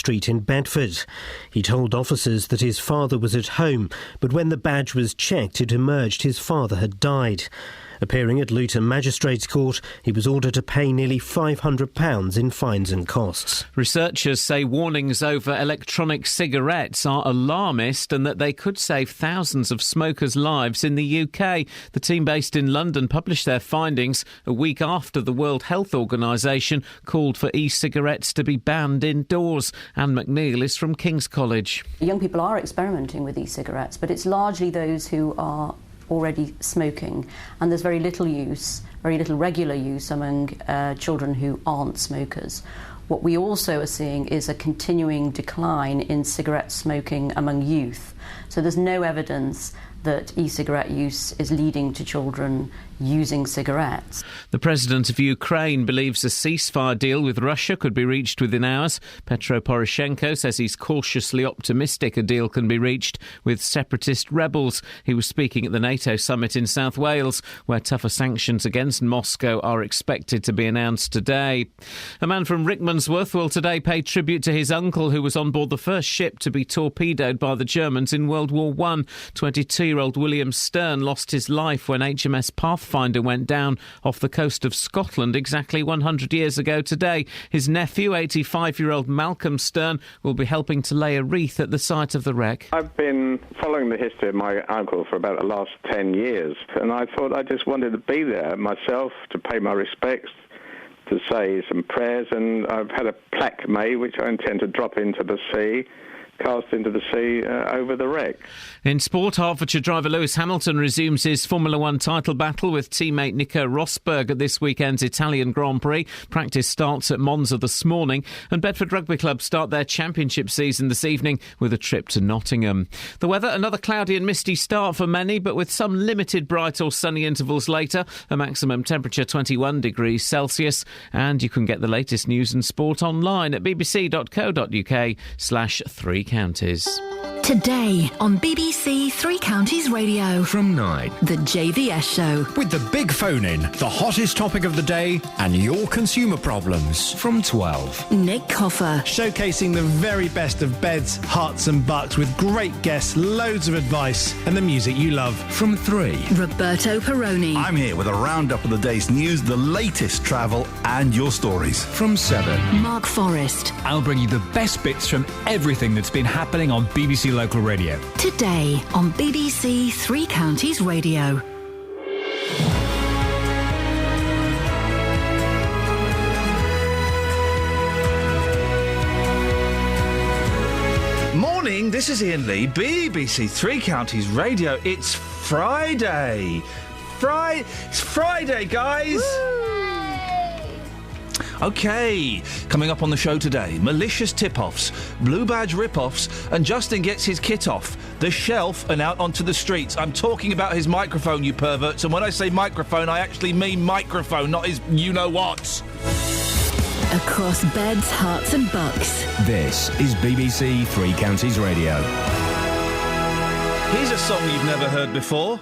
Street in Bedford. He told officers that his father was at home, but when the badge was checked, it emerged his father had died. Appearing at Luton Magistrates Court, he was ordered to pay nearly £500 in fines and costs. Researchers say warnings over electronic cigarettes are alarmist and that they could save thousands of smokers' lives in the UK. The team based in London published their findings a week after the World Health Organisation called for e-cigarettes to be banned indoors. Anne McNeil is from King's College. Young people are experimenting with e-cigarettes, but it's largely those who are already smoking, and there's very little regular use among children who aren't smokers. What we also are seeing is a continuing decline in cigarette smoking among youth. So there's no evidence that e-cigarette use is leading to children using cigarettes. The president of Ukraine believes a ceasefire deal with Russia could be reached within hours. Petro Poroshenko says he's cautiously optimistic a deal can be reached with separatist rebels. He was speaking at the NATO summit in South Wales, where tougher sanctions against Moscow are expected to be announced today. A man from Rickmansworth will today pay tribute to his uncle, who was on board the first ship to be torpedoed by the Germans in World War I. 22-year-old William Stern lost his life when HMS Pathfinder went down off the coast of Scotland exactly 100 years ago today. His nephew, 85-year-old Malcolm Stern, will be helping to lay a wreath at the site of the wreck. I've been following the history of my uncle for about the last 10 years, and I thought I just wanted to be there myself to pay my respects, to say some prayers, and I've had a plaque made which I intend to drop into the sea, cast into the sea over the wreck. In sport, Hertfordshire driver Lewis Hamilton resumes his Formula One title battle with teammate Nico Rosberg at this weekend's Italian Grand Prix. Practice starts at Monza this morning, and Bedford Rugby Club start their championship season this evening with a trip to Nottingham. The weather, another cloudy and misty start for many, but with some limited bright or sunny intervals later. A maximum temperature 21 degrees Celsius, and you can get the latest news and sport online at bbc.co.uk/3 counties. Today on BBC Three Counties Radio. From 9. The JVS Show. With the big phone in, the hottest topic of the day, and your consumer problems. From 12. Nick Coffer. Showcasing the very best of beds, hearts and bucks with great guests, loads of advice and the music you love. From 3. Roberto Perroni. I'm here with a roundup of the day's news, the latest travel and your stories. From 7. Mark Forrest. I'll bring you the best bits from everything that's been happening on BBC Local Radio. Today on BBC Three Counties Radio. Morning, this is Iain Lee, BBC Three Counties Radio. It's Friday. It's Friday, guys. Woo! OK, coming up on the show today, malicious tip-offs, blue badge rip-offs, and Justin gets his kit off the shelf and out onto the streets. I'm talking about his microphone, you perverts, and when I say microphone, I actually mean microphone, not his you-know-what. Across beds, hearts and bucks. This is BBC Three Counties Radio. Here's a song you've never heard before.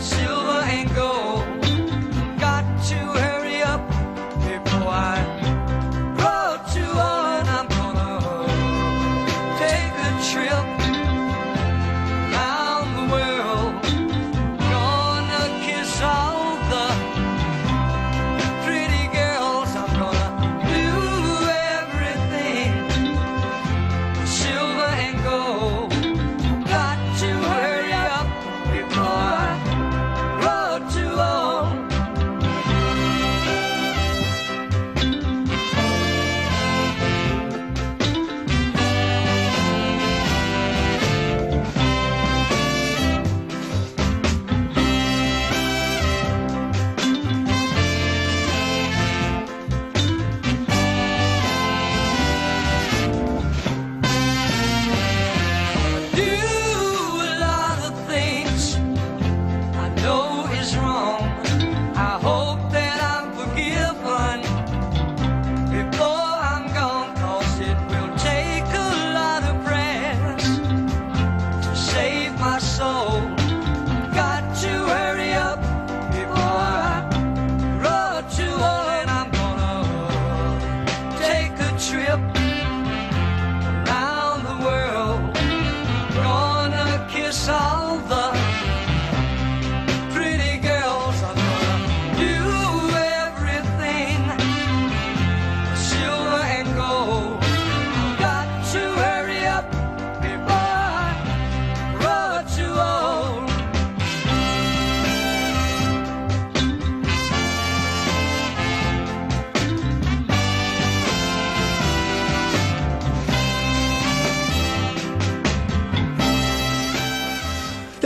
Silver and gold.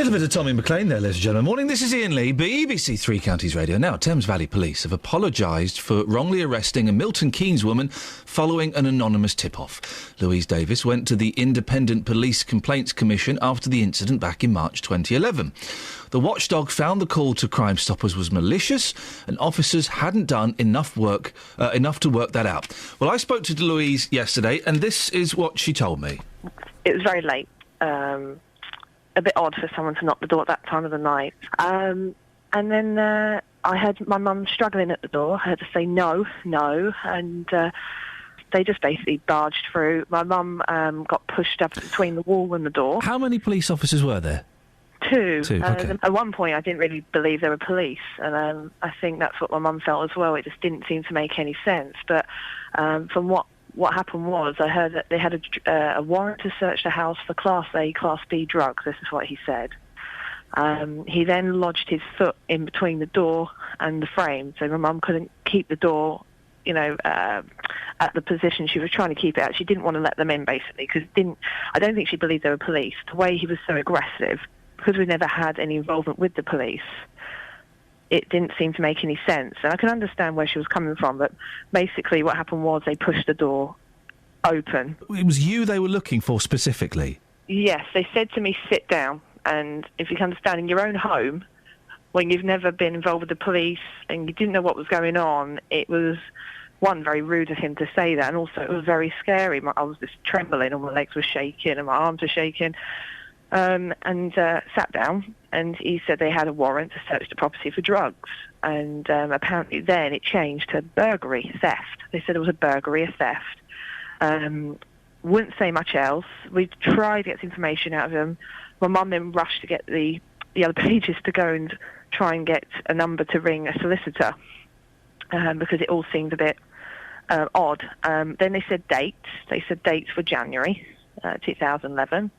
little bit of Tommy McLean there, ladies and gentlemen. Morning, this is Iain Lee, BBC Three Counties Radio. Now, Thames Valley Police have apologised for wrongly arresting a Milton Keynes woman following an anonymous tip-off. Louise Davis went to the Independent Police Complaints Commission after the incident back in March 2011. The watchdog found the call to Crime Stoppers was malicious and officers hadn't done enough to work that out. Well, I spoke to Louise yesterday and this is what she told me. It was very late. A bit odd for someone to knock the door at that time of the night. And then I heard my mum struggling at the door. I heard her say no, and they just basically barged through. My mum got pushed up between the wall and the door. How many police officers were there? Two. Okay. At one point, I didn't really believe there were police, and I think that's what my mum felt as well. It just didn't seem to make any sense. But from what happened was, I heard that they had a warrant to search the house for Class A, Class B drugs. This is what he said. He then lodged his foot in between the door and the frame, so my mum couldn't keep the door, at the position she was trying to keep it at. She didn't want to let them in, basically, because I don't think she believed they were police. The way he was so aggressive, because we never had any involvement with the police, it didn't seem to make any sense. And I can understand where she was coming from, but basically what happened was they pushed the door open. It was you they were looking for specifically? Yes, they said to me, sit down. And if you can understand, in your own home, when you've never been involved with the police and you didn't know what was going on, it was, one, very rude of him to say that, and also it was very scary. I was just trembling and my legs were shaking and my arms were shaking. And sat down, and he said they had a warrant to search the property for drugs. And apparently then it changed to burglary, theft. They said it was a burglary, a theft. Wouldn't say much else. We tried to get some information out of him. My mum then rushed to get the other pages to go and try and get a number to ring a solicitor, because it all seemed a bit odd. Then they said dates. They said dates for January 2011.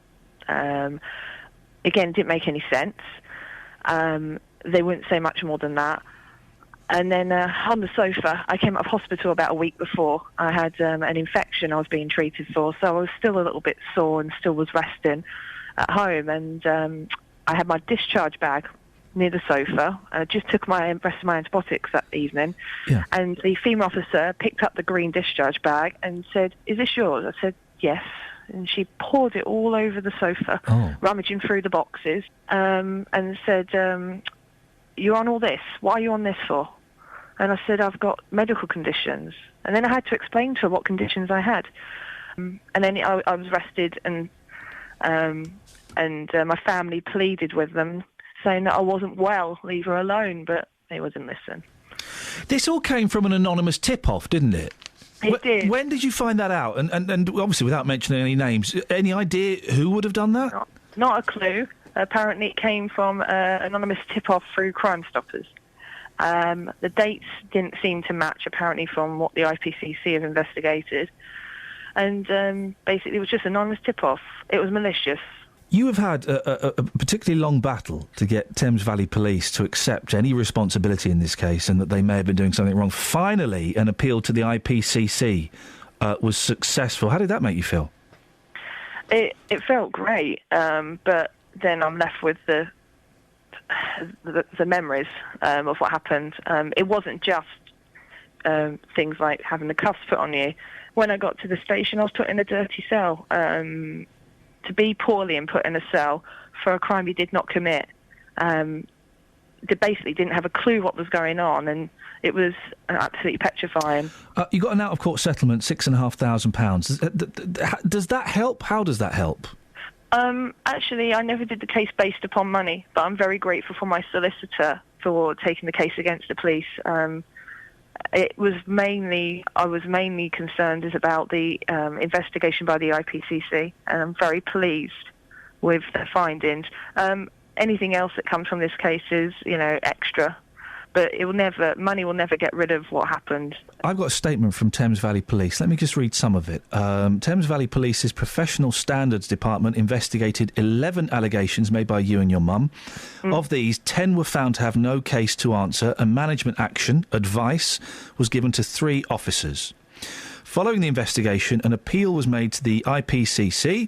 Again, didn't make any sense. They wouldn't say much more than that. And then on the sofa, I came out of hospital about a week before. I had an infection I was being treated for, so I was still a little bit sore and still was resting at home. And I had my discharge bag near the sofa. I just took my rest of my antibiotics that evening. Yeah. And the female officer picked up the green discharge bag and said, "Is this yours?" I said, "Yes." And she poured it all over the sofa, rummaging through the boxes, and said, "You're on all this? What are you on this for?" And I said, "I've got medical conditions." And then I had to explain to her what conditions I had. And then I was arrested, and my family pleaded with them, saying that I wasn't well, leave her alone, but they wouldn't listen. This all came from an anonymous tip-off, didn't it? It did. When did you find that out? And obviously, without mentioning any names, any idea who would have done that? Not a clue. Apparently, it came from an anonymous tip-off through Crime Stoppers. The dates didn't seem to match, apparently, from what the IPCC have investigated. And basically, it was just an anonymous tip-off. It was malicious. You have had a particularly long battle to get Thames Valley Police to accept any responsibility in this case and that they may have been doing something wrong. Finally, an appeal to the IPCC was successful. How did that make you feel? It felt great, but then I'm left with the memories of what happened. It wasn't just things like having the cuffs put on you. When I got to the station, I was put in a dirty cell. To be poorly and put in a cell for a crime you did not commit, they basically didn't have a clue what was going on, and it was absolutely petrifying. You got an out-of-court settlement, £6,500. Does that help? How does that help? Actually, I never did the case based upon money, but I'm very grateful for my solicitor for taking the case against the police. I was mainly concerned about the investigation by the IPCC, and I'm very pleased with the findings. Anything else that comes from this case is, extra, but money will never get rid of what happened. I've got a statement from Thames Valley Police. Let me just read some of it. Thames Valley Police's Professional Standards Department investigated 11 allegations made by you and your mum. Of these, 10 were found to have no case to answer, and management action, advice, was given to 3 officers. Following the investigation, an appeal was made to the IPCC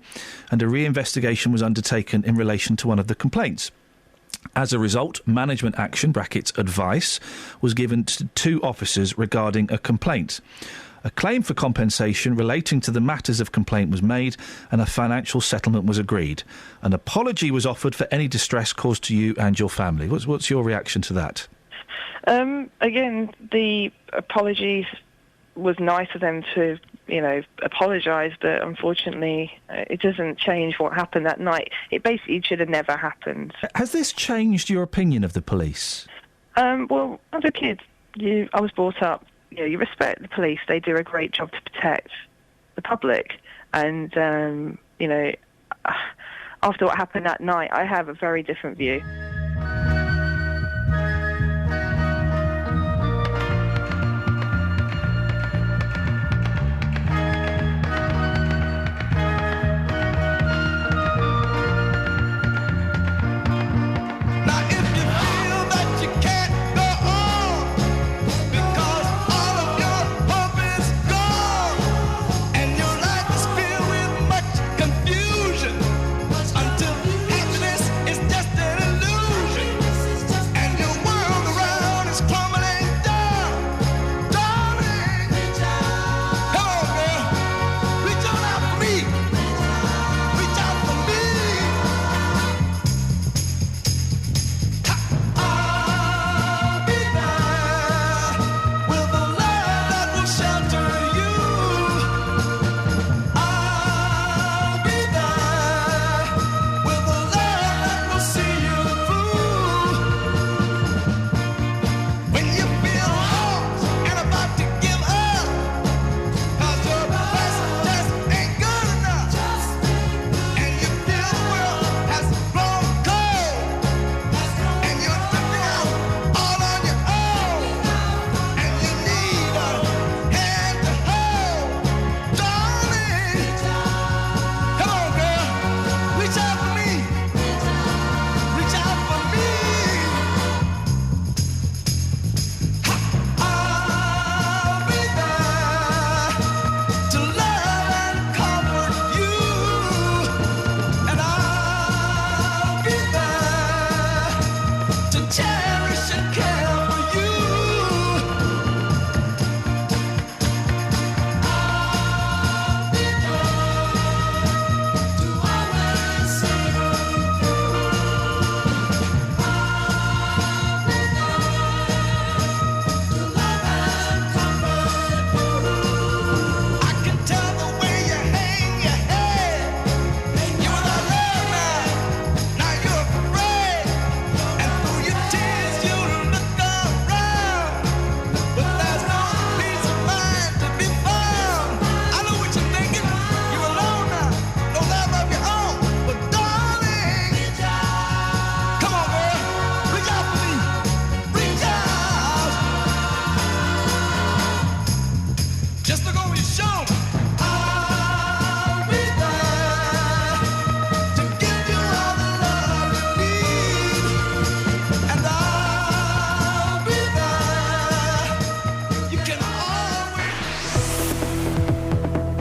and a re-investigation was undertaken in relation to one of the complaints. As a result, management action (advice) was given to 2 officers regarding a complaint. A claim for compensation relating to the matters of complaint was made and a financial settlement was agreed. An apology was offered for any distress caused to you and your family. What's your reaction to that? Again, the apologies was nice of them to, apologise, but unfortunately it doesn't change what happened that night. It basically should have never happened. Has this changed your opinion of the police? Well, as a kid, I was brought up, you respect the police. They do a great job to protect the public. And, after what happened that night, I have a very different view.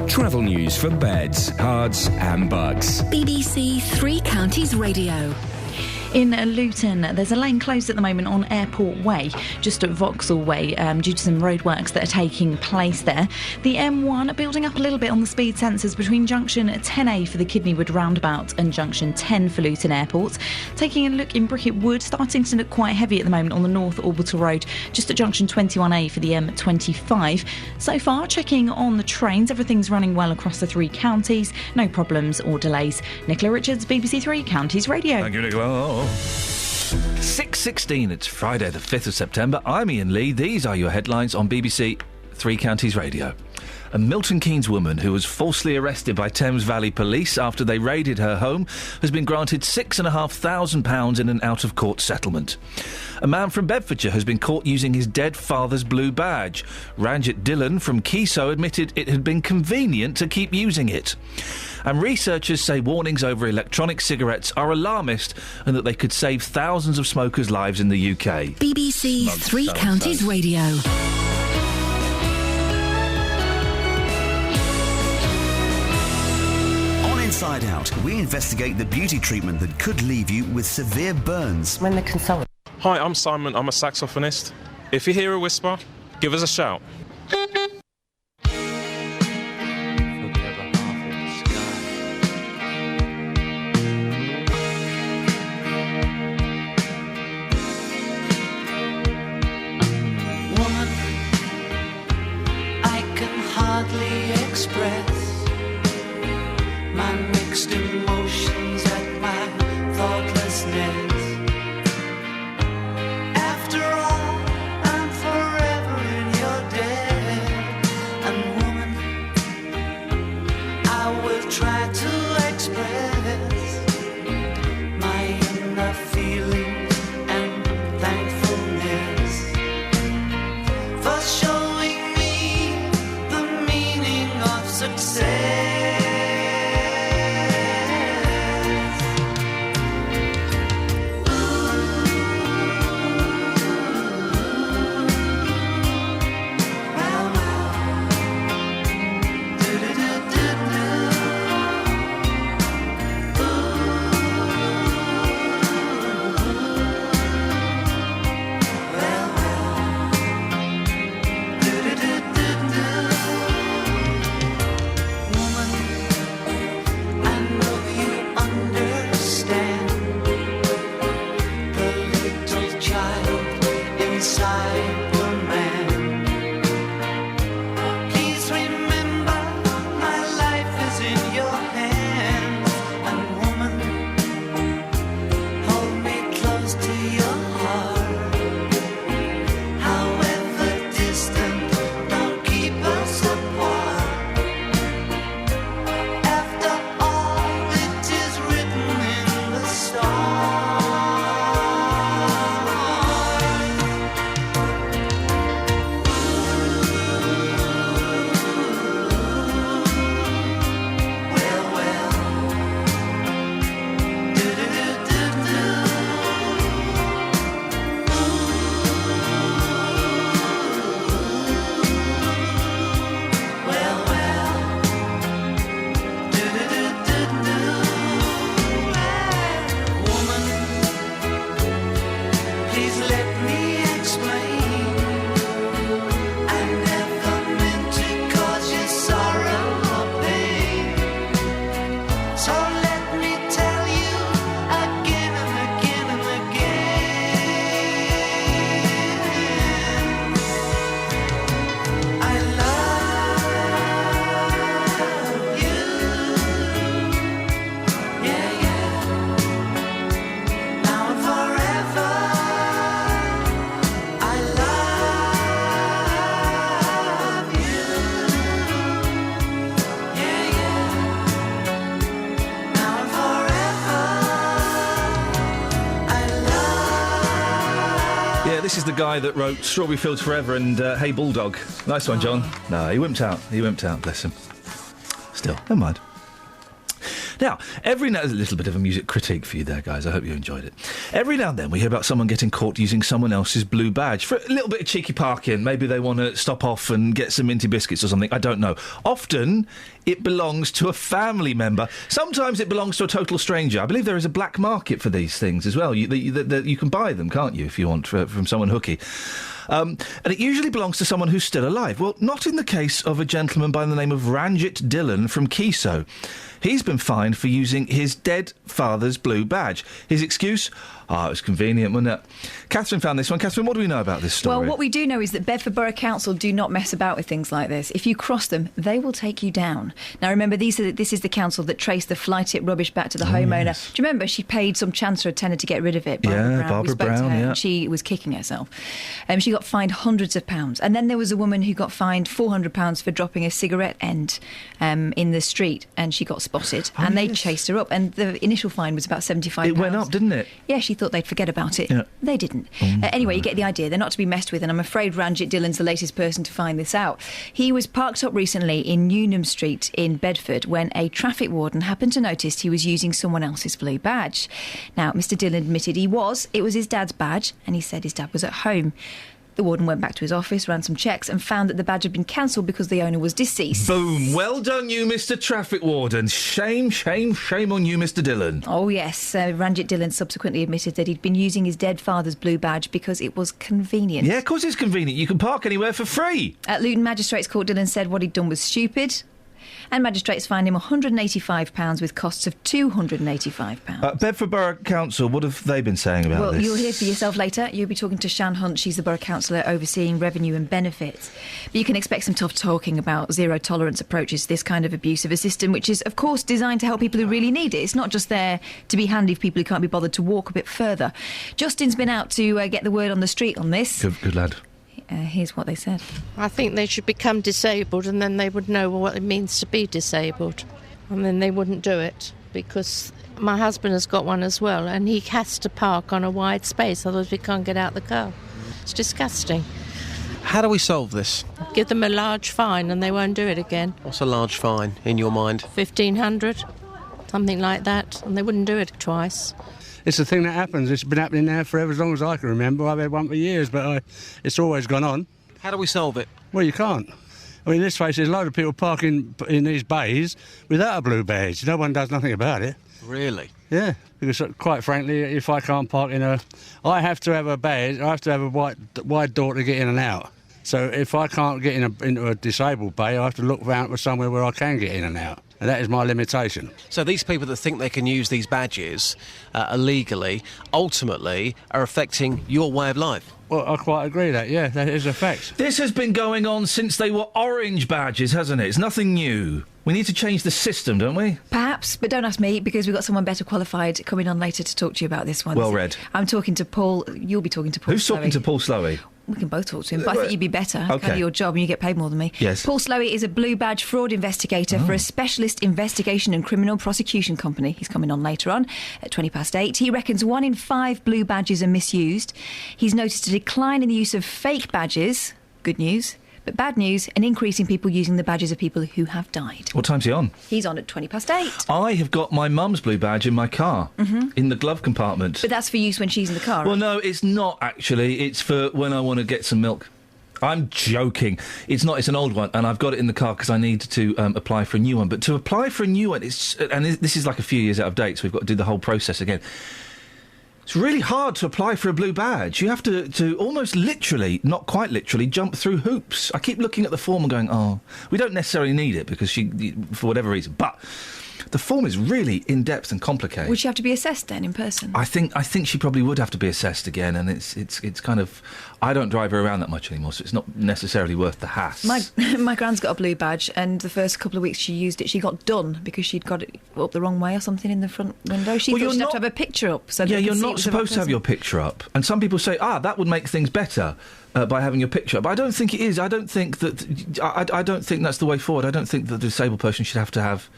Travel news for beds, cards and bugs. BBC Three Counties Radio. In Luton, there's a lane closed at the moment on Airport Way, just at Vauxhall Way, due to some roadworks that are taking place there. The M1 building up a little bit on the speed sensors between junction 10A for the Kidneywood roundabout and junction 10 for Luton Airport. Taking a look in Bricket Wood, starting to look quite heavy at the moment on the North Orbital Road, just at junction 21A for the M25. So far, checking on the trains, everything's running well across the 3 counties, no problems or delays. Nicola Richards, BBC Three Counties Radio. Thank you, Nicola. 6:16, it's Friday the 5th of September. I'm Iain Lee. These are your headlines on BBC Three Counties Radio. A Milton Keynes woman who was falsely arrested by Thames Valley Police after they raided her home has been granted £6,500 in an out-of-court settlement. A man from Bedfordshire has been caught using his dead father's blue badge. Ranjit Dillon from Keeso admitted it had been convenient to keep using it. And researchers say warnings over electronic cigarettes are alarmist and that they could save thousands of smokers' lives in the UK. BBC Three Counties Radio. Inside Out out. We investigate the beauty treatment that could leave you with severe burns. When the consultant... Hi, I'm Simon. I'm a saxophonist. If you hear a whisper, give us a shout. Express my mixed emotions at my thoughtlessness. After all, I'm forever in your debt. And woman, I will try to express my inner feelings and thankfulness for showing success. This is the guy that wrote Strawberry Fields Forever and Hey Bulldog. Nice one, John. No, he wimped out. He wimped out, bless him. Still, never mind. Now, every now... a little bit of a music critique for you there, guys. I hope you enjoyed it. Every now and then we hear about someone getting caught using someone else's blue badge for a little bit of cheeky parking. Maybe they want to stop off and get some minty biscuits or something. I don't know. Often, it belongs to a family member. Sometimes it belongs to a total stranger. I believe there is a black market for these things as well. You can buy them, can't you, if you want, from someone hooky. And it usually belongs to someone who's still alive. Well, not in the case of a gentleman by the name of Ranjit Dillon from Kiso. He's been fined for using his dead father's blue badge. His excuse? It was convenient, wasn't it? Catherine found this one. Catherine, what do we know about this story? Well, what we do know is that Bedford Borough Council do not mess about with things like this. If you cross them, they will take you down. Now, remember, this is the council that traced the fly tip rubbish back to the homeowner. Yes. Do you remember she paid some chancellor a tenner to get rid of it? Barbara Brown, and she was kicking herself. She got fined hundreds of pounds. And then there was a woman who got fined £400 for dropping a cigarette end in the street, and she got spotted. And they chased her up. And the initial fine was about £75. It went up, didn't it? Yeah, she thought they'd forget about it. Yeah. They didn't. Anyway, you get the idea. They're not to be messed with, and I'm afraid Ranjit Dillon's the latest person to find this out. He was parked up recently in Newnham Street in Bedford when a traffic warden happened to notice he was using someone else's blue badge. Now, Mr Dillon admitted it was his dad's badge, and he said his dad was at home. The warden went back to his office, ran some checks, and found that the badge had been cancelled because the owner was deceased. Boom. Well done, you, Mr. Traffic Warden. Shame, shame, shame on you, Mr. Dillon. Oh, yes. Ranjit Dillon subsequently admitted that he'd been using his dead father's blue badge because it was convenient. Yeah, of course it's convenient. You can park anywhere for free. At Luton Magistrates Court, Dillon said what he'd done was stupid. And magistrates fined him £185 with costs of £285. Bedford Borough Council, what have they been saying about this? Well, you'll hear for yourself later. You'll be talking to Shan Hunt. She's the Borough Councillor overseeing revenue and benefits. But you can expect some tough talking about zero-tolerance approaches to this kind of abuse of a system, which is, of course, designed to help people who really need it. It's not just there to be handy for people who can't be bothered to walk a bit further. Justin's been out to get the word on the street on this. Good lad. Here's what they said. I think they should become disabled and then they would know what it means to be disabled. And then they wouldn't do it, because my husband has got one as well and he has to park on a wide space, otherwise we can't get out the car. It's disgusting. How do we solve this? Give them a large fine and they won't do it again. What's a large fine in your mind? 1,500, something like that, and they wouldn't do it twice. It's a thing that happens. It's been happening now for as long as I can remember. I've had one for years, but it's always gone on. How do we solve it? Well, you can't. I mean, let's face it, there's a load of people parking in these bays without a blue badge. No one does nothing about it. Really? Yeah, because quite frankly, if I can't park in I have to have a badge, I have to have a wide door to get in and out. So if I can't get into a disabled bay, I have to look around for somewhere where I can get in and out. And that is my limitation. So these people that think they can use these badges illegally, ultimately are affecting your way of life. Well, I quite agree that is a fact. This has been going on since they were orange badges, hasn't it? It's nothing new. We need to change the system, don't we? Perhaps, but don't ask me, because we've got someone better qualified coming on later to talk to you about this one. Well read. I'm talking to Paul. You'll be talking to Paul. Who's talking to Paul Slowey? We can both talk to him, but I think you'd be better. It's kind of your job and you get paid more than me. Yes. Paul Slowey is a blue badge fraud investigator for a specialist investigation and criminal prosecution company. He's coming on later on at 8:20. He reckons 1 in 5 blue badges are misused. He's noticed a decline in the use of fake badges. Good news. But bad news, an increase in people using the badges of people who have died. What time's he on? He's on at 8:20. I have got my mum's blue badge in my car, in the glove compartment. But that's for use when she's in the car, Well, right? no, it's not, actually. It's for when I want to get some milk. I'm joking. It's not. It's an old one, and I've got it in the car because I need to apply for a new one. But to apply for a new one, this is like a few years out of date, so we've got to do the whole process again. It's really hard to apply for a blue badge. You have to almost literally, not quite literally, jump through hoops. I keep looking at the form and going, oh, we don't necessarily need it because for whatever reason. But the form is really in-depth and complicated. Would she have to be assessed then in person? I think she probably would have to be assessed again, and it's kind of... I don't drive her around that much anymore, so it's not necessarily worth the hassle. My gran's got a blue badge, and the first couple of weeks she used it, she got done because she'd got it up the wrong way or something in the front window. She thought she'd have to have a picture up. So you're not supposed to have your picture up. And some people say, that would make things better by having your picture up. But I don't think it is. I don't think that... I don't think that's the way forward. I don't think that the disabled person should have to have...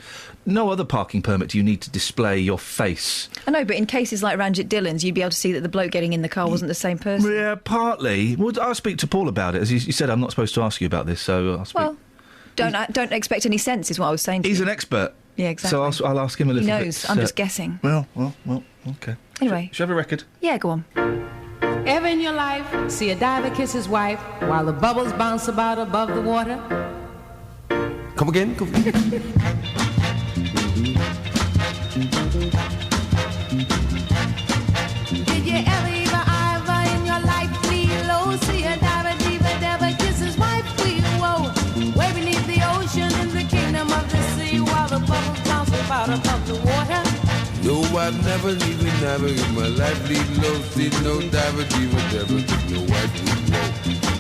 No other parking permit do you need to display your face. I know, but in cases like Ranjit Dillon's, you'd be able to see that the bloke getting in the car wasn't the same person. Yeah, partly. Well, I'll speak to Paul about it. As you said, I'm not supposed to ask you about this, so I'll speak. Well, don't expect any sense, is what I was saying to He's you. an expert. Yeah, exactly. So I'll ask him a little bit. He knows. I'm just guessing. Well, OK. Anyway. Should I have a record? Yeah, go on. Ever in your life see a diver kiss his wife while the bubbles bounce about above the water? Come again. Did you ever in your life feel low? See a diver kiss his wife, whoa, way beneath the ocean in the kingdom of the sea while the bubbles bounce about above the water? No, I've never in my life lead low. See no diver, no white whoa.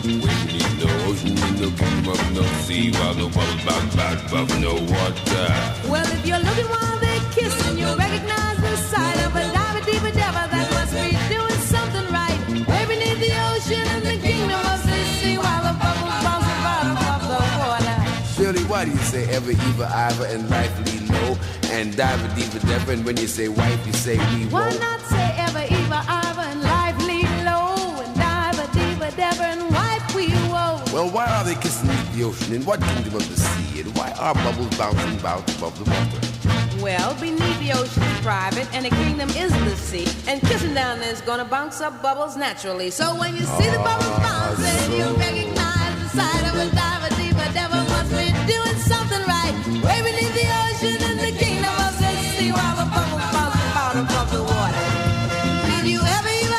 Way beneath the ocean in the kingdom of no sea while the bubbles bounce about above no water. Well, if you're looking while they kiss and you recognize the sight of a diver, that must be doing something right. Way beneath the ocean in the kingdom of the sea while the bubbles bounce about above the water. Shirley, why do you say ever, ever, and life lead low? And diver, and when you say wife, you say we whoa. Why not say ever, and life lead low? And diver, and wife we whoa. Well, why are they kissing beneath the ocean? In what kingdom of the sea? And why are bubbles bouncing about above the water? Well, beneath the ocean is private, and the kingdom is the sea. And kissing down there's gonna bounce up bubbles naturally. So when you see the bubbles bouncing, you recognize the sight of a diver, diva, devil must be doing something right. Way beneath the ocean in the kingdom of the sea, while the bubbles bounce about above the water. Did you ever in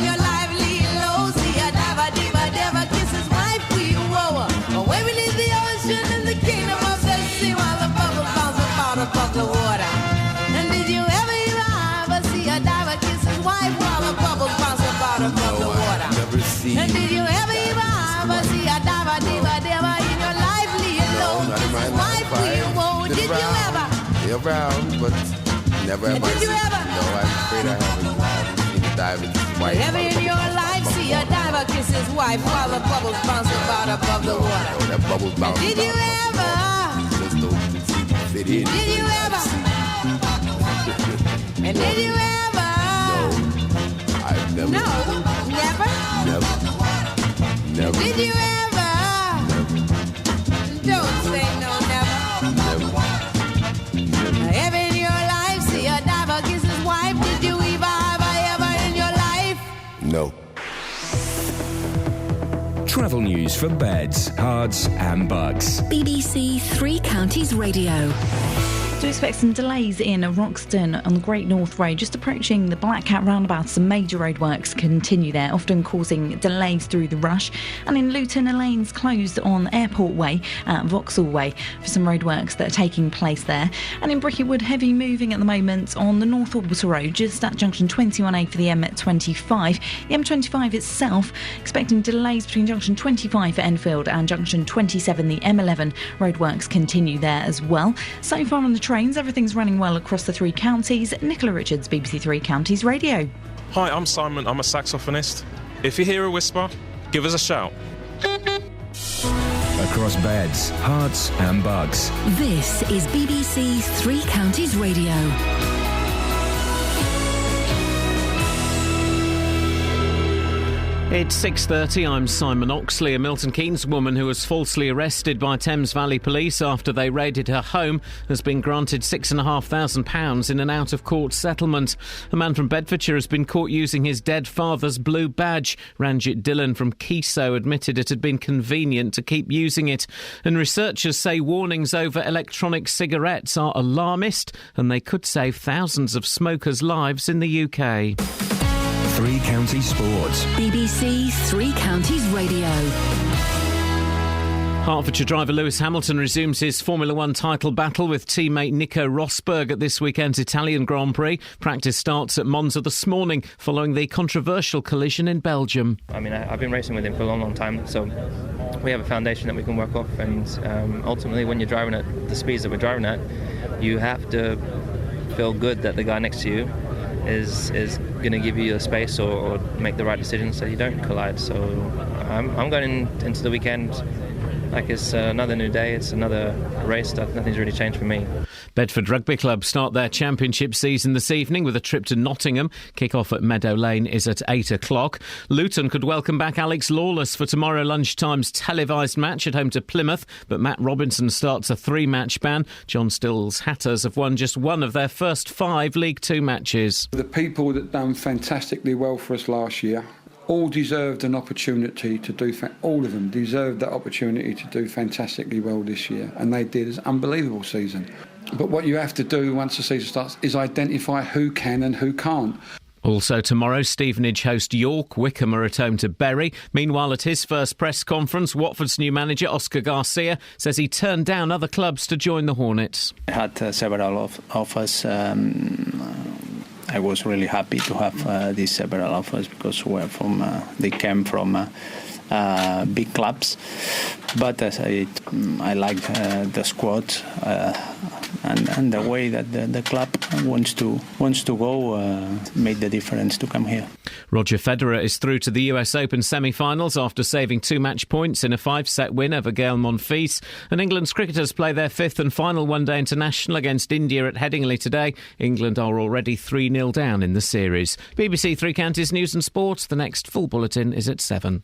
your life lean low, see a diver, diva, devil kiss his wife, we whoa. Way beneath the ocean in the kingdom of the sea, while the bubbles bounce about above the water. And did you ever see a diver kiss his wife while the bubbles bounce about above the water? Never seen. And did you ever see a diver, diva, diva in your life lean low, kiss his wife, we whoa? Did you ever? Around, but never have I Did you seen. ever? No, I'm afraid I haven't seen a diver kiss his wife. Ever in your life see a diver kiss his wife while the bubbles bounce about above the water? No, that bubbles bounce. Did you ever? Just don't fit in. Did you ever? And did you ever? No, I've never. No, never? Never. Did you ever? Don't say no, never. Ever in your life see a diver kiss his wife? Did you ever in your life? No. Travel news for beds, cards and bugs. BBC Three Counties Radio. Do expect some delays in Roxton on the Great North Road, just approaching the Black Cat roundabout. Some major roadworks continue there, often causing delays through the rush. And in Luton, a lane's closed on Airport Way at Vauxhall Way for some roadworks that are taking place there. And in Bricketwood, heavy moving at the moment on the North Orbital Road, just at junction 21A for the M25. The M25 itself expecting delays between junction 25 for Enfield and junction 27. The M11 roadworks continue there as well. So far on the trains, everything's running well across the three counties. Nicola Richards, BBC Three Counties Radio. Hi, I'm Simon. I'm a saxophonist. If you hear a whisper, give us a shout. Across beds, hearts and bugs. This is BBC Three Counties Radio. It's 6:30. I'm Simon Oxley. A Milton Keynes woman who was falsely arrested by Thames Valley Police after they raided her home has been granted £6,500 in an out-of-court settlement. A man from Bedfordshire has been caught using his dead father's blue badge. Ranjit Dillon from Keso admitted it had been convenient to keep using it. And researchers say warnings over electronic cigarettes are alarmist and they could save thousands of smokers' lives in the UK. Three Counties Sports. BBC Three Counties Radio. Hertfordshire driver Lewis Hamilton resumes his Formula One title battle with teammate Nico Rosberg at this weekend's Italian Grand Prix. Practice starts at Monza this morning following the controversial collision in Belgium. I mean, I've been racing with him for a long, long time, so we have a foundation that we can work off, and ultimately when you're driving at the speeds that we're driving at, you have to feel good that the guy next to you is going to give you a space or make the right decision so you don't collide. So I'm going into the weekend like it's another new day, it's another race. Nothing's really changed for me. Bedford Rugby Club start their championship season this evening with a trip to Nottingham. Kick-off at Meadow Lane is at 8 o'clock. Luton could welcome back Alex Lawless for tomorrow lunchtime's televised match at home to Plymouth, but Matt Robinson starts a 3-match ban. John Still's Hatters have won just one of their first 5 League Two matches. The people that done fantastically well for us last year all deserved an opportunity to do, all of them deserved that opportunity to do fantastically well this year, and they did. It's an unbelievable season. But what you have to do once the season starts is identify who can and who can't. Also tomorrow, Stevenage host York. Wickham are at home to Bury. Meanwhile, at his first press conference, Watford's new manager, Oscar Garcia, says he turned down other clubs to join the Hornets. I had several offers. I was really happy to have these several offers because they came from big clubs. But as I like the squad and the way that the club wants to go made the difference to come here. Roger Federer is through to the US Open semi-finals after saving 2 match points in a 5-set win over Gael Monfils. And England's cricketers play their 5th and final one-day international against India at Headingley today. England are already 3-0 down in the series. BBC Three Counties News and Sport. The next full bulletin is at 7.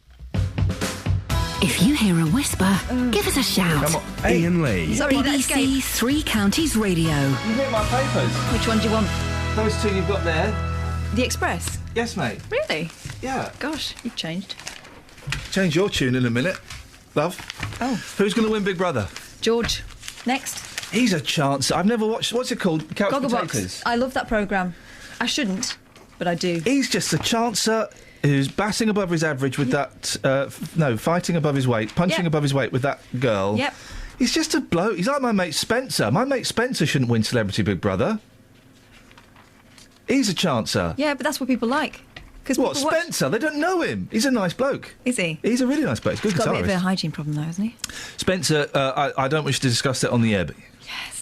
If you hear a whisper, give us a shout. Come on, Iain Lee. Sorry, let's go. BBC Three Counties Radio. You hit my papers. Which one do you want? Those two you've got there. The Express? Yes, mate. Really? Yeah. Gosh, you've changed. Change your tune in a minute, love. Oh. Who's going to win Big Brother? George. Next. He's a chance. I've never watched... What's it called? Couch Potatoes? Gogglebox. I love that programme. I shouldn't, but I do. He's just a chancer who's batting above his average with that... fighting above his weight, punching above his weight with that girl. Yep. He's just a bloke. He's like my mate Spencer. My mate Spencer shouldn't win Celebrity Big Brother. He's a chancer. Yeah, but that's what people like. What, Spencer? They don't know him. He's a nice bloke. Is he? He's a really nice bloke. He's a good He's got a guitarist. bit of a hygiene problem, though, hasn't he? Spencer, I don't wish to discuss it on the air, but...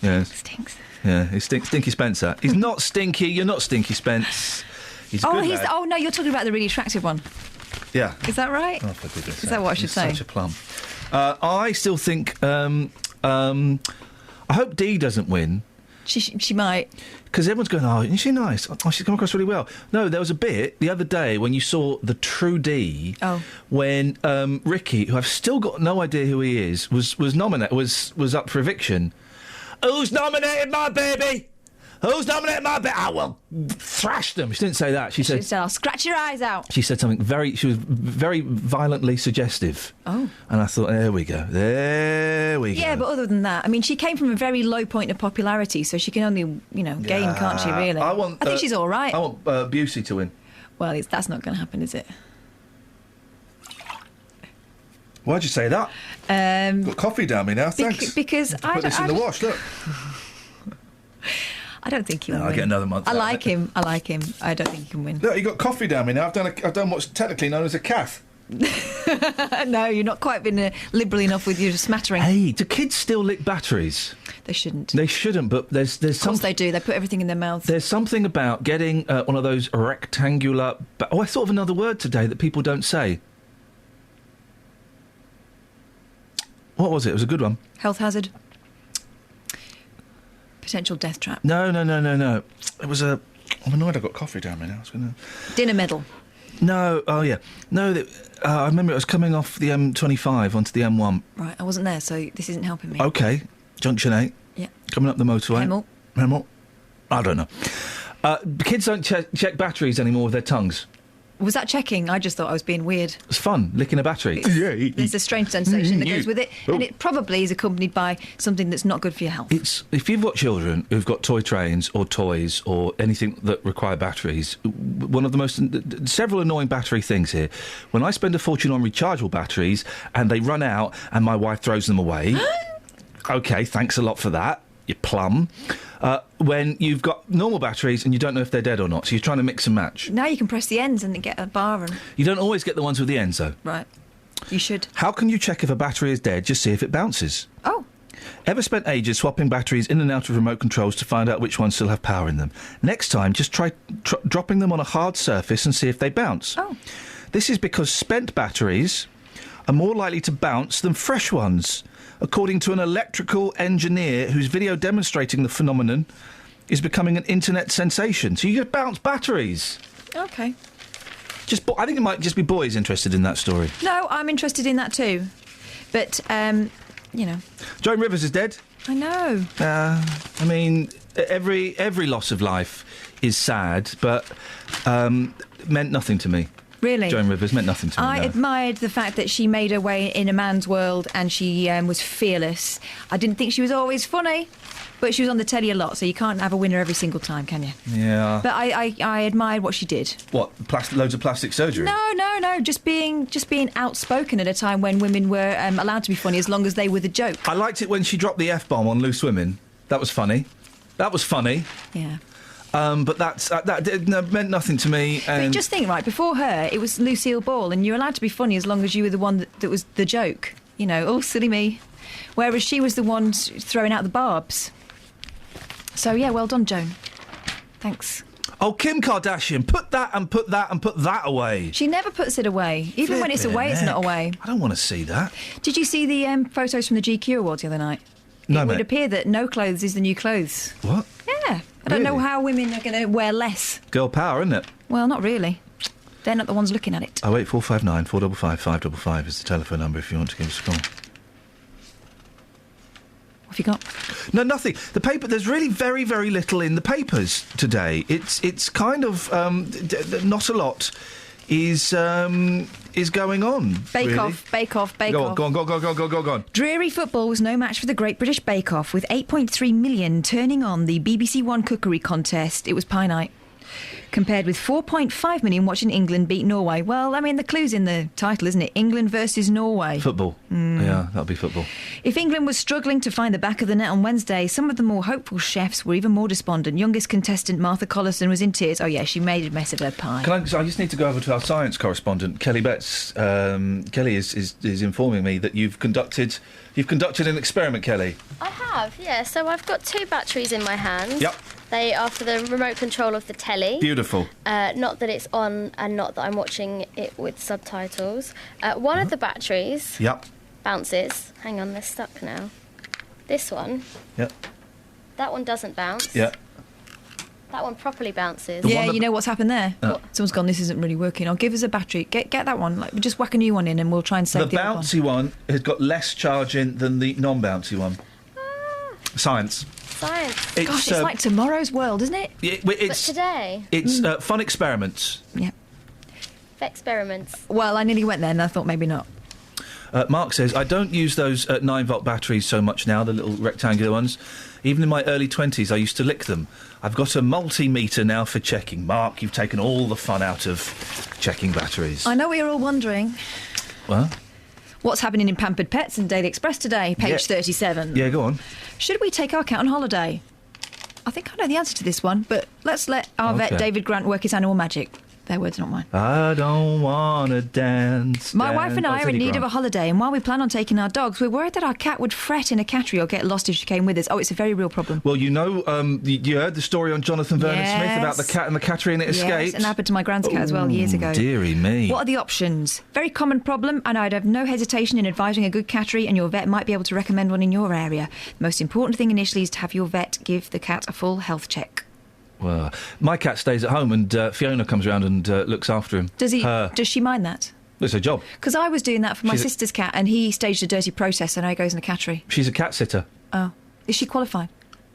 Yes. Stinks. Yeah, he's Stinky Spencer. He's not Stinky. You're not Stinky Spence. He's a good lad. Oh, no, you're talking about the really attractive one. Yeah. Is that right? Oh, for goodness sake. Is that what I should He's say? Such a plum. I still think... I hope Dee doesn't win. She might. Because everyone's going, oh, isn't she nice? Oh, she's come across really well. No, there was a bit the other day when you saw the true Dee. Oh. When Ricky, who I've still got no idea who he is, was up for eviction. Who's nominated my baby? Who's nominated my baby? I will thrash them. She didn't say that. She said, I'll scratch your eyes out. She said something she was very violently suggestive. Oh. And I thought, there we go. Yeah, but other than that, I mean, she came from a very low point of popularity, so she can only, gain, can't she, really? I think she's all right. I want Busey to win. Well, that's not going to happen, is it? Why'd you say that? Got coffee down me now, thanks. Because I put this in the wash, look. I don't think he'll win. I'll get another month. I like him. I don't think he can win. Look, you got coffee down me now. I've done what's technically known as a cath. No, you're not quite been liberal enough with your smattering. Hey, do kids still lick batteries? They shouldn't. They shouldn't, but there's something... Of course they do. They put everything in their mouths. There's something about getting one of those rectangular... I thought of another word today that people don't say. What was it? It was a good one. Health hazard. Potential death trap. No. It was a... I'm annoyed I've got coffee down me now. Dinner medal. No, oh yeah. No, I remember it was coming off the M25 onto the M1. Right, I wasn't there, so this isn't helping me. OK, Junction 8. Yeah. Coming up the motorway. Hemel. I don't know. Kids don't check batteries anymore with their tongues. Was that checking? I just thought I was being weird. It's fun, licking a battery. There's a strange sensation that goes with it, and it probably is accompanied by something that's not good for your health. If you've got children who've got toy trains or toys or anything that require batteries, one of the most... several annoying battery things here. When I spend a fortune on rechargeable batteries and they run out and my wife throws them away... OK, thanks a lot for that, you plum. When you've got normal batteries and you don't know if they're dead or not, so you're trying to mix and match. Now you can press the ends and get a bar and... You don't always get the ones with the ends, though. Right. You should. How can you check if a battery is dead? Just see if it bounces. Oh. Ever spent ages swapping batteries in and out of remote controls to find out which ones still have power in them? Next time, just try dropping them on a hard surface and see if they bounce. Oh. This is because spent batteries are more likely to bounce than fresh ones, according to an electrical engineer whose video demonstrating the phenomenon is becoming an internet sensation. So you just bounce batteries. OK. I think it might just be boys interested in that story. No, I'm interested in that too. But, Joan Rivers is dead. I know. I mean, every loss of life is sad, but meant nothing to me. Really? Joan Rivers meant nothing to me. I admired the fact that she made her way in a man's world and she was fearless. I didn't think she was always funny, but she was on the telly a lot, so you can't have a winner every single time, can you? Yeah. But I admired what she did. What? Loads of plastic surgery? No. Just being outspoken at a time when women were allowed to be funny as long as they were the joke. I liked it when she dropped the F-bomb on loose women. That was funny. Yeah. But that meant nothing to me. And but just think, right, before her, it was Lucille Ball, and you're allowed to be funny as long as you were the one that was the joke. Oh, silly me. Whereas she was the one throwing out the barbs. So, yeah, well done, Joan. Thanks. Oh, Kim Kardashian, put that and put that and put that away. She never puts it away. Even when it's away, it's not away. I don't want to see that. Did you see the photos from the GQ Awards the other night? No, It would appear that no clothes is the new clothes. What? Yeah. I don't know how women are going to wear less. Girl power, isn't it? Well, not really. They're not the ones looking at it. 08459 455 555 is the telephone number if you want to give us a call. What have you got? No, nothing. The paper. There's really very, very little in the papers today. It's kind of not a lot is going on. Bake really. Off. Go on. Dreary football was no match for the Great British Bake Off, with 8.3 million turning on the BBC One cookery contest. It was pie night. Compared with 4.5 million watching England beat Norway. Well, I mean, the clue's in the title, isn't it? England versus Norway. Football. Yeah, that'll be football. If England was struggling to find the back of the net on Wednesday, some of the more hopeful chefs were even more despondent. Youngest contestant Martha Collison was in tears. Oh, yeah, she made a mess of her pie. I just need to go over to our science correspondent, Kelly Betts. Kelly is informing me that you've conducted an experiment, Kelly. I have, yeah. So I've got 2 batteries in my hand. Yep. They are for the remote control of the telly. Beautiful. Not that it's on and not that I'm watching it with subtitles. One of the batteries bounces. Hang on, they're stuck now. This one. Yep. That one doesn't bounce. Yeah. That one properly bounces. Yeah, you know what's happened there? Someone's gone, this isn't really working. I'll give us a battery. Get that one. Like, just whack a new one in and we'll try and save the other bouncy one has got less charge in than the non-bouncy one. Science. Gosh, it's like tomorrow's world, isn't it? But today. It's fun experiments. Yeah. Experiments. Well, I nearly went there and I thought maybe not. Mark says, I don't use those 9-volt batteries so much now, the little rectangular ones. Even in my early 20s, I used to lick them. I've got a multimeter now for checking. Mark, you've taken all the fun out of checking batteries. I know what you're all wondering. Well? What's happening in Pampered Pets and Daily Express today, page 37. Yeah, go on. Should we take our cat on holiday? I think I know the answer to this one, but let's let our vet David Grant work his animal magic. Their words, not mine. I don't want to dance. My wife and I are in need of a holiday, and while we plan on taking our dogs, we're worried that our cat would fret in a cattery or get lost if she came with us. Oh, it's a very real problem. Well, you know, you heard the story on Jonathan Vernon Smith about the cat and the cattery and it escaped. Yes, and happened to my grand's cat as well years ago. Dearie me. What are the options? Very common problem, and I'd have no hesitation in advising a good cattery, and your vet might be able to recommend one in your area. The most important thing initially is to have your vet give the cat a full health check. Well, my cat stays at home and Fiona comes round and looks after him. Does she mind that? It's her job. Because I was doing that for my sister's cat and he staged a dirty process and now he goes in a cattery. She's a cat sitter. Oh. Is she qualified?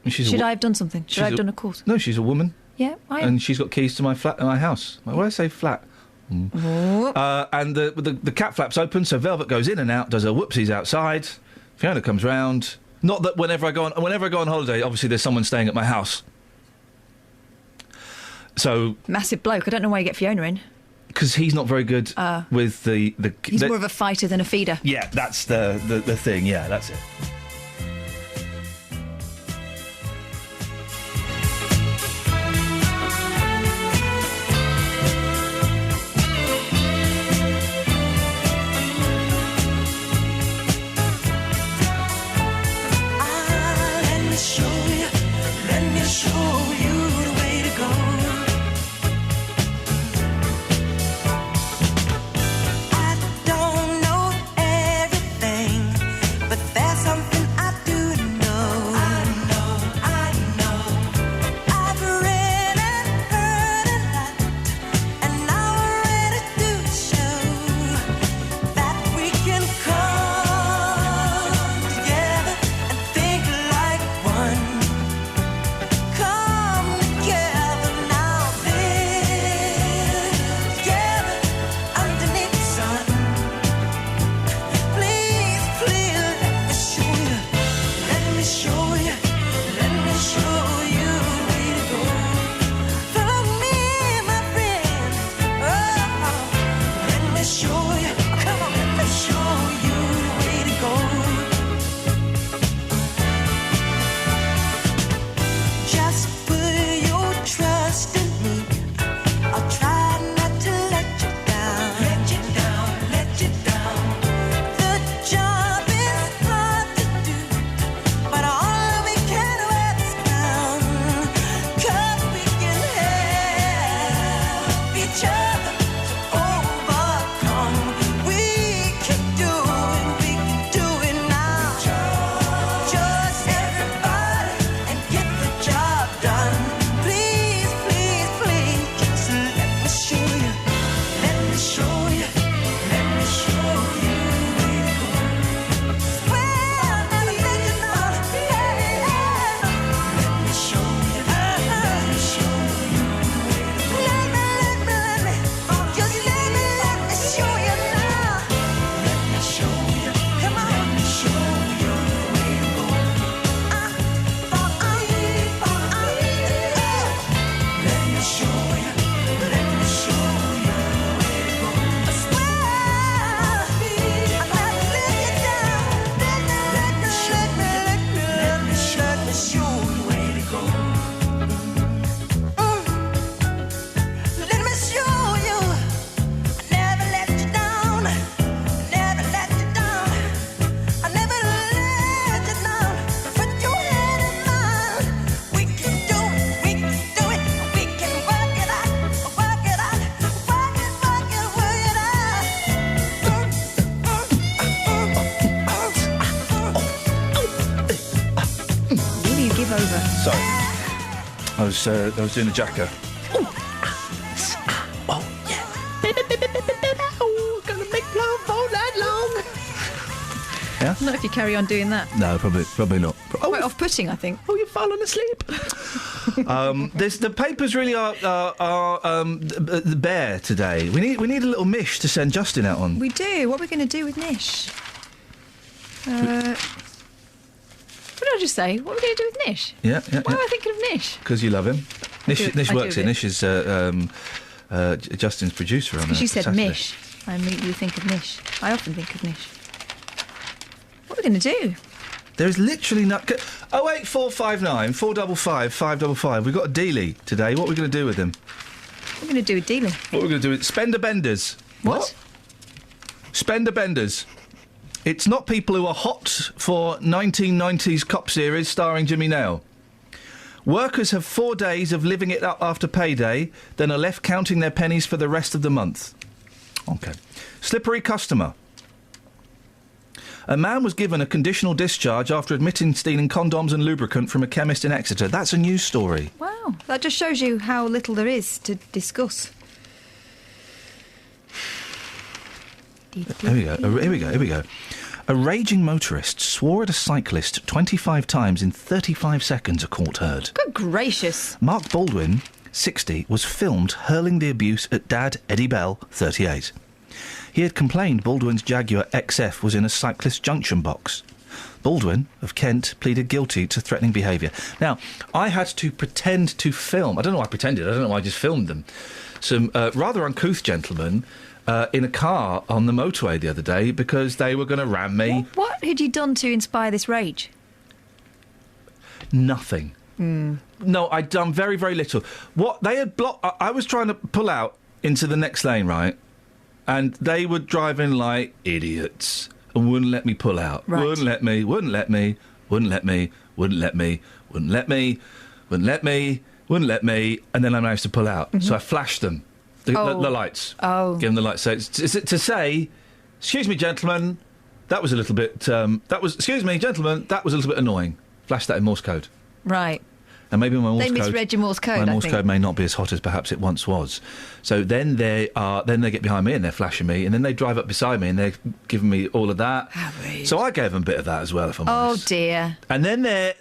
Should I have done something? Should I have done a course? No, she's a woman. Yeah, I am. And she's got keys to my flat and my house. Why do I say flat? And the cat flaps open, so Velvet goes in and out, does her whoopsies outside. Fiona comes round. Not that whenever I go on holiday, obviously there's someone staying at my house. So massive bloke. I don't know why you get Fiona in. Because he's not very good with the. He's more of a fighter than a feeder. Yeah, that's the thing. Yeah, that's it. Let me show you the way to go. I don't know everything, but there's something Sorry. I was doing a jacker. Gonna make love all night long. Yeah? Not if you carry on doing that. No, probably not. Quite off-putting, I think. Oh, you've fallen asleep. The papers really are the bare today. We need a little mish to send Justin out on. We do. What are we going to do with Nish? What did I just say? What are we going to do with Nish? Yeah. Why am I thinking of Nish? Because you love him. Nish works here. Nish is Justin's producer on Because you said Saturday. Mish. I immediately think of Nish. I often think of Nish. What are we going to do? There is literally no... 08459 455 555. We've got a dealie today. What are we going to do with him? We're going to do a dealing. What we're going to do is Spender Benders. What? Spender Benders. It's not people who are hot for 1990s cop series starring Jimmy Nail. Workers have 4 days of living it up after payday, then are left counting their pennies for the rest of the month. OK. Slippery customer. A man was given a conditional discharge after admitting stealing condoms and lubricant from a chemist in Exeter. That's a news story. Wow. That just shows you how little there is to discuss. Here we go. A raging motorist swore at a cyclist 25 times in 35 seconds, a court heard. Good gracious. Mark Baldwin, 60, was filmed hurling the abuse at dad Eddie Bell, 38. He had complained Baldwin's Jaguar XF was in a cyclist junction box. Baldwin, of Kent, pleaded guilty to threatening behaviour. Now, I had to pretend to film. I don't know why I pretended. I don't know why I just filmed them. Some rather uncouth gentlemen in a car on the motorway the other day because they were going to ram me. What had you done to inspire this rage? Nothing. No, I'd done very, very little. What they had blocked... I was trying to pull out into the next lane, right? And they were driving like idiots and wouldn't let me pull out. Right. Wouldn't let me. And then I managed to pull out. Mm-hmm. So I flashed them. The lights. Oh. Give them the lights. So it's to say, excuse me, gentlemen, that was a little bit... excuse me, gentlemen, that was a little bit annoying. Flash that in Morse code. Right. And maybe my Morse They code... misread your Morse code, My I Morse think. code may not be as hot as perhaps it once was. So then they get behind me and they're flashing me, and then they drive up beside me and they're giving me all of that. How rude. So I gave them a bit of that as well, if I'm honest. Oh, dear. And then they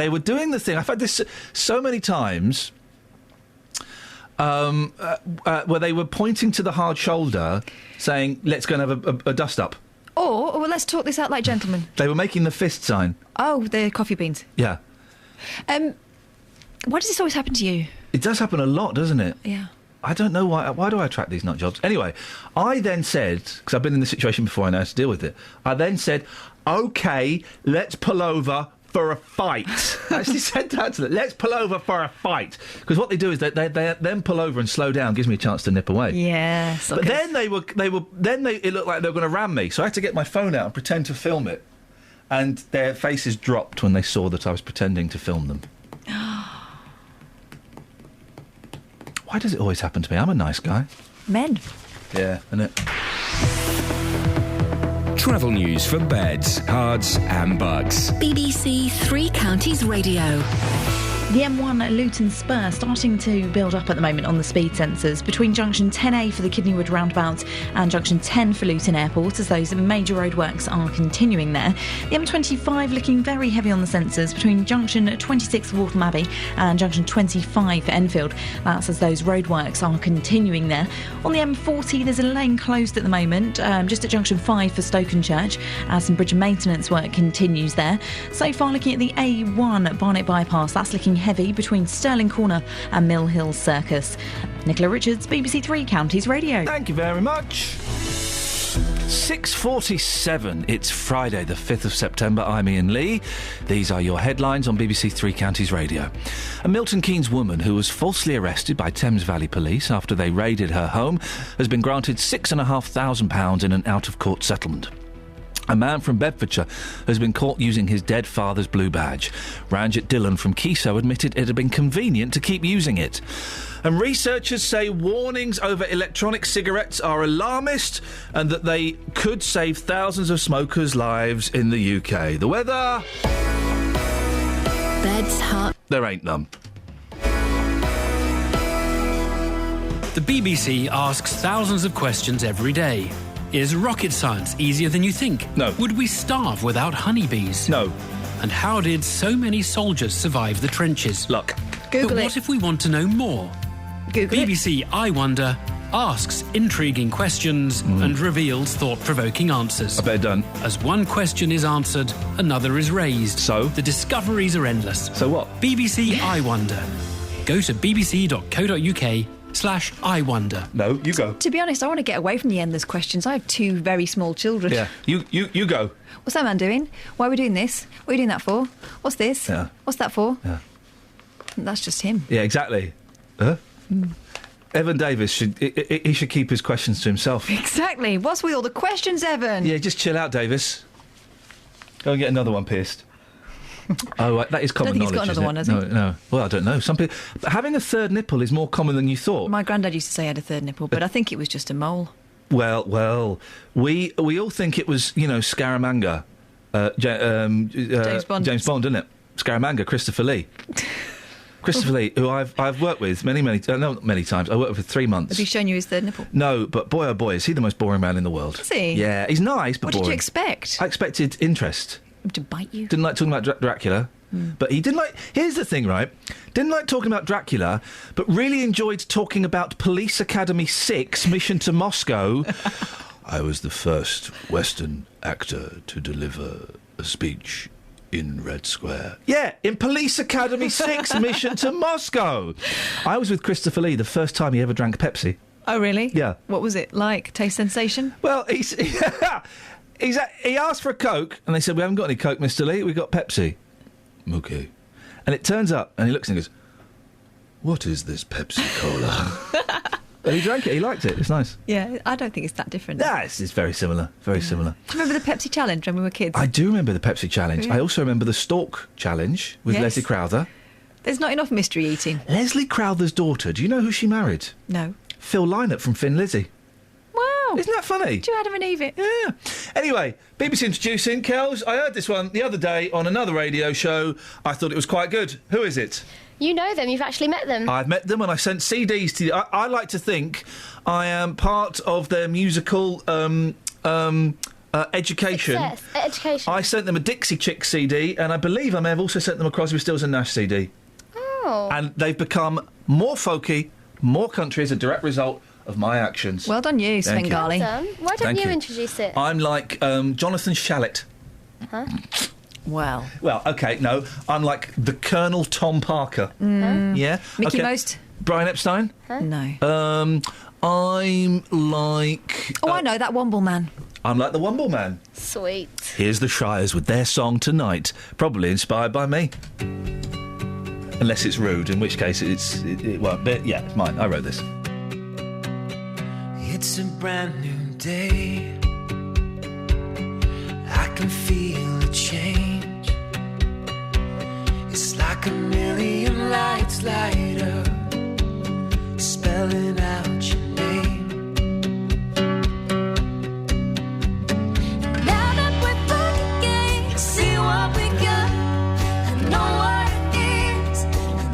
were doing the thing. I've had this so many times... where they were pointing to the hard shoulder, saying, let's go and have a dust-up. Or, well, let's talk this out like gentlemen. They were making the fist sign. Oh, the coffee beans. Yeah. Why does this always happen to you? It does happen a lot, doesn't it? Yeah. I don't know why. Why do I attract these nut jobs? Anyway, I then said, because I've been in this situation before, I know how to deal with it. I then said, OK, let's pull over for a fight. I actually said that to them. Let's pull over for a fight. Because what they do is they then pull over and slow down, gives me a chance to nip away. Yeah. But then it looked like they were going to ram me, so I had to get my phone out and pretend to film it. And their faces dropped when they saw that I was pretending to film them. Why does it always happen to me? I'm a nice guy. Men. Yeah, innit? Travel news for beds, cards and bugs. BBC Three Counties Radio. The M1 Luton Spur starting to build up at the moment on the speed sensors between junction 10A for the Kidneywood roundabout and junction 10 for Luton Airport, as those major roadworks are continuing there. The M25 looking very heavy on the sensors between junction 26 for Waltham Abbey and junction 25 for Enfield. That's as those roadworks are continuing there. On the M40 there's a lane closed at the moment just at junction 5 for Stokenchurch as some bridge maintenance work continues there. So far looking at the A1 Barnet bypass, that's looking heavy between Stirling Corner and Mill Hill Circus. Nicola Richards, BBC Three Counties Radio. Thank you very much. 6:47. It's Friday, the 5th of September. I'm Iain Lee. These are your headlines on BBC Three Counties Radio. A Milton Keynes woman who was falsely arrested by Thames Valley Police after they raided her home has been granted £6,500 in an out-of-court settlement. A man from Bedfordshire has been caught using his dead father's blue badge. Ranjit Dillon from Keso admitted it had been convenient to keep using it. And researchers say warnings over electronic cigarettes are alarmist and that they could save thousands of smokers' lives in the UK. The weather... Beds, heart. There ain't none. The BBC asks thousands of questions every day. Is rocket science easier than you think? No. Would we starve without honeybees? No. And how did so many soldiers survive the trenches? Luck. Google but it. what if we want to know more? Google it. BBC I Wonder asks intriguing questions and reveals thought-provoking answers. I bet done. As one question is answered, another is raised. So? The discoveries are endless. So what? BBC I Wonder. Go to bbc.co.uk/I Wonder. No, you go. To be honest, I want to get away from the endless questions. I have 2 very small children. Yeah, you go. What's that man doing? Why are we doing this? What are you doing that for? What's this? Yeah. What's that for? Yeah. That's just him. Yeah, exactly. Evan Davis should keep his questions to himself. Exactly. What's with all the questions, Evan? Yeah, just chill out, Davis. Go and get another one pierced. Oh, right, that is common I don't think knowledge. he's got another one, has he? No. Well, I don't know. Some people having a third nipple is more common than you thought. My granddad used to say he had a third nipple, but I think it was just a mole. Well, we all think it was, Scaramanga. James Bond. James Bond, isn't it? Scaramanga, Christopher Lee. Christopher Lee, who I've worked with many times. I worked with for 3 months. Have you shown you his third nipple? No, but boy, oh boy, is he the most boring man in the world. Is he? Yeah, he's nice, but What boring. did you expect? I expected interest. Him to bite you? Didn't like talking about Dracula. But he didn't like... Here's the thing, right? Didn't like talking about Dracula, but really enjoyed talking about Police Academy 6, Mission to Moscow. I was the first Western actor to deliver a speech in Red Square. Yeah, in Police Academy 6, Mission to Moscow. I was with Christopher Lee the first time he ever drank Pepsi. Oh, really? Yeah. What was it like? Taste sensation? Well, he asked for a Coke, and they said, we haven't got any Coke, Mr. Lee, we've got Pepsi. Okay. And it turns up, and he looks and goes, what is this Pepsi Cola? And he drank it, he liked it, it's nice. Yeah, I don't think it's that different. Yeah, it's very similar, very similar. Do you remember the Pepsi challenge when we were kids? I do remember the Pepsi challenge. Yeah. I also remember the Stalk challenge with Yes. Leslie Crowther. There's not enough mystery eating. Leslie Crowther's daughter, do you know who she married? No. Phil Lynott from Thin Lizzy. Wow. Isn't that funny? Do you Adam and Eve it? Yeah. Anyway, BBC introducing Kels. I heard this one the other day on another radio show. I thought it was quite good. Who is it? You know them, you've actually met them. I've met them and I sent CDs to... I like to think I am part of their musical education. Success. Education. I sent them a Dixie Chicks CD, and I believe I may have also sent them a Crosby, Stills and Nash CD. Oh. And they've become more folky, more country as a direct result of my actions. Well done you, Thank you. Svengali. Well done. Why don't Thank you you. introduce it? I'm like Jonathan Shalit. Huh? Well. Well, OK, no, I'm like the Colonel Tom Parker. Yeah? Mickey OK. Most? Brian Epstein? No. I'm like... Oh, I know, that Womble man. I'm like the Womble Man. Sweet. Here's the Shires with their song Tonight, probably inspired by me. Unless it's rude, in which case it won't. But yeah, it's mine. I wrote this. It's a brand new day. I can feel a change. It's like a million lights light up, spelling out your name. Now that we're back again, see what we got. I know what it is, I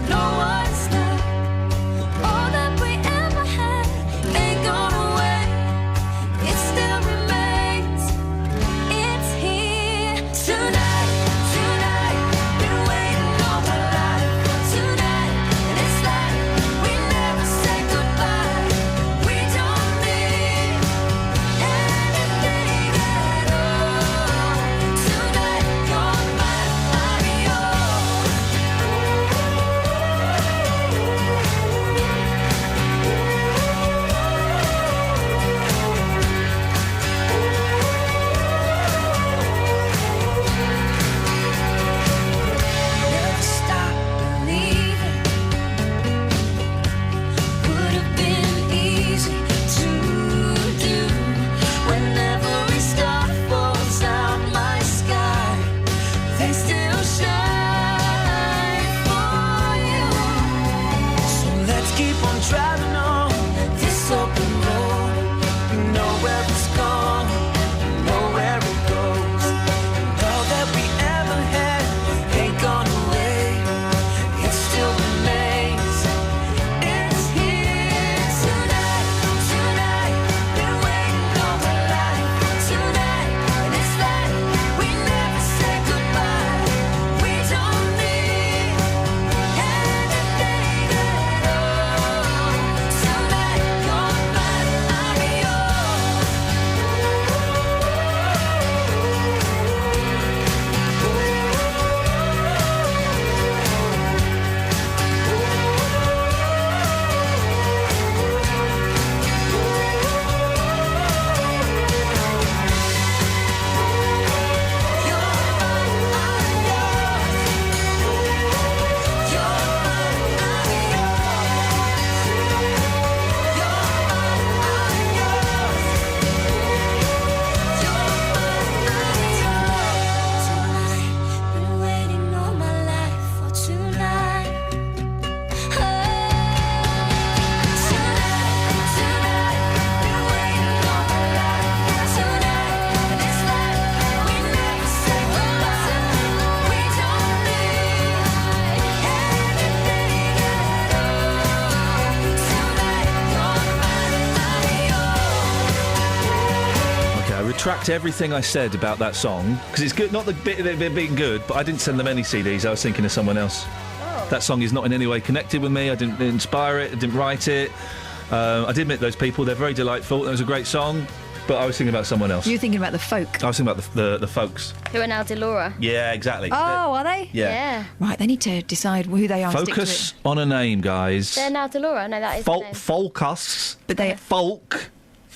know what it's not. All that we ever had ain't gone away. It still remains. It's here tonight, tonight. Been waiting all my life for tonight, and it's like we never say goodbye. We don't need anything at all. Tonight, you're mine, I'm yours. Never stop believing. Would have been easy to do. When every star falls out my sky, they still shine for you. So let's keep on driving on this open road. You know where it's going, you know where it goes. And all that we ever had ain't gone away. retract everything I said about that song, because it's good, not the bit of it being good, but I didn't send them any CDs. I was thinking of someone else. Oh. That song is not in any way connected with me. I didn't inspire it. I didn't write it. I did meet those people. They're very delightful. It was a great song, but I was thinking about someone else. You're thinking about the folk. I was thinking about the folks. Who are now Delora. Yeah, exactly. Oh, are they? Yeah. Right, they need to decide who they are. Focus on a name, guys. They're now Delora. No, that is the name. Folkus. But they...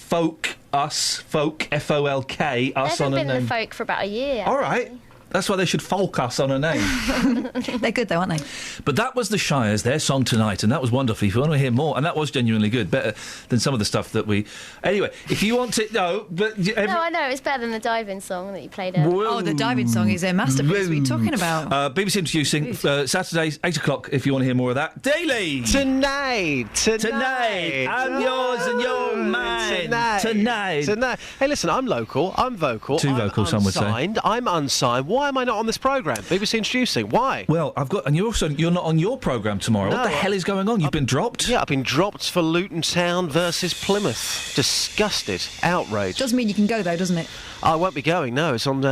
Folk, us, folk, F-O-L-K, us They've on a been name. the folk for about a year. All right. That's why they should folk us on a name. They're good, though, aren't they? But that was the Shires, their song tonight, and that was wonderful. If you want to hear more, and that was genuinely good, better than some of the stuff that we... Anyway, if you want to... No, but... No, I know. It's better than the diving song that you played earlier. Oh, the diving song is a masterpiece. What are you talking about? BBC Introducing, Saturdays, 8 o'clock, if you want to hear more of that. Daily! Tonight! I'm yours and you're mine. Tonight. Hey, listen, I'm local, I'm vocal. Too vocal, some would say. I'm unsigned. Why am I not on this programme? BBC Introducing. Why? Well, and you're not on your programme tomorrow. No, what the hell is going on? You've been dropped? Yeah, I've been dropped for Luton Town versus Plymouth. Disgusted. Outraged. Doesn't mean you can go, though, doesn't it? I won't be going, no. It's on...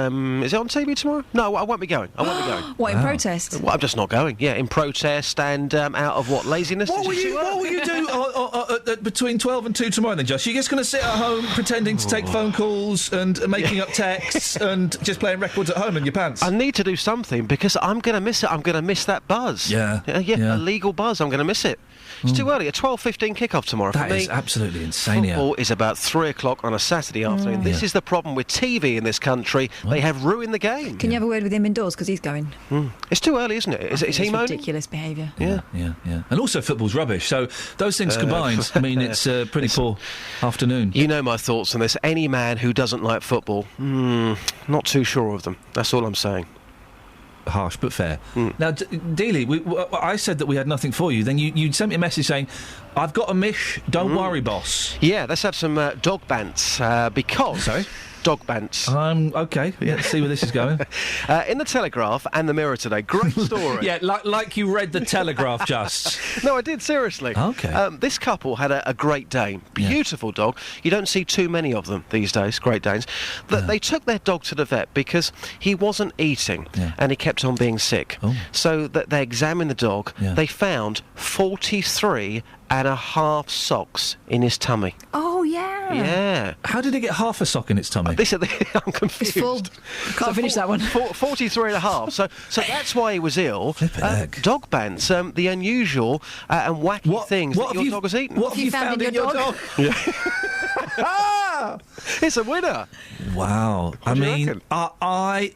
is it on TV tomorrow? No, I won't be going. What, in protest? Well, I'm just not going. Yeah, in protest and out of what, laziness? What will you do between 12 and 2 tomorrow then, Josh? You're just going to sit at home pretending to take phone calls and making up texts and just playing records at home in your pants? I need to do something because I'm going to miss it. I'm going to miss that buzz. Yeah. A legal buzz. I'm going to miss it. It's too early. A 12:15 kickoff tomorrow for me. That is absolutely insane. Football is about 3 o'clock on a Saturday afternoon. This is the problem with TV in this country. They have ruined the game. Can you have a word with him indoors, because he's going? It's too early, isn't it? Is he moaning? Ridiculous behaviour. Yeah. And also football's rubbish. So those things combined, I mean, it's a pretty poor afternoon. You know my thoughts on this. Any man who doesn't like football, not too sure of them. That's all I'm saying. Harsh but fair. Now, Dealey, I said that we had nothing for you. Then you sent me a message saying, "I've got a mish. Don't worry, boss." Yeah, let's have some dog bants because. Sorry. Dog bants. Okay. Yeah, let's see where this is going. In the Telegraph and the Mirror today, great story. Yeah, like you read the Telegraph just. No, I did, seriously. Okay. This couple had a Great Dane. Beautiful dog. You don't see too many of them these days, Great Danes. They took their dog to the vet because he wasn't eating and he kept on being sick. So that they examined the dog. They found 43.5 socks in his tummy. Oh, yeah. Yeah. How did he get half a sock in its tummy? I'm confused. It's full. Can't finish that one. 43.5. So that's why he was ill. Dog bans, the unusual and wacky things that your dog has eaten. What have you found in your dog? It's a winner. Wow. I mean, I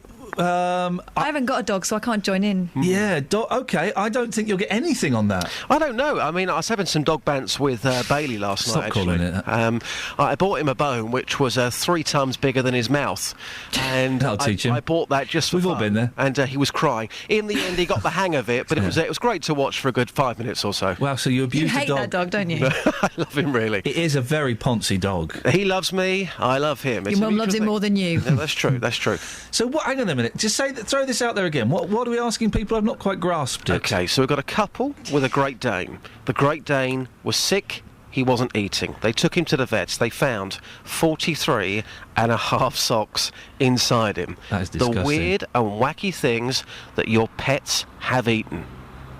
haven't got a dog, so I can't join in. Yeah, okay. I don't think you'll get anything on that. I don't know. I mean, I was having some dog bants with Bailey last night, actually. Calling it. I bought him a bone which was 3 times bigger than his mouth. And That'll teach him. I bought that just for We've fun. all been there. And he was crying. In the end, he got the hang of it, but it was great to watch for a good 5 minutes or so. Wow, so you abused You hate the dog. that dog, don't you? I love him, really. It is a very poncy dog. He loves me, I love him. Your mum loves him more than you. No, that's true, that's true. So, hang on a minute. Just throw this out there again. What are we asking people? I've not quite grasped it. OK, so we've got a couple with a Great Dane. The Great Dane was sick. He wasn't eating. They took him to the vets. They found 43.5 socks inside him. That is disgusting. The weird and wacky things that your pets have eaten.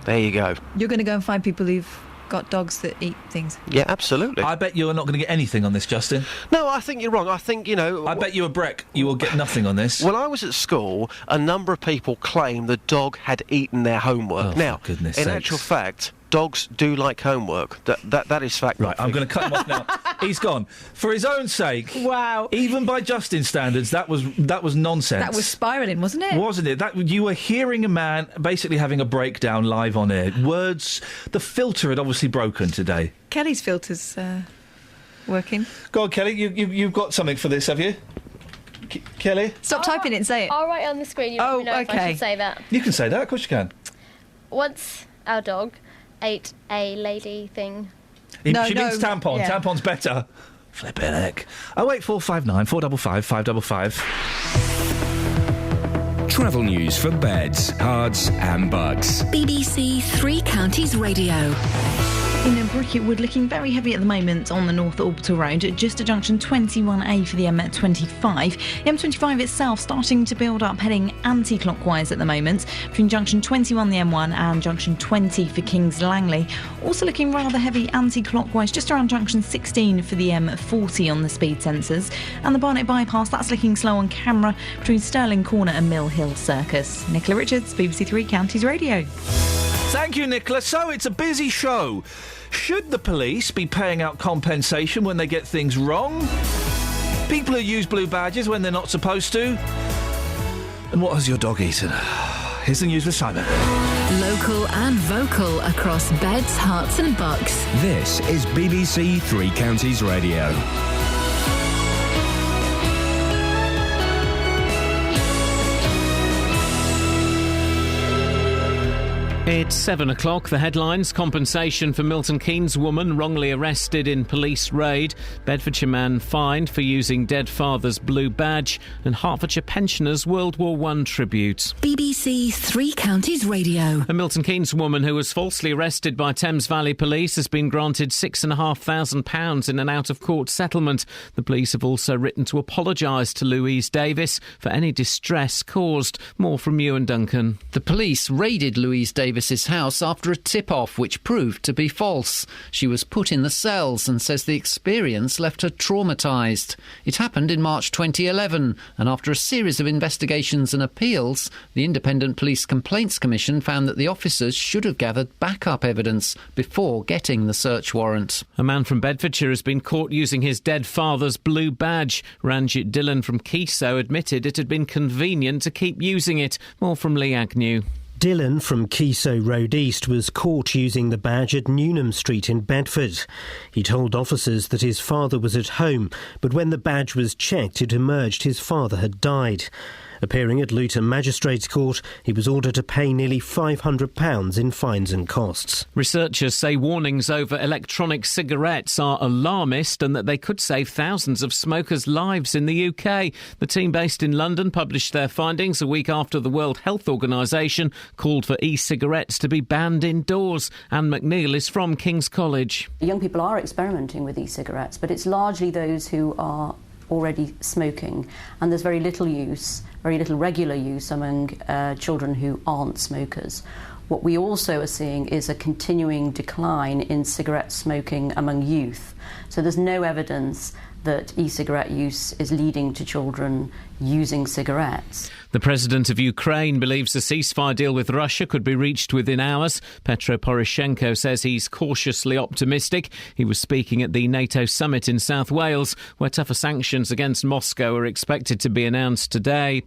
There you go. You're going to go and find people who've got dogs that eat things. Yeah, absolutely. I bet you're not going to get anything on this, Justin. No, I think you're wrong. I think, I bet you a breck you will get nothing on this. When I was at school, a number of people claimed the dog had eaten their homework. Oh, now, for goodness in sakes. actual fact, dogs do like homework. That is fact. Right, I'm going to cut him off now. He's gone. For his own sake. Wow. Even by Justin's standards, that was nonsense. That was spiralling, wasn't it? Wasn't it? You were hearing a man basically having a breakdown live on air. Words, the filter had obviously broken today. Kelly's filter's working. Go on, Kelly. You've got something for this, have you? Kelly? Stop typing it and say it. I'll write it on the screen. You let me know if I should say that. You can say that, of course you can. Once our dog ate a lady thing. She means tampon. Yeah. Tampon's better. Flippin' heck. 08459 455 555. Travel news for beds, cards and bugs. BBC Three Counties Radio. In Bricketwood, looking very heavy at the moment on the North Orbital Road, just at junction 21A for the M25. The M25 itself starting to build up, heading anti-clockwise at the moment, between junction 21, the M1, and junction 20 for Kings Langley. Also looking rather heavy anti-clockwise, just around junction 16 for the M40 on the speed sensors. And the Barnet bypass, that's looking slow on camera between Stirling Corner and Mill Hill Circus. Nicola Richards, BBC Three Counties Radio. Thank you, Nicola. So it's a busy show. Should the police be paying out compensation when they get things wrong? People who use blue badges when they're not supposed to? And what has your dog eaten? Here's the news with Simon. Local and vocal across beds, hearts and bucks. This is BBC Three Counties Radio. It's 7 o'clock. The headlines: compensation for Milton Keynes woman wrongly arrested in police raid, Bedfordshire man fined for using dead father's blue badge, and Hertfordshire pensioners World War I tribute. BBC Three Counties Radio. A Milton Keynes woman who was falsely arrested by Thames Valley Police has been granted £6,500 in an out-of-court settlement. The police have also written to apologise to Louise Davis for any distress caused. More from Ewan Duncan. The police raided Louise Davis's house after a tip-off which proved to be false. She was put in the cells and says the experience left her traumatised. It happened in March 2011, and after a series of investigations and appeals, the Independent Police Complaints Commission found that the officers should have gathered backup evidence before getting the search warrant. A man from Bedfordshire has been caught using his dead father's blue badge. Ranjit Dillon from Keso admitted it had been convenient to keep using it. More from Lee Agnew. Dillon from Keso Road East was caught using the badge at Newnham Street in Bedford. He told officers that his father was at home, but when the badge was checked, it emerged his father had died. Appearing at Luton Magistrates Court, he was ordered to pay nearly £500 in fines and costs. Researchers say warnings over electronic cigarettes are alarmist and that they could save thousands of smokers' lives in the UK. The team based in London published their findings a week after the World Health Organisation called for e-cigarettes to be banned indoors. Anne McNeil is from King's College. Young people are experimenting with e-cigarettes, but it's largely those who are already smoking, and there's very little regular use among children who aren't smokers. What we also are seeing is a continuing decline in cigarette smoking among youth. So there's no evidence that e-cigarette use is leading to children using cigarettes. The president of Ukraine believes a ceasefire deal with Russia could be reached within hours. Petro Poroshenko says he's cautiously optimistic. He was speaking at the NATO summit in South Wales, where tougher sanctions against Moscow are expected to be announced today.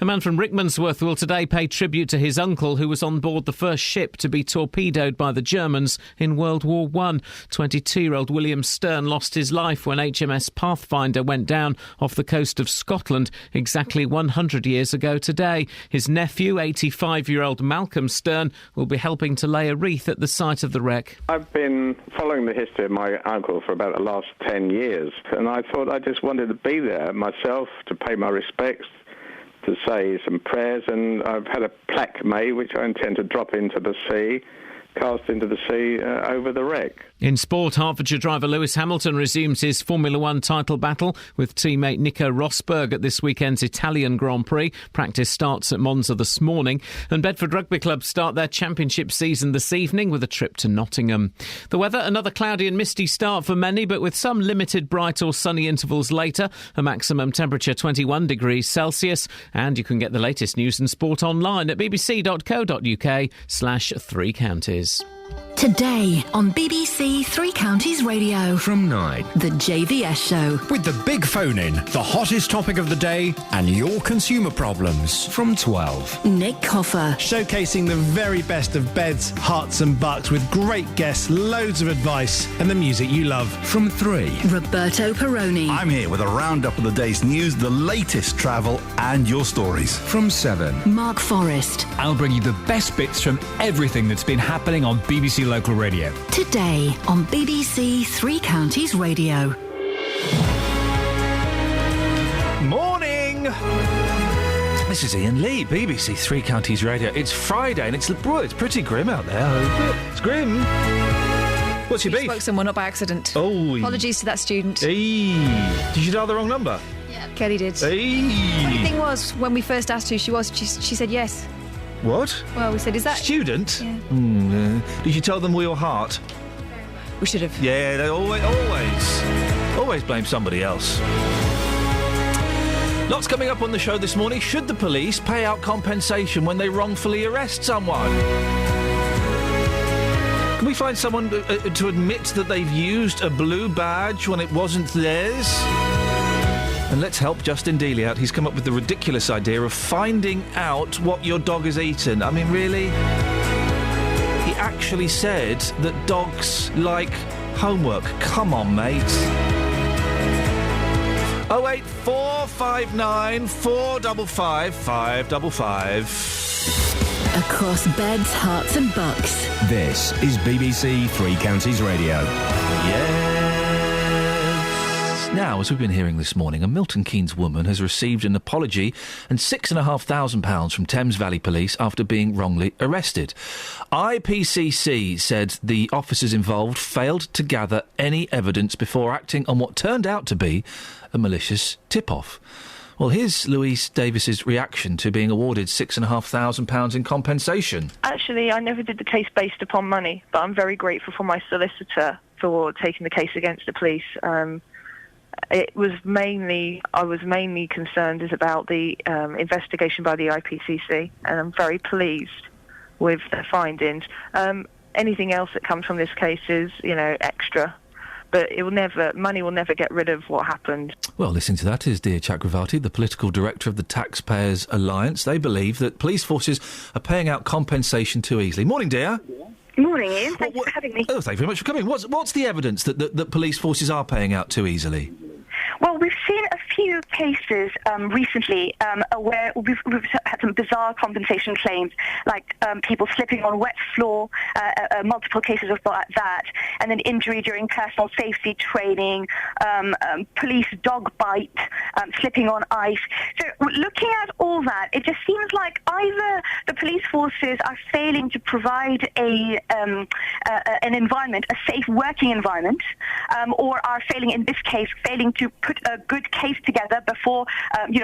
A man from Rickmansworth will today pay tribute to his uncle, who was on board the first ship to be torpedoed by the Germans in World War I. 22-year-old William Stern lost his life when HMS Pathfinder went down off the coast of Scotland exactly 100 years ago today. His nephew, 85-year-old Malcolm Stern, will be helping to lay a wreath at the site of the wreck. I've been following the history of my uncle for about the last 10 years, and I thought I just wanted to be there myself to pay my respects, to say some prayers, and I've had a plaque made which I intend to drop into the sea, cast into the sea over the wreck. In sport, Hertfordshire driver Lewis Hamilton resumes his Formula One title battle with teammate Nico Rosberg at this weekend's Italian Grand Prix. Practice starts at Monza this morning, and Bedford Rugby Club start their championship season this evening with a trip to Nottingham. The weather, another cloudy and misty start for many, but with some limited bright or sunny intervals later. A maximum temperature 21 degrees Celsius, and you can get the latest news and sport online at bbc.co.uk/3 counties. Today on BBC Three Counties Radio. From 9. The JVS Show. With the big phone in, the hottest topic of the day, and your consumer problems. From 12. Nick Coffer. Showcasing the very best of beds, hearts and bucks with great guests, loads of advice, and the music you love. From 3. Roberto Peroni. I'm here with a roundup of the day's news, the latest travel, and your stories. From 7. Mark Forrest. I'll bring you the best bits from everything that's been happening on BBC Local Radio. Today on BBC Three Counties Radio. Morning! This is Iain Lee, BBC Three Counties Radio. It's Friday and it's pretty grim out there. It's grim. What's your beef? Spoke someone up by accident. Oh. Apologies to that student. Did you dial the wrong number? Yeah. Kelly did. Funny thing was, when we first asked who she was, she said yes. What? Well, we said, is that... Student? Yeah. Did you tell them with your heart? We should have. Yeah, they always blame somebody else. Lots coming up on the show this morning. Should the police pay out compensation when they wrongfully arrest someone? Can we find someone to admit that they've used a blue badge when it wasn't theirs? And let's help Justin Dealey out. He's come up with the ridiculous idea of finding out what your dog has eaten. I mean, really? He actually said that dogs like homework. Come on, mate. 08459 455 555. Across beds, hearts and bucks. This is BBC Three Counties Radio. Yes. Now, as we've been hearing this morning, a Milton Keynes woman has received an apology and £6,500 from Thames Valley Police after being wrongly arrested. IPCC said the officers involved failed to gather any evidence before acting on what turned out to be a malicious tip-off. Well, here's Louise Davis's reaction to being awarded £6,500 in compensation. Actually, I never did the case based upon money, but I'm very grateful for my solicitor for taking the case against the police. I was mainly concerned about the investigation by the IPCC, and I'm very pleased with the findings. Anything else that comes from this case is, extra. But money will never get rid of what happened. Well, listening to that is Dia Chakravarti, the political director of the Taxpayers Alliance. They believe that police forces are paying out compensation too easily. Morning, Dia. Morning, Ian. Thanks for having me. Oh, thank you very much for coming. What's the evidence that police forces are paying out too easily? Well, we've seen a few cases recently where we've had some bizarre compensation claims, like people slipping on wet floor, multiple cases of that, and then injury during personal safety training, police dog bite, slipping on ice. So looking at all that, it just seems like either the police forces are failing to provide an environment, a safe working environment, or are failing, in this case, to put a good case together before,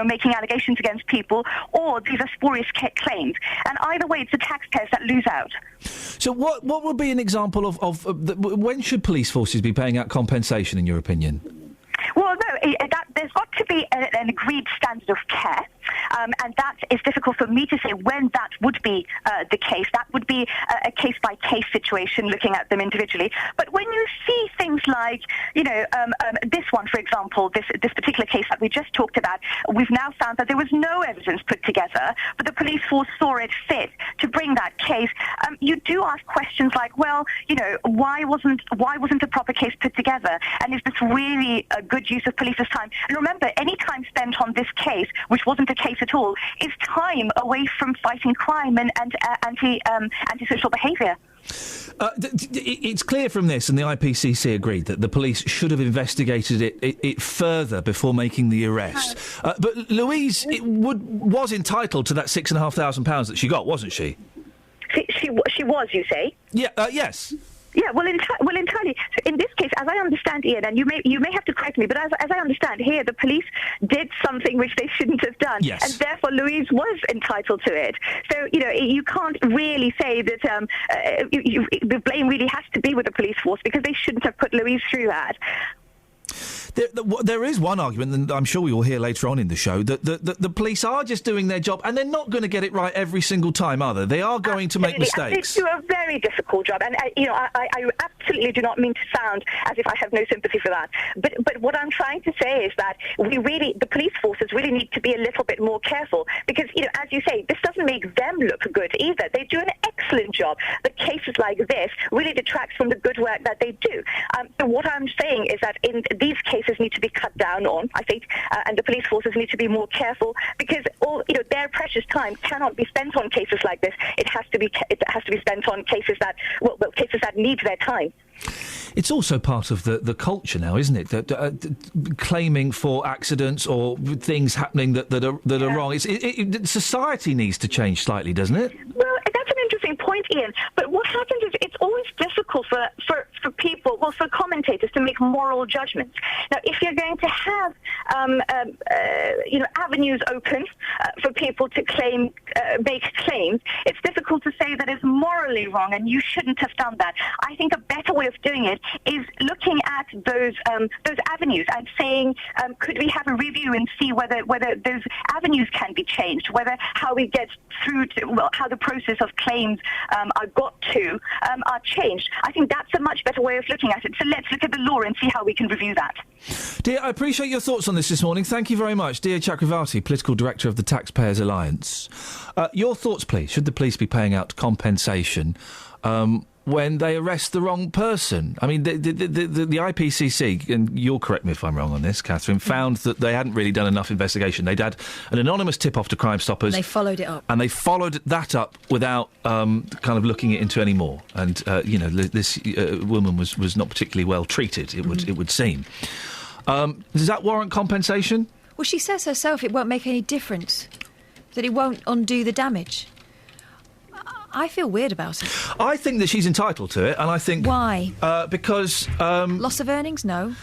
making allegations against people, or these are spurious claims. And either way, it's the taxpayers that lose out. So what would be an example of when should police forces be paying out compensation, in your opinion? Well, no, there's got to be an agreed standard of care, and that is difficult for me to say when that would be the case. That would be a case-by-case situation, looking at them individually. But when you see things like, this one, for example, this particular case that we just talked about, we've now found that there was no evidence put together, but the police force saw it fit to bring that case. You do ask questions like, well, why wasn't a proper case put together, and is this really a good use of police's time? And remember, any time spent on this case, which wasn't a case at all, is time away from fighting crime and antisocial behaviour. It's clear from this, and the IPCC agreed, that the police should have investigated it further before making the arrest. But Louise was entitled to that £6,500 that she got, wasn't she? She was, you say? Yeah. Yes. Yeah, well, entirely. So in this case, as I understand, Ian, and you may have to correct me, but as I understand here, the police did something which they shouldn't have done, yes. And therefore Louise was entitled to it. So you can't really say that the blame really has to be with the police force, because they shouldn't have put Louise through that. There is one argument, and I'm sure we will hear later on in the show, that the police are just doing their job, and they're not going to get it right every single time, are they? They are going to make mistakes. They do a very difficult job, and I absolutely do not mean to sound as if I have no sympathy for that. But what I'm trying to say is that the police forces really need to be a little bit more careful, because as you say, this doesn't make them look good either. They do an excellent job. But cases like this really detracts from the good work that they do. So what I'm saying is that in these cases need to be cut down on, I think, and the police forces need to be more careful, because their precious time cannot be spent on cases like this. It has to be spent on cases that need their time. It's also part of the culture now, isn't it? That claiming for accidents or things happening that are wrong. Society needs to change slightly, doesn't it? Well, that's an interesting interesting point, Ian. But what happens is it's always difficult for people, well, for commentators to make moral judgments. Now, if you're going to have, avenues open for people to make claims, it's difficult to say that it's morally wrong and you shouldn't have done that. I think a better way of doing it is looking at those avenues and saying, could we have a review and see whether those avenues can be changed, how we get through to, how the process of claims are changed. I think that's a much better way of looking at it. So let's look at the law and see how we can review that. Dear, I appreciate your thoughts on this morning. Thank you very much. Dear Chakravarti, Political Director of the Taxpayers Alliance. Your thoughts, please. Should the police be paying out compensation when they arrest the wrong person? I mean, the IPCC, and you'll correct me if I'm wrong on this, Catherine, found that they hadn't really done enough investigation. They'd had an anonymous tip-off to Crime Stoppers. They followed it up. And they followed that up without kind of looking into any more. And, this woman was not particularly well treated, it would seem. Does that warrant compensation? Well, she says herself it won't make any difference, that it won't undo the damage. I feel weird about it. I think that she's entitled to it, and I think... Why? Because... Loss of earnings? No.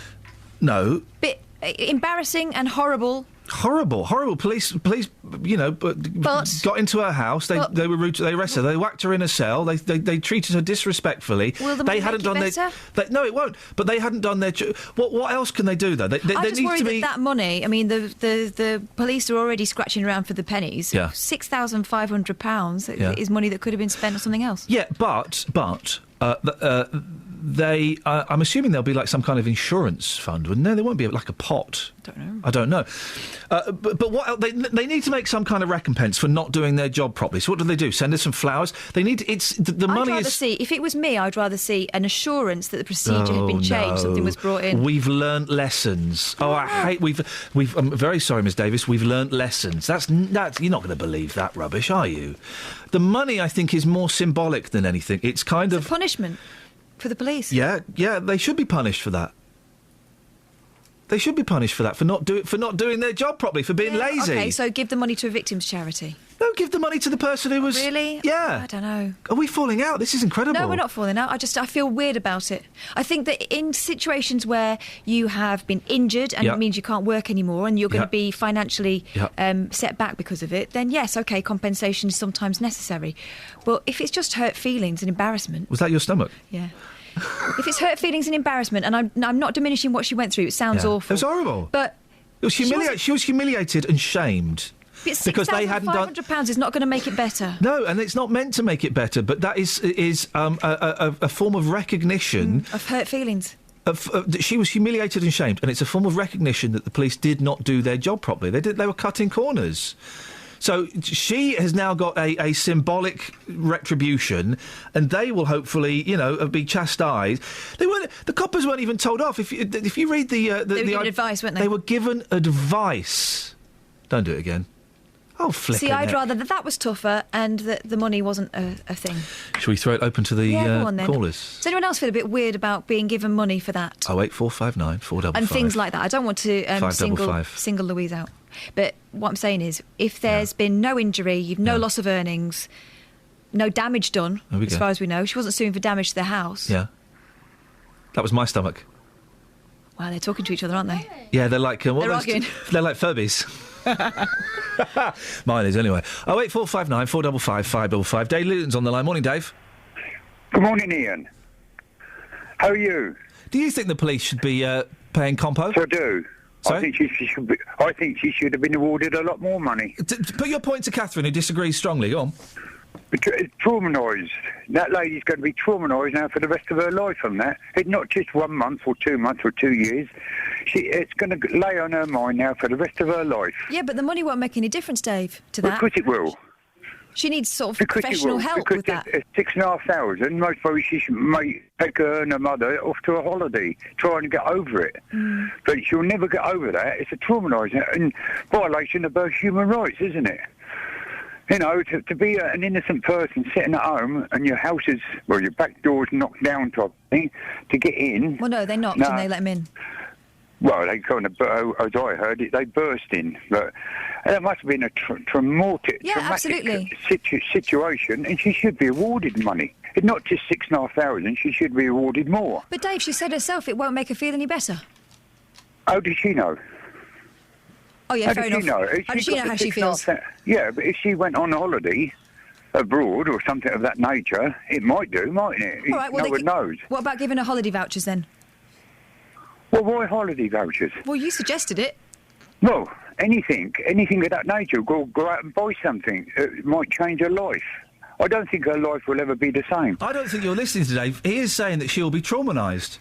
No. Bit embarrassing and horrible. Horrible. Police, got into her house. They were rude. They arrested her. They whacked her in a cell. They treated her disrespectfully. Will the money make it better? No, it won't. But they hadn't done their. What else can they do though? I just worry that money. I mean, the police are already scratching around for the pennies. Yeah. £6,500 is money that could have been spent on something else. Yeah, but. I'm assuming there'll be like some kind of insurance fund, wouldn't there? There won't be like a pot. I don't know. But what else? They need to make some kind of recompense for not doing their job properly. So what do? Send us some flowers? They need. The money is. If it was me, I'd rather see an assurance that the procedure had been changed, something was brought in. We've learnt lessons. Oh, I hate. We've. I'm very sorry, Ms. Davis. We've learnt lessons. That's. You're not going to believe that rubbish, are you? The money, I think, is more symbolic than anything. It's kind of a punishment. For the police? Yeah, they should be punished for that. They should be punished for that, for not doing their job properly, for being lazy. OK, so give the money to a victim's charity. No, give the money to the person who was... Really? Yeah. I don't know. Are we falling out? This is incredible. No, we're not falling out. I feel weird about it. I think that in situations where you have been injured and it means you can't work anymore and you're going to be financially set back because of it, then yes, OK, compensation is sometimes necessary. But if it's just hurt feelings and embarrassment... Was that your stomach? Yeah. If it's hurt feelings and embarrassment, and I'm not diminishing what she went through, it sounds awful. It was horrible. But she was humiliated and shamed. Because they hadn't done. £500 is not going to make it better. No, and it's not meant to make it better. But that is a form of recognition of hurt feelings. She was humiliated and shamed, and it's a form of recognition that the police did not do their job properly. They were cutting corners. So she has now got a symbolic retribution, and they will hopefully, be chastised. The coppers weren't even told off. If you read they were given advice, weren't they? They were given advice. Don't do it again. Oh, flipping See, I'd rather that was tougher and that the money wasn't a thing. Shall we throw it open to the go on, then. callers? Does anyone else feel a bit weird about being given money for that? 08459 455. And things like that. I don't want to single Louise out. But what I'm saying is, if there's been no injury, you've no loss of earnings, no damage done, as far as we know. She wasn't suing for damage to the house. Yeah. That was my stomach. Wow, they're talking to each other, aren't they? Yeah, they're like... they're arguing. They're like Furbies. Mine is, anyway. 08459 455 555. Dave Luton's on the line. Morning, Dave. Good morning, Ian. How are you? Do you think the police should be paying compo? I do. Sorry? I think she should have been awarded a lot more money. Put your point to Catherine, who disagrees strongly. Go on. Traumatised. That lady's going to be traumatised now for the rest of her life from that. It's not just 1 month or 2 months or 2 years. It's going to lay on her mind now for the rest of her life. Yeah, but the money won't make any difference, Dave, to that. Because it will. She needs sort of professional help with that. Because 6,500, most probably she might take her and her mother off to a holiday, trying to get over it. Mm. But she'll never get over that. It's a traumatising and violation of her human rights, isn't it? You know, to be an innocent person sitting at home and your house is, your back door's knocked down type thing, to get in. Well, no, they knocked and they let him in. Well, they kind of, as I heard it, they burst in. But that must have been a traumatic situation, and she should be awarded money. It's not just 6,500, she should be awarded more. But Dave, she said herself it won't make her feel any better. How does she know? Oh, yeah, fair enough. How does she know how she feels? Yeah, but if she went on holiday abroad or something of that nature, it might do, mightn't it? All right, well, no one knows. What about giving her holiday vouchers then? Well, why holiday vouchers? Well, you suggested it. Well, anything of that nature. Go out and buy something. It might change her life. I don't think her life will ever be the same. I don't think you're listening to Dave. He is saying that she'll be traumatised.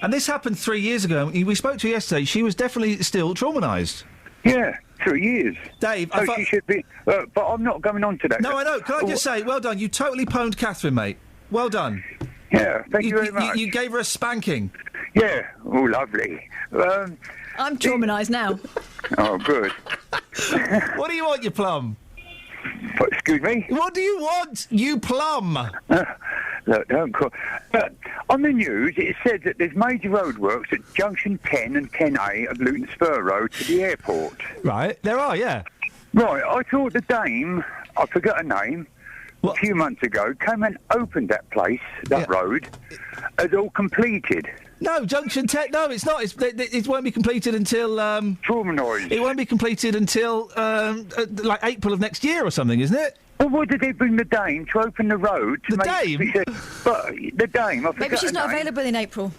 And this happened 3 years ago. We spoke to her yesterday. She was definitely still traumatised. Yeah, 3 years. Dave, she should be... but I'm not going on to that. No, I know. Can I just say, well done. You totally pwned Catherine, mate. Well done. Yeah, thank you very much. You gave her a spanking. Yeah. Oh, lovely. I'm traumatised now. Oh, good. What do you want, you plum? Excuse me? What do you want, you plum? Look, don't call... on the news, it said that there's major roadworks at Junction 10 and 10A of Luton Spur Road to the airport. Right, there are, yeah. Right, I thought the dame, I forgot her name, a few months ago, came and opened that place, that road, as all completed. No, Junction 10, no, it's not. It won't be completed until... Traumatised. It won't be completed until, like, April of next year or something, isn't it? Well, why did they bring the dame to open the road? To the dame? But the dame, I forgot Maybe she's her not name. available in April.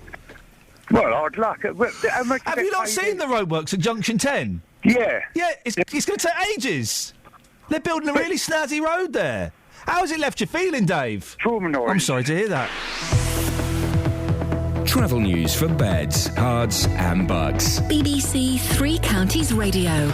Well, I'd like it. How much Have you not seen the roadworks at Junction 10? Yeah. Yeah, it's going to take ages. They're building a really snazzy road there. How has it left you feeling, Dave? Traumatised. I'm sorry to hear that. Travel news for beds, cards and bugs. BBC Three Counties Radio.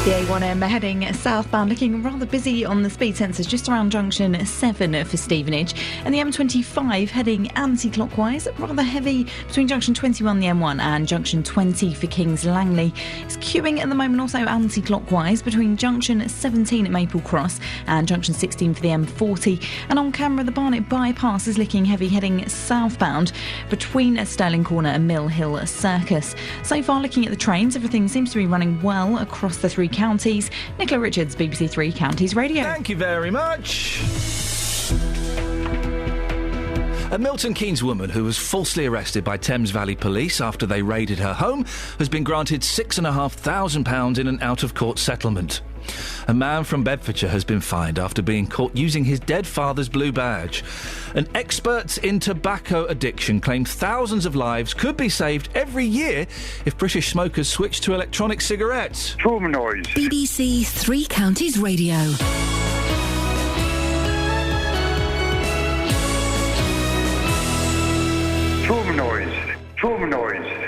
The A1M heading southbound, looking rather busy on the speed sensors just around junction 7 for Stevenage, and the M25 heading anti-clockwise, rather heavy between junction 21, the M1, and junction 20 for Kings Langley. It's queuing at the moment also anti-clockwise between junction 17 at Maple Cross and junction 16 for the M40, and on camera the Barnet bypass is looking heavy heading southbound between Stirling Corner and Mill Hill Circus. So far, looking at the trains, everything seems to be running well across the three counties. Nicola Richards, BBC Three Counties Radio. Thank you very much. A Milton Keynes woman who was falsely arrested by Thames Valley Police after they raided her home has been granted £6,500 in an out-of-court settlement. A man from Bedfordshire has been fined after being caught using his dead father's blue badge. And experts in tobacco addiction claim thousands of lives could be saved every year if British smokers switch to electronic cigarettes. Traumatised. BBC Three Counties Radio. Traumatised.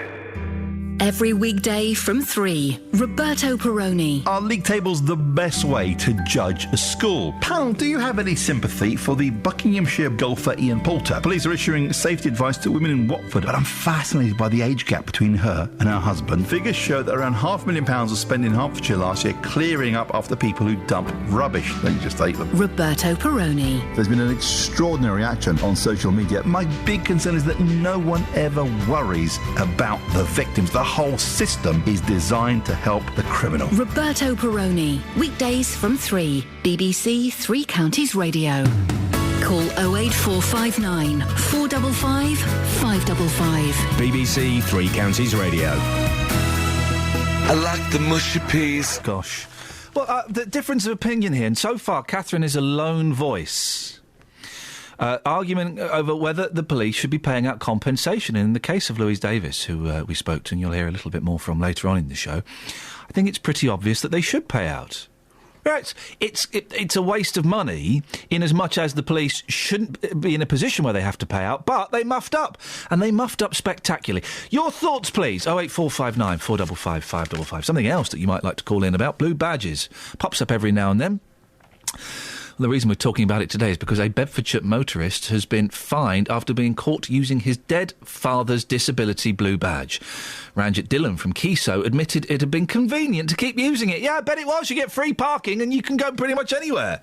Every weekday from 3, Roberto Perrone. Are league tables the best way to judge a school? Pal, do you have any sympathy for the Buckinghamshire golfer Iain Poulter? Police are issuing safety advice to women in Watford, but I'm fascinated by the age gap between her and her husband. Figures show that around £500,000 was spent in Hertfordshire last year clearing up after people who dump rubbish. They just ate them. Roberto Perrone. There's been an extraordinary reaction on social media. My big concern is that no one ever worries about the victims. The whole system is designed to help the criminal. Roberto Perrone. Weekdays from 3, BBC Three Counties Radio. Call 08459 455 555. BBC Three Counties Radio. I like the mushy peas. Gosh. Well, the difference of opinion here, and so far Catherine is a lone voice. Argument over whether the police should be paying out compensation. In the case of Louise Davis, who we spoke to, and you'll hear a little bit more from later on in the show, I think it's pretty obvious that they should pay out. Right, it's a waste of money in as much as the police shouldn't be in a position where they have to pay out, but they muffed up, and they muffed up spectacularly. Your thoughts, please. 08459 455 555. Something else that you might like to call in about. Blue badges. Pops up every now and then. The reason we're talking about it today is because a Bedfordshire motorist has been fined after being caught using his dead father's disability blue badge. Ranjit Dillon from Kiso admitted it had been convenient to keep using it. Yeah, I bet it was. You get free parking and you can go pretty much anywhere.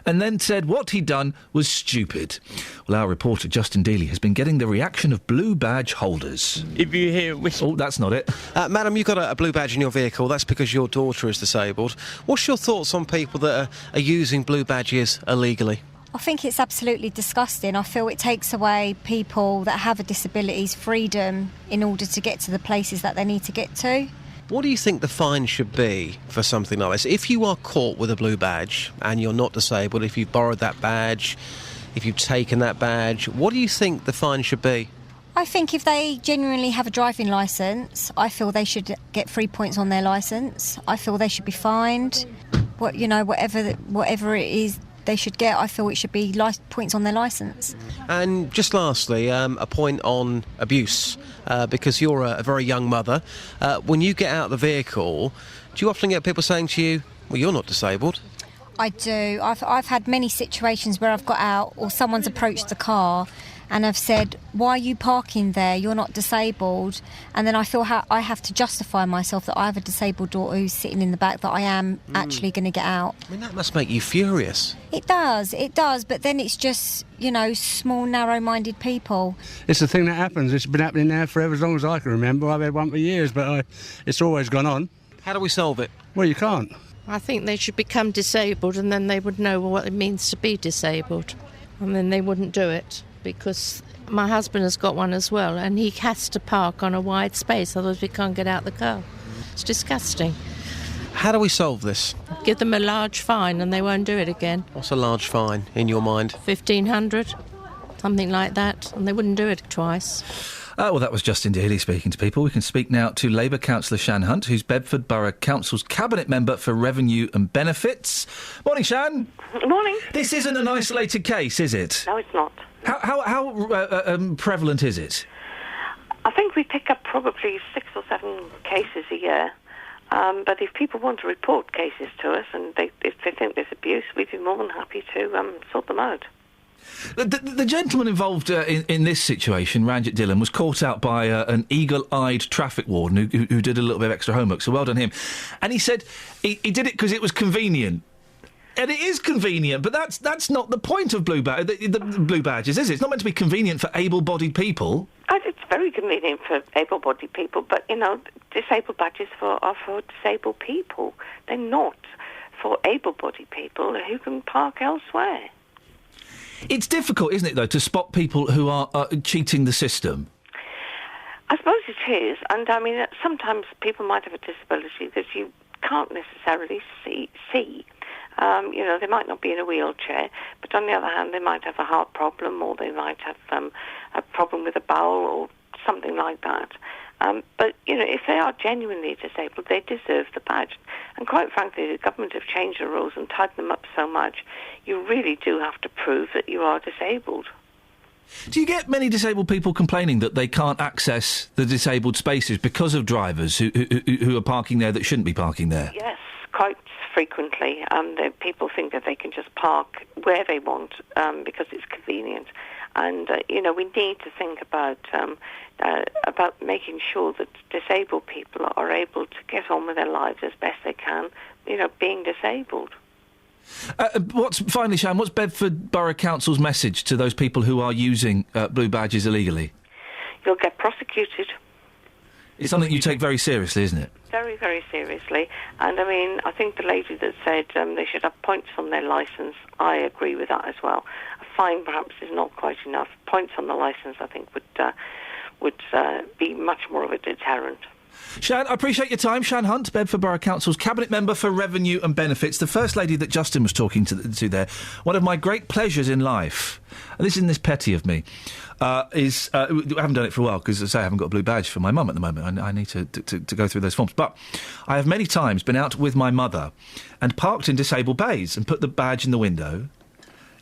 And then said what he'd done was stupid. Well, our reporter Justin Dealey has been getting the reaction of blue badge holders. If you hear whistle... Oh, that's not it. Madam, you've got a blue badge in your vehicle. That's because your daughter is disabled. What's your thoughts on people that are using blue badges illegally? I think it's absolutely disgusting. I feel it takes away people that have a disability's freedom in order to get to the places that they need to get to. What do you think the fine should be for something like this? If you are caught with a blue badge and you're not disabled, if you've borrowed that badge, if you've taken that badge, what do you think the fine should be? I think if they genuinely have a driving licence, I feel they should get 3 points on their licence. I feel they should be fined. Whatever it is they should get, I feel it should be points on their licence. And just lastly, a point on abuse, because you're a very young mother. When you get out of the vehicle, do you often get people saying to you, well, you're not disabled? I do. I've had many situations where I've got out or someone's approached the car and have said, why are you parking there? You're not disabled. And then I feel I have to justify myself that I have a disabled daughter who's sitting in the back, that I am actually going to get out. I mean, that must make you furious. It does, but then it's just, small, narrow-minded people. It's a thing that happens. It's been happening now for as long as I can remember. I've had one for years, but it's always gone on. How do we solve it? Well, you can't. I think they should become disabled and then they would know what it means to be disabled. And then they wouldn't do it. Because my husband has got one as well and he has to park on a wide space, otherwise we can't get out the car. It's disgusting. How do we solve this? Give them a large fine and they won't do it again. What's a large fine in your mind? 1,500, something like that, and they wouldn't do it twice. Well, that was Justin Daly speaking to people. We can speak now to Labour councillor Shan Hunt, who's Bedford Borough Council's Cabinet Member for Revenue and Benefits. Morning, Shan. Morning. This isn't an isolated case, is it? No, it's not. How prevalent is it? I think we pick up probably 6 or 7 cases a year. But if people want to report cases to us and if they think there's abuse, we'd be more than happy to sort them out. The gentleman involved in this situation, Ranjit Dillon, was caught out by an eagle-eyed traffic warden who did a little bit of extra homework, so well done him. And he said he did it because it was convenient. And it is convenient, but that's not the point of the blue badges, is it? It's not meant to be convenient for able-bodied people. It's very convenient for able-bodied people, but, disabled badges are for disabled people. They're not for able-bodied people who can park elsewhere. It's difficult, isn't it, though, to spot people who are cheating the system? I suppose it is, and, sometimes people might have a disability that you can't necessarily see. They might not be in a wheelchair, but on the other hand, they might have a heart problem or they might have a problem with a bowel or something like that. But, if they are genuinely disabled, they deserve the badge. And quite frankly, the government have changed the rules and tightened them up so much, you really do have to prove that you are disabled. Do you get many disabled people complaining that they can't access the disabled spaces because of drivers who are parking there that shouldn't be parking there? Yes, quite frequently. People think that they can just park where they want because it's convenient. And, we need to think about making sure that disabled people are able to get on with their lives as best they can, being disabled. Finally, Shan, what's Bedford Borough Council's message to those people who are using blue badges illegally? You'll get prosecuted. It's something you take very seriously, isn't it? Very, very seriously. And, I think the lady that said they should have points on their licence, I agree with that as well. A fine perhaps is not quite enough. Points on the licence, I think, would be much more of a deterrent. Shan, I appreciate your time. Shan Hunt, Bedford Borough Council's Cabinet Member for Revenue and Benefits. The First Lady that Justin was talking to there. One of my great pleasures in life, and this isn't this petty of me, is... I haven't done it for a while because, as I say, I haven't got a blue badge for my mum at the moment. I need to go through those forms. But I have many times been out with my mother and parked in disabled bays and put the badge in the window.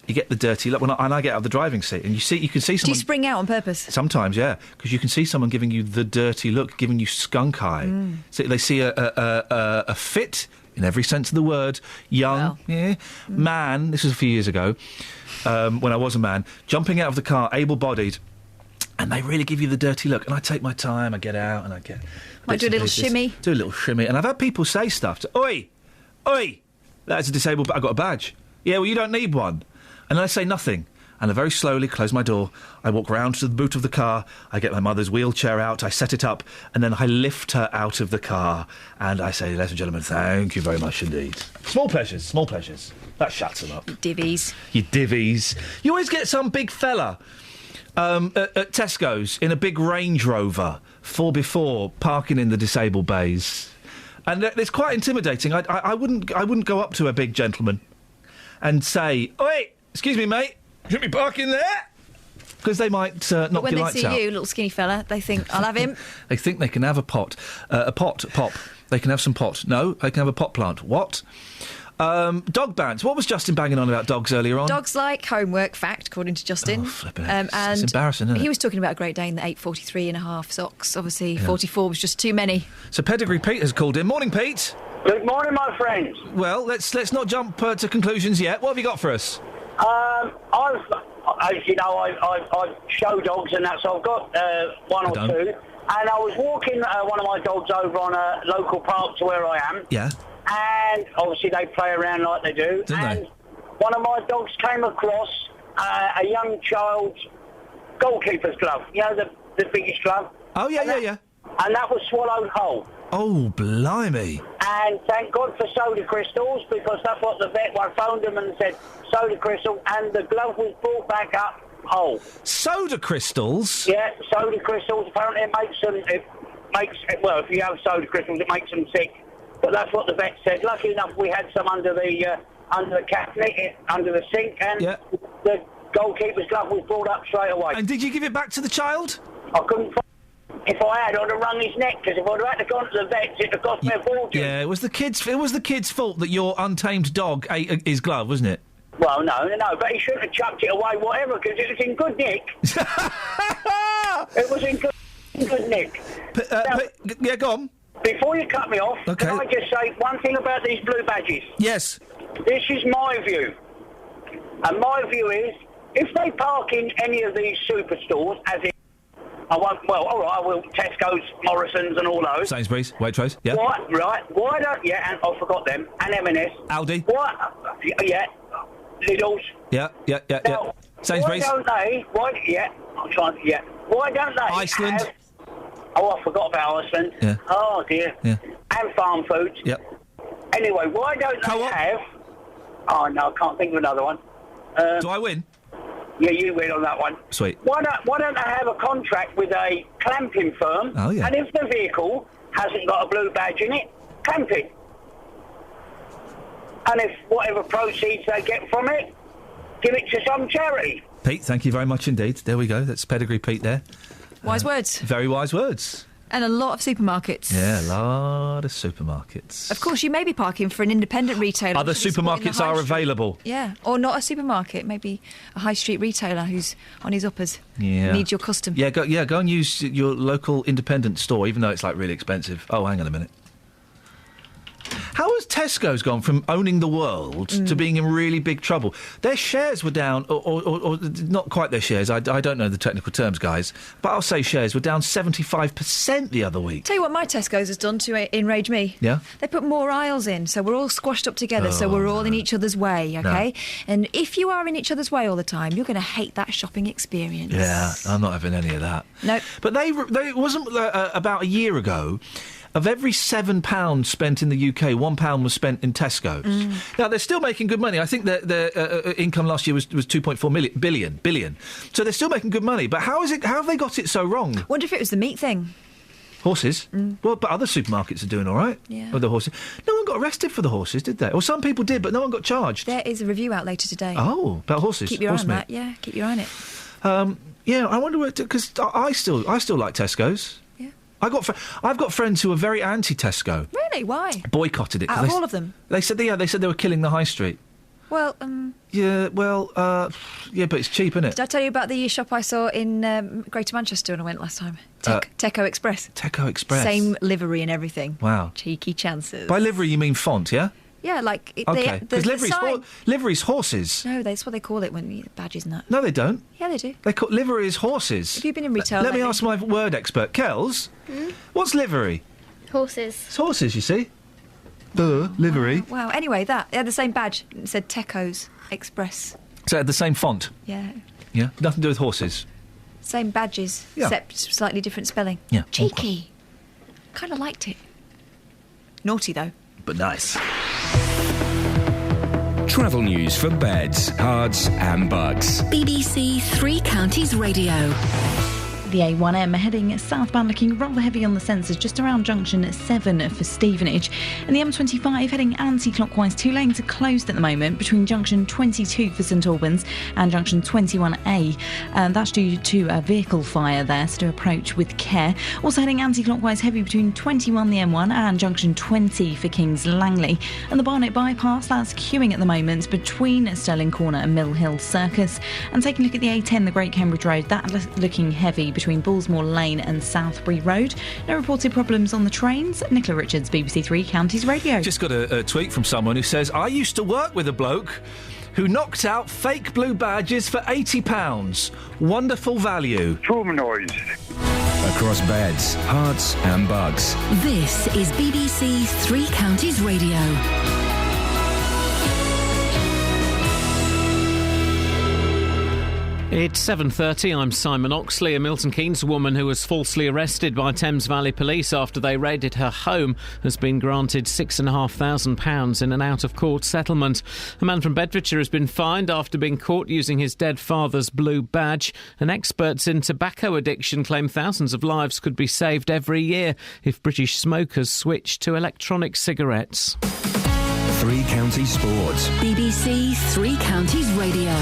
You get the dirty look, and I get out of the driving seat, and you can see someone... Do you spring out on purpose? Sometimes, yeah, because you can see someone giving you the dirty look, giving you skunk eye. So they see a fit in every sense of the word, young, man, this was a few years ago, when I was a man, jumping out of the car, able-bodied, and they really give you the dirty look. And I take my time, I get out, and I get... Might do a little shimmy. Do a little shimmy. And I've had people say stuff to, oi, that's a disabled... I've got a badge. Yeah, well, you don't need one. And I say nothing. And I very slowly close my door. I walk round to the boot of the car. I get my mother's wheelchair out. I set it up. And then I lift her out of the car. And I say, ladies and gentlemen, thank you very much indeed. Small pleasures, small pleasures. That shuts them up. Divvies. You divvies. You always get some big fella at Tesco's in a big Range Rover, 4x4, parking in the disabled bays. And it's quite intimidating. I wouldn't go up to a big gentleman and say, oi, excuse me, mate. Should we park in there? Because they might knock your lights out. But when they see you, little skinny fella, they think, I'll have him. They think they can have a pop. They can have some pot. No, they can have a pot plant. What? Dog bans. What was Justin banging on about dogs earlier on? Dogs like homework, fact, according to Justin. Oh, flipping it. It's embarrassing, isn't it? He was talking about a Great Dane that ate 43 and a half socks. Obviously, 44 was just too many. So Pedigree Pete has called in. Morning, Pete. Good morning, my friends. Well, let's not jump to conclusions yet. What have you got for us? As you know, I show dogs and that, so I've got one or two. And I was walking one of my dogs over on a local park to where I am. Yeah. And obviously they play around like they do. And one of my dogs came across a young child's goalkeeper's glove. You know, the biggest glove. Oh, yeah. And that was swallowed whole. Oh, blimey. And thank God for soda crystals, because that's what the vet, I phoned them and said soda crystal, and the glove was brought back up whole. Soda crystals? Yeah, soda crystals. Apparently it makes, well, if you have soda crystals, it makes them sick. But that's what the vet said. Lucky enough, we had some under the cabinet, under the sink, and the goalkeeper's glove was brought up straight away. And did you give it back to the child? I couldn't find. If I had, I'd have wrung his neck, because if I'd have had to go to the vet, it'd have cost me a fortune. Yeah, it was the kid's fault that your untamed dog ate his glove, wasn't it? Well, no, but he shouldn't have chucked it away, whatever, because it was in good nick. It was in good nick. Yeah, go on. Before you cut me off, can I just say one thing about these blue badges? Yes. This is my view. And my view is, if they park in any of these superstores, as in, I won't, well, all right, I will, Tesco's, Morrison's and all those. Sainsbury's, Waitrose, yeah. Why don't, and I forgot them, and M&S. Aldi. Yeah, Lidl's. Yeah. Now, Sainsbury's. Why don't they Iceland. have... Oh, I forgot about Iceland. Yeah. Oh, dear. Yeah. And farm foods. Yep. Anyway, why don't they have... Oh, no, I can't think of another one. Do I win? Yeah, you win on that one. Sweet. Why don't they have a contract with a clamping firm? Oh, yeah. And if the vehicle hasn't got a blue badge in it, clamp it. And if whatever proceeds they get from it, give it to some charity. Pete, thank you very much indeed. There we go. That's Pedigree Pete there. Wise words. Very wise words. And a lot of supermarkets. Yeah, a lot of supermarkets. Of course, you may be parking for an independent retailer. Other supermarkets are available. Yeah, or not a supermarket, maybe a high street retailer who's on his uppers. Yeah. Needs your custom. Yeah, go and use your local independent store, even though it's, like, really expensive. Oh, hang on a minute. How has Tesco's gone from owning the world to being in really big trouble? Their shares were down, or not quite their shares, I don't know the technical terms, guys, but I'll say shares were down 75% the other week. Tell you what my Tesco's has done to enrage me. Yeah? They put more aisles in, so we're all squashed up together, so we're all in each other's way, OK? No. And if you are in each other's way all the time, you're going to hate that shopping experience. Yeah, I'm not having any of that. No. But they wasn't about a year ago... Of every £7 spent in the UK, £1 was spent in Tesco's. Now, they're still making good money. I think their income last year was 2.4 billion. So they're still making good money. But how have they got it so wrong? Wonder if it was the meat thing. Horses? Well, but other supermarkets are doing all right. Yeah. With the horses. No one got arrested for the horses, did they? Or some people did, but no one got charged. There is a review out later today. Oh, about horses? Keep your eye on that, yeah. Keep your eye on it. Yeah, I wonder because I still like Tesco's. I've got friends who are very anti-Tesco. Really? Why? Boycotted it. Out of all of them? They said they were killing the high street. Well, Yeah, well, yeah, but it's cheap, isn't it? did I tell you about the shop I saw in Greater Manchester when I went last time? Teco Express. Teco Express. Same livery and everything. Wow. Cheeky chances. By livery, you mean font, yeah? Yeah, like... Okay, because livery's horses. No, that's what they call it when badges and that. No, they don't. Yeah, they do. They call livery is horses. Have you been in retail Let me lately? ask my word expert. Kels, what's livery? Horses. It's horses, you see. Livery. Wow, anyway, they had the same badge. It said Teco's Express. So the same font? Yeah. Yeah, nothing to do with horses. Same badges, Yeah. except slightly different spelling. Yeah. Cheeky. Kind of liked it. Naughty, though. But nice. Travel news for beds, cards, and bugs. BBC Three Counties Radio. The A1M heading southbound, looking rather heavy on the sensors just around junction 7 for Stevenage, and the M25 heading anti-clockwise. 2 lanes are closed at the moment between junction 22 for St Albans and junction 21A, and that's due to a vehicle fire there, so to approach with care. Also heading anti-clockwise heavy between 21 the M1 and junction 20 for Kings Langley, and the Barnet bypass, that's queuing at the moment between Stirling Corner and Mill Hill Circus. And taking a look at the A10, the Great Cambridge Road, that looking heavy between Bullsmore Lane and Southbury Road. No reported problems on the trains. Nicola Richards, BBC Three Counties Radio. Just got a tweet from someone who says, I used to work with a bloke who knocked out fake blue badges for £80. Wonderful value. Traumatised. Across beds, hearts, and bugs. This is BBC Three Counties Radio. It's 7:30. I'm Simon Oxley. A Milton Keynes woman who was falsely arrested by Thames Valley Police after they raided her home has been granted £6,500 in an out-of-court settlement. A man from Bedfordshire has been fined after being caught using his dead father's blue badge. And experts in tobacco addiction claim thousands of lives could be saved every year if British smokers switched to electronic cigarettes. Three Counties Sports. BBC Three Counties Radio.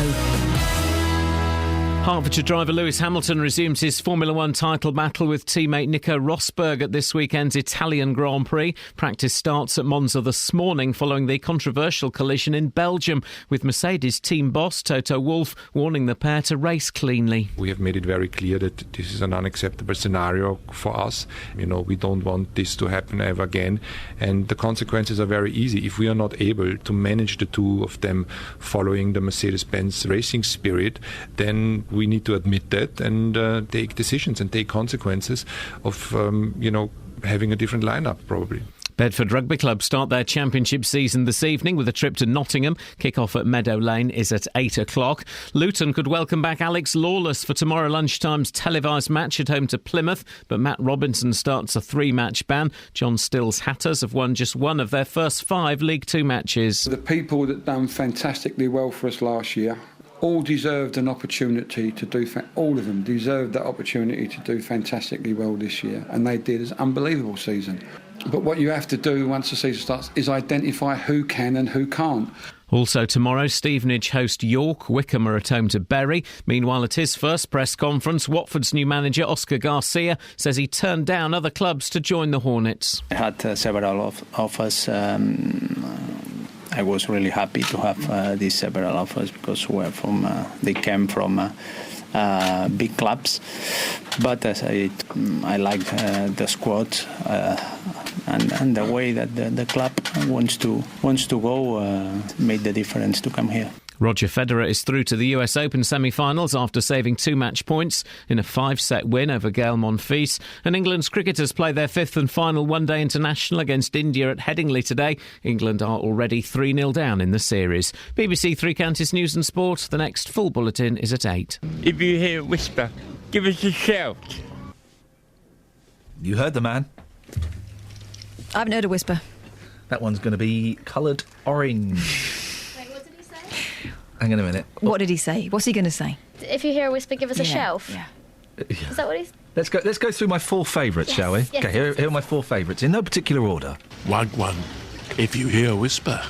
Hertfordshire driver Lewis Hamilton resumes his Formula One title battle with teammate Nico Rosberg at this weekend's Italian Grand Prix. Practice starts at Monza this morning following the controversial collision in Belgium, with Mercedes team boss Toto Wolff warning the pair to race cleanly. We have made it very clear that this is an unacceptable scenario for us. You know, we don't want this to happen ever again, and the consequences are very easy. If we are not able to manage the two of them following the Mercedes-Benz racing spirit, then we need to admit that and take decisions and take consequences of, having a different lineup, probably. Bedford Rugby Club start their championship season this evening with a trip to Nottingham. Kick-off at Meadow Lane is at 8 o'clock. Luton could welcome back Alex Lawless for tomorrow lunchtime's televised match at home to Plymouth, but Matt Robinson starts a 3-match ban. John Still's Hatters have won just one of their first 5 League Two matches. The people that done fantastically well for us last year all deserved an opportunity to do, all of them deserved that opportunity to do fantastically well this year, and they did. It's an unbelievable season. But what you have to do once the season starts is identify who can and who can't. Also tomorrow, Stevenage host York. Wickham are at home to Bury. Meanwhile, at his first press conference, Watford's new manager, Oscar Garcia, says he turned down other clubs to join the Hornets. I had several offers. I was really happy to have these several offers because they came from big clubs. But as I like the squad and the way that the club wants to go made the difference to come here. Roger Federer is through to the US Open semi-finals after saving 2 match points in a 5-set win over Gael Monfils. And England's cricketers play their 5th and final one-day international against India at Headingley today. England are already 3-0 down in the series. BBC Three Counties News and Sport. The next full bulletin is at 8. If you hear a whisper, give us a shout. You heard the man. I haven't heard a whisper. That one's going to be coloured orange. Hang on a minute. What did he say? What's he going to say? If you hear a whisper, give us a shelf. Yeah. Is that what he's... Let's go through my 4 favourites, shall we? Yes, okay, here are my 4 favourites, in no particular order. One. If you hear a whisper,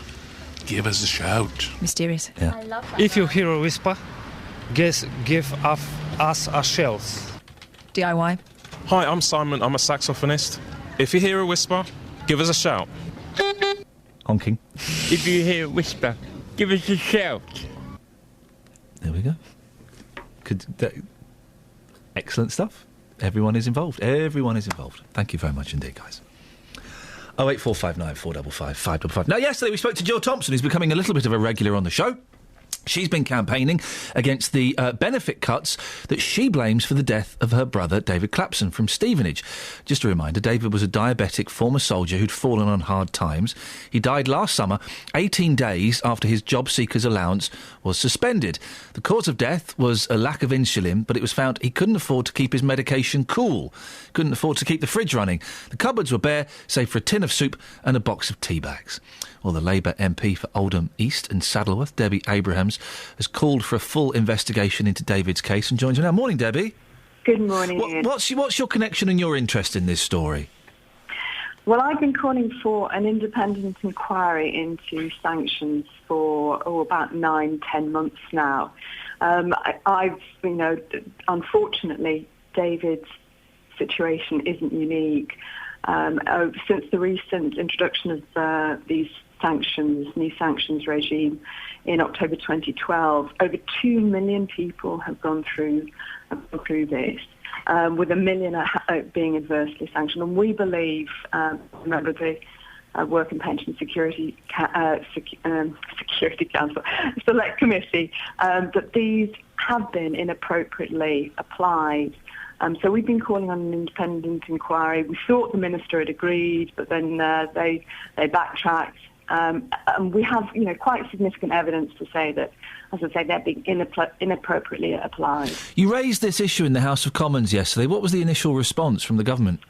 give us a shout. Mysterious. Yeah. I love that. If you hear a whisper, give us a shout. DIY. Hi, I'm Simon. I'm a saxophonist. If you hear a whisper, give us a shout. Honking. If you hear a whisper, give us a shout. There we go. Excellent stuff. Everyone is involved. Everyone is involved. Thank you very much indeed, guys. 08459 455 555. Now, yesterday we spoke to Jill Thompson, who's becoming a little bit of a regular on the show. She's been campaigning against the benefit cuts that she blames for the death of her brother, David Clapson, from Stevenage. Just a reminder, David was a diabetic former soldier who'd fallen on hard times. He died last summer, 18 days after his job seeker's allowance was suspended. The cause of death was a lack of insulin, but it was found he couldn't afford to keep his medication cool, couldn't afford to keep the fridge running. The cupboards were bare, save for a tin of soup and a box of tea bags. Well, the Labour MP for Oldham East and Saddleworth, Debbie Abrahams, has called for a full investigation into David's case and joins me now. Morning, Debbie. Good morning, Ian. What's your connection and your interest in this story? Well, I've been calling for an independent inquiry into sanctions for about 9-10 months now. Unfortunately, David's situation isn't unique. Since the recent introduction of these new sanctions regime in October 2012, over 2 million people have gone through this, with 1 million being adversely sanctioned. And we believe, remember the Work and Pension Security Council Select Committee, that these have been inappropriately applied. So we've been calling on an independent inquiry. We thought the minister had agreed, but then they backtracked. And we have, quite significant evidence to say that, as I say, they're being inappropriately applied. You raised this issue in the House of Commons yesterday. What was the initial response from the government?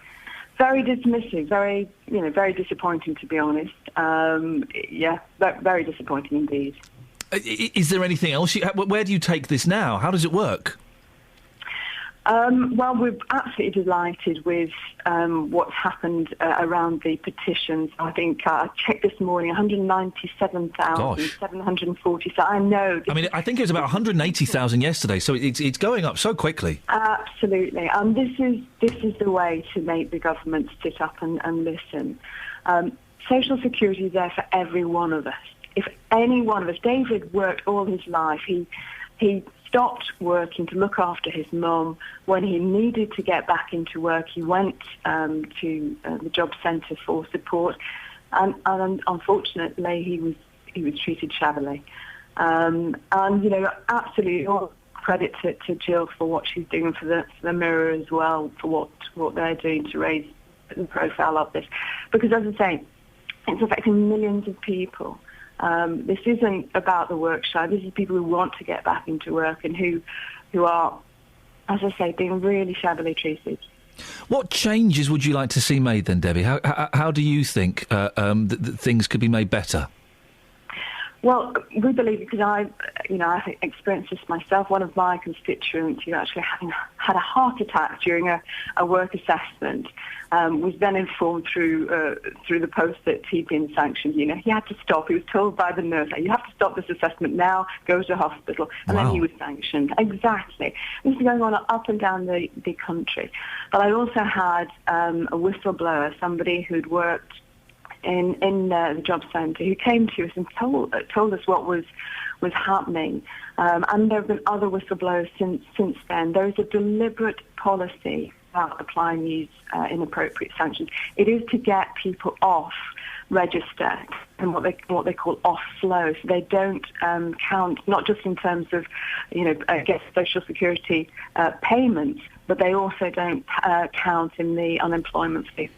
Very dismissive, very disappointing, to be honest. Very disappointing indeed. Is there anything else? Where do you take this now? How does it work? Well, we're absolutely delighted with what's happened around the petitions. I think I checked this morning, 197,740. So I know. I think it was about 180,000 yesterday, so it's going up so quickly. Absolutely. And this is the way to make the government sit up and listen. Social security is there for every one of us. If any one of us, David worked all his life. He stopped working to look after his mum. When he needed to get back into work, he went to the job centre for support, and unfortunately, he was treated shabbily. Absolutely all credit to Jill for what she's doing for the Mirror as well, for what they're doing to raise the profile of this, because as I say, it's affecting millions of people. This isn't about the work shy. This is people who want to get back into work and who are, as I say, being really shabbily treated. What changes would you like to see made then, Debbie? How do you think that things could be made better? Well, we believe, because I've experienced this myself. One of my constituents, who actually had a heart attack during a work assessment, was then informed through the post that he'd been sanctioned. He had to stop. He was told by the nurse, "You have to stop this assessment now. Go to hospital." And then he was sanctioned. Exactly. This is going on up and down the country. But I also had a whistleblower, somebody who'd worked in the job centre, who came to us and told us what was happening. And there have been other whistleblowers since then. There is a deliberate policy about applying these inappropriate sanctions. It is to get people off register and what they call off flow, so they don't count, not just in terms of social security payments, but they also don't count in the unemployment fee.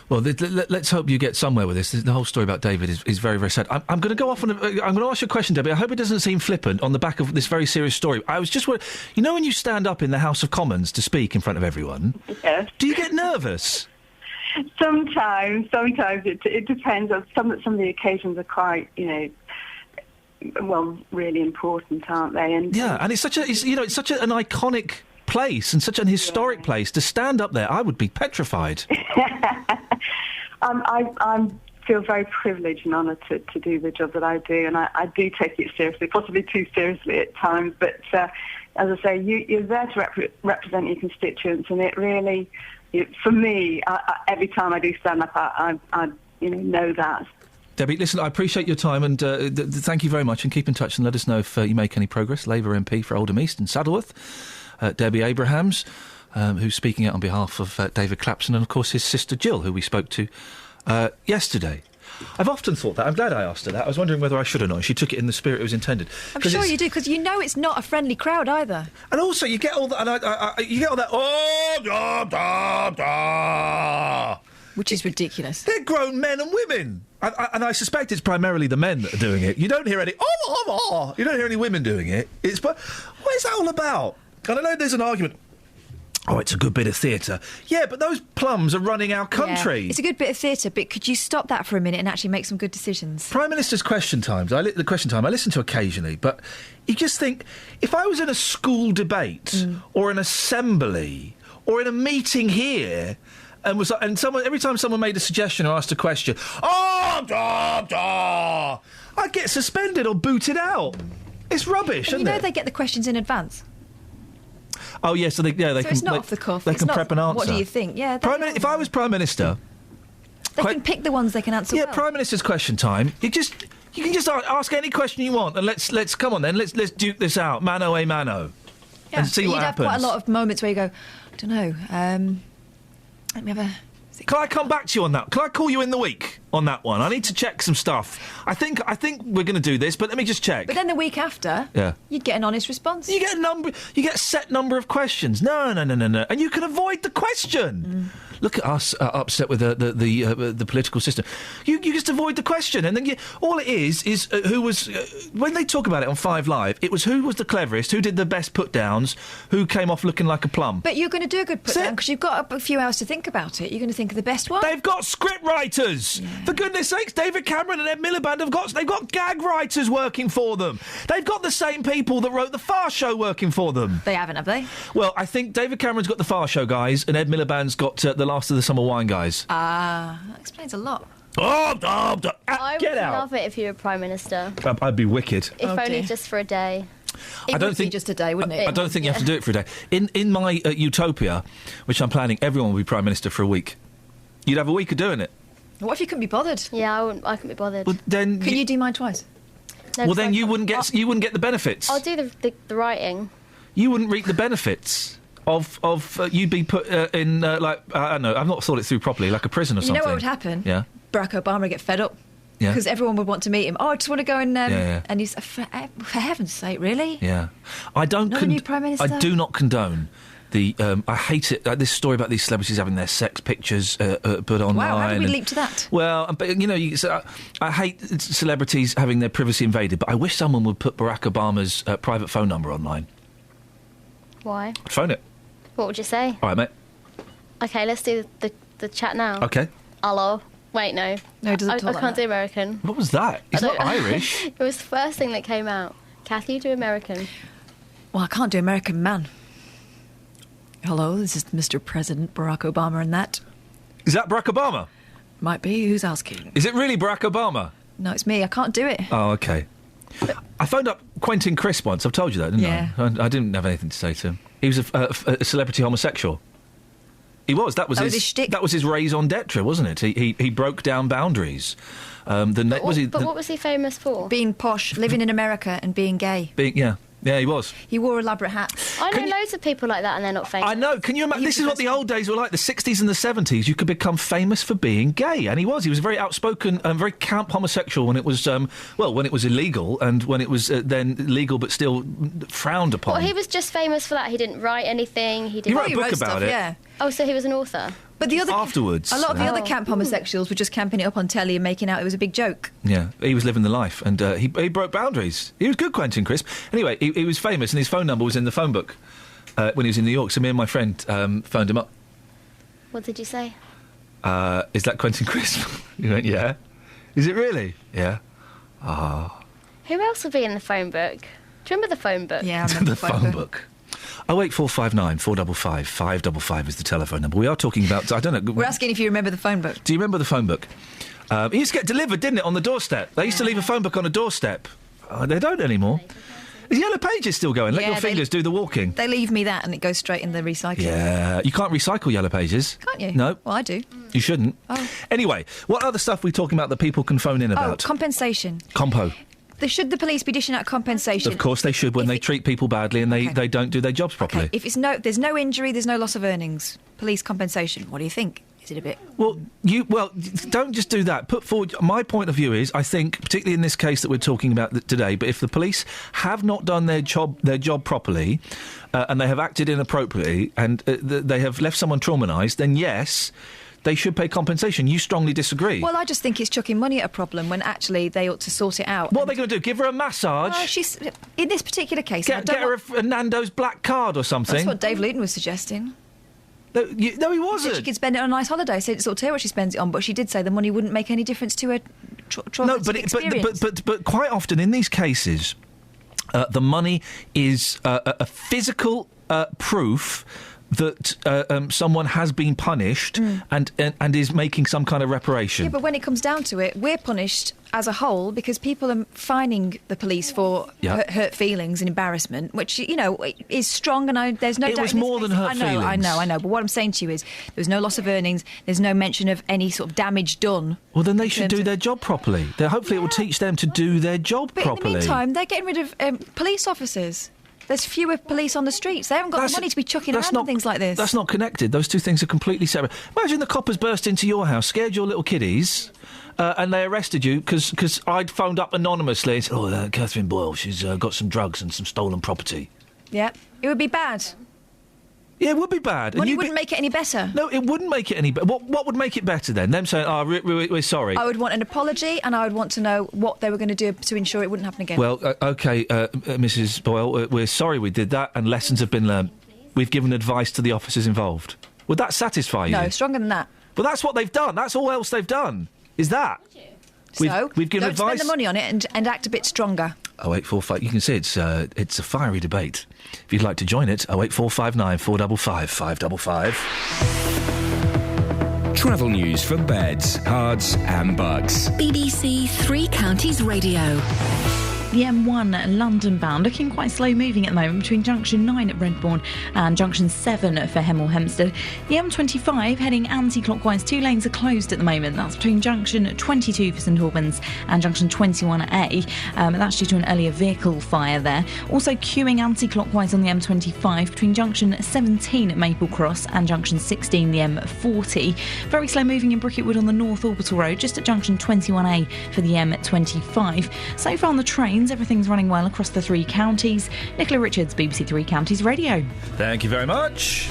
Well, let's hope you get somewhere with this. The whole story about David is very, very sad. I'm going to go off on I'm going to ask you a question, Debbie. I hope it doesn't seem flippant on the back of this very serious story. I was just worried. When you stand up in the House of Commons to speak in front of everyone, yes. Do you get nervous? Sometimes it depends. Some of the occasions are quite, really important, aren't they? And it's such an iconic place and such an historic place. To stand up there, I would be petrified. I feel very privileged and honoured to do the job that I do, and I do take it seriously, possibly too seriously at times. But as I say, you're there to represent your constituents, and it really, for me, every time I do stand up, I know that. Debbie, listen, I appreciate your time and thank you very much, and keep in touch and let us know if you make any progress. Labour MP for Oldham East and Saddleworth, Debbie Abrahams, who's speaking out on behalf of David Clapson, and, of course, his sister Jill, who we spoke to yesterday. I've often thought that. I'm glad I asked her that. I was wondering whether I should or not. She took it in the spirit it was intended. I'm sure you do, because you know it's not a friendly crowd either. And also, you get all that. And you get all that. Oh, da, da, da. Which is ridiculous. They're grown men and women, and I suspect it's primarily the men that are doing it. You don't hear any. You don't hear any women doing it. But what is that all about? And I know there's an argument. Oh, it's a good bit of theatre. Yeah, but those plums are running our country. Yeah, it's a good bit of theatre, but could you stop that for a minute and actually make some good decisions? Prime Minister's Question Times. I listen to occasionally, but you just think, if I was in a school debate or an assembly or in a meeting here, and someone, every time someone made a suggestion or asked a question, I'd get suspended or booted out. It's rubbish, isn't it? You know they get the questions in advance. Oh, yeah, so they can... it's not off the cuff. They can prep an answer. What do you think? Yeah. If I was Prime Minister... They can pick the ones they can answer well. Prime Minister's Question Time. You can just ask any question you want, and let's come on then, let's duke this out, mano a mano, and see what happens. You'd have quite a lot of moments where you go, I don't know, let me have a... Can I come back to you on that? Can I call you in the week on that one? I need to check some stuff. I think we're going to do this, but let me just check. But then the week after, you'd get an honest response. You get a set number of questions. No, and you can avoid the question. Look at us upset with the political system. You just avoid the question, and then all it is who was when they talk about it on 5 Live, it was who was the cleverest, who did the best put downs, who came off looking like a plum. But you're going to do a good put down because you've got a few hours to think about it. You're going to think of the best one. They've got script writers. Yeah. For goodness sakes, David Cameron and Ed Miliband they've got gag writers working for them. They've got the same people that wrote The Far Show working for them. They haven't, have they? Well, I think David Cameron's got The Far Show guys and Ed Miliband's got The Last of the Summer Wine guys. That explains a lot. I would love it if you were Prime Minister. I'd be wicked. If only just for a day. It would be just a day, wouldn't it? I don't think you have to do it for a day. In my utopia, which I'm planning, everyone will be Prime Minister for a week. You'd have a week of doing it. What if you couldn't be bothered? Yeah, I couldn't be bothered. Well, then Can you do mine twice? No, well, then you wouldn't get the benefits. I'll do the writing. You wouldn't reap the benefits of you'd be put in I don't know. I've not thought it through properly, like a prison or something. You know what would happen? Yeah. Barack Obama would get fed up. Yeah. Because everyone would want to meet him. Oh, I just want to go and and he's for heaven's sake, really? Yeah. I don't. Not a new Prime Minister? I do not condone. I hate it. This story about these celebrities having their sex pictures put online. Wow, how did we leap to that? Well, but I hate celebrities having their privacy invaded, but I wish someone would put Barack Obama's private phone number online. Why? I'd phone it. What would you say? All right, mate. Okay, let's do the chat now. Okay. Hello. Wait, no. No, it doesn't talk I like can't that. do American. What was that? He's not Irish. It was the first thing that came out. Kathy, do American. Well, I can't do American man. Hello, this is Mr. President Barack Obama and that. Is that Barack Obama? Might be. Who's asking? Is it really Barack Obama? No, it's me. I can't do it. Oh, OK. I phoned up Quentin Crisp once. I've told you that, didn't I? I didn't have anything to say to him. He was a celebrity homosexual. He was. That was his shtick. That was his raison d'etre, wasn't it? He broke down boundaries. What was he famous for? Being posh, living in America and being gay. Yeah, he was. He wore elaborate hats. I know loads of people like that and they're not famous. I know. Can you imagine? This is what the old days were like, the 60s and the 70s. You could become famous for being gay. And he was. He was very outspoken and very camp homosexual when it was, when it was illegal and when it was then legal but still frowned upon. Well, he was just famous for that. He didn't write anything. He wrote a book about it. Yeah. Oh, so he was an author? But the other afterwards, a lot of the other camp homosexuals were just camping it up on telly and making out it was a big joke. Yeah, he was living the life, and he broke boundaries. He was good, Quentin Crisp. Anyway, he was famous, and his phone number was in the phone book when he was in New York. So me and my friend phoned him up. What did you say? Is that Quentin Crisp? He went, yeah. Is it really? Yeah. Ah. Who else would be in the phone book? Do you remember the phone book? Yeah, I remember the phone book. 08459 455 555 is the telephone number. We are talking about, I don't know. We're asking if you remember the phone book. Do you remember the phone book? It used to get delivered, didn't it, on the doorstep? They used to leave a phone book on a doorstep. They don't anymore. Is Yellow Pages still going? Let your fingers do the walking. They leave me that and it goes straight in the recycling. Yeah. You can't recycle Yellow Pages. Can't you? No. Well, I do. You shouldn't. Oh. Anyway, what other stuff are we talking about that people can phone in about? Compensation. Compo. Should the police be dishing out compensation? Of course they should when they treat people badly and they don't do their jobs properly. Okay. If there's no injury, there's no loss of earnings. Police compensation. What do you think? Is it a bit... Well, don't just do that. Put forward... My point of view is, I think, particularly in this case that we're talking about today, but if the police have not done their job properly and they have acted inappropriately and they have left someone traumatised, then yes... they should pay compensation. You strongly disagree. Well, I just think it's chucking money at a problem when actually they ought to sort it out. What are they going to do? Give her a massage? She's in this particular case. Get her a Nando's black card or something. That's what Dave Luton was suggesting. No, he wasn't. She could spend it on a nice holiday. So it's sort of tell what she spends it on, but she did say the money wouldn't make any difference to her traumatic experience. But quite often in these cases, the money is a physical proof that someone has been punished and is making some kind of reparation. Yeah, but when it comes down to it, we're punished as a whole because people are fining the police for hurt feelings and embarrassment, which, is strong, and there's no doubt. It was more than hurt feelings. I know. But what I'm saying to you is there was no loss of earnings, there's no mention of any sort of damage done. Well, then they should do their job properly. Hopefully it will teach them to do their job properly. But in the meantime, they're getting rid of police officers. There's fewer police on the streets. They haven't got the money to be chucking around and things like this. That's not connected. Those two things are completely separate. Imagine the coppers burst into your house, scared your little kiddies, and they arrested you because I'd phoned up anonymously and said, Catherine Boyle, she's got some drugs and some stolen property. Yeah, it would be bad. Yeah, it would be bad. Money wouldn't make it any better. No, it wouldn't make it any better. What would make it better then? Them saying, we're sorry. I would want an apology and I would want to know what they were going to do to ensure it wouldn't happen again. Well, OK, Mrs Boyle, we're sorry we did that and lessons have been learned. We've given advice to the officers involved. Would that satisfy you? No, stronger than that. Well, that's what they've done. That's all else they've done, is that. We've given don't advice. Spend the money on it and act a bit stronger. 0845. You can see it's a fiery debate. If you'd like to join it, 08459 455 555. Travel news for beds, cards and bugs. BBC Three Counties Radio. The M1 London bound looking quite slow moving at the moment between junction 9 at Redbourne and junction 7 for Hemel Hempstead. The M25 heading anti-clockwise, 2 lanes are closed at the moment. That's between junction 22 for St Albans and junction 21A. That's due to an earlier vehicle fire there. Also queuing anti-clockwise on the M25 between junction 17 at Maple Cross and junction 16 the M40. Very slow moving in Bricketwood on the North Orbital Road just at junction 21A for the M25. So far on the train, everything's running well across the 3 counties. Nicola Richards, BBC Three Counties Radio. Thank you very much.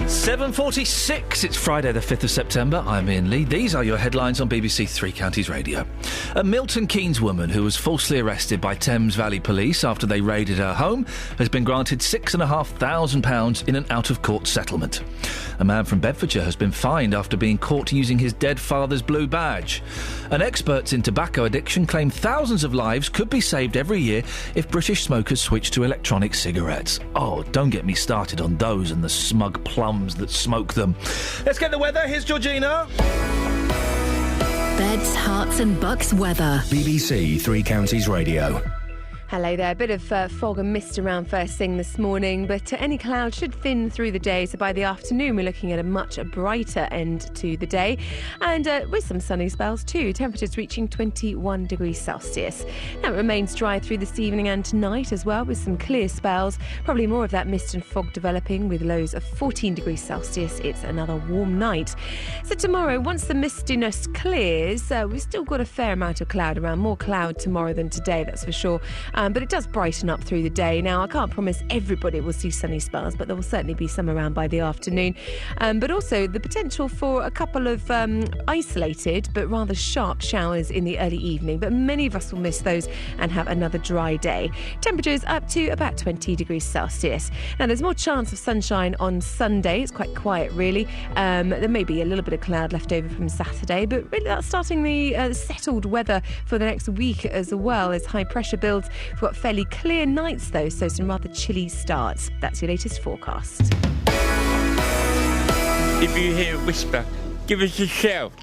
7:46. It's Friday the 5th of September. I'm Iain Lee. These are your headlines on BBC Three Counties Radio. A Milton Keynes woman who was falsely arrested by Thames Valley Police after they raided her home has been granted £6,500 in an out-of-court settlement. A man from Bedfordshire has been fined after being caught using his dead father's blue badge. And experts in tobacco addiction claim thousands of lives could be saved every year if British smokers switch to electronic cigarettes. Oh, don't get me started on those and the smug plums that smoke them. Let's get the weather. Here's Georgina. Beds, Hearts and Bucks weather. BBC Three Counties Radio. Hello there. A bit of fog and mist around first thing this morning, but any cloud should thin through the day. So by the afternoon, we're looking at a much brighter end to the day, and with some sunny spells too. Temperatures reaching 21 degrees Celsius. Now it remains dry through this evening and tonight as well, with some clear spells. Probably more of that mist and fog developing with lows of 14 degrees Celsius. It's another warm night. So tomorrow, once the mistiness clears, we've still got a fair amount of cloud around. More cloud tomorrow than today, that's for sure. But it does brighten up through the day. Now, I can't promise everybody will see sunny spells, but there will certainly be some around by the afternoon. But also the potential for a couple of isolated but rather sharp showers in the early evening. But many of us will miss those and have another dry day. Temperatures up to about 20 degrees Celsius. Now, there's more chance of sunshine on Sunday. It's quite quiet, really. There may be a little bit of cloud left over from Saturday, but really that's starting the settled weather for the next week as well as high pressure builds. We've got fairly clear nights, though, so some rather chilly starts. That's your latest forecast. If you hear a whisper, give us a shout.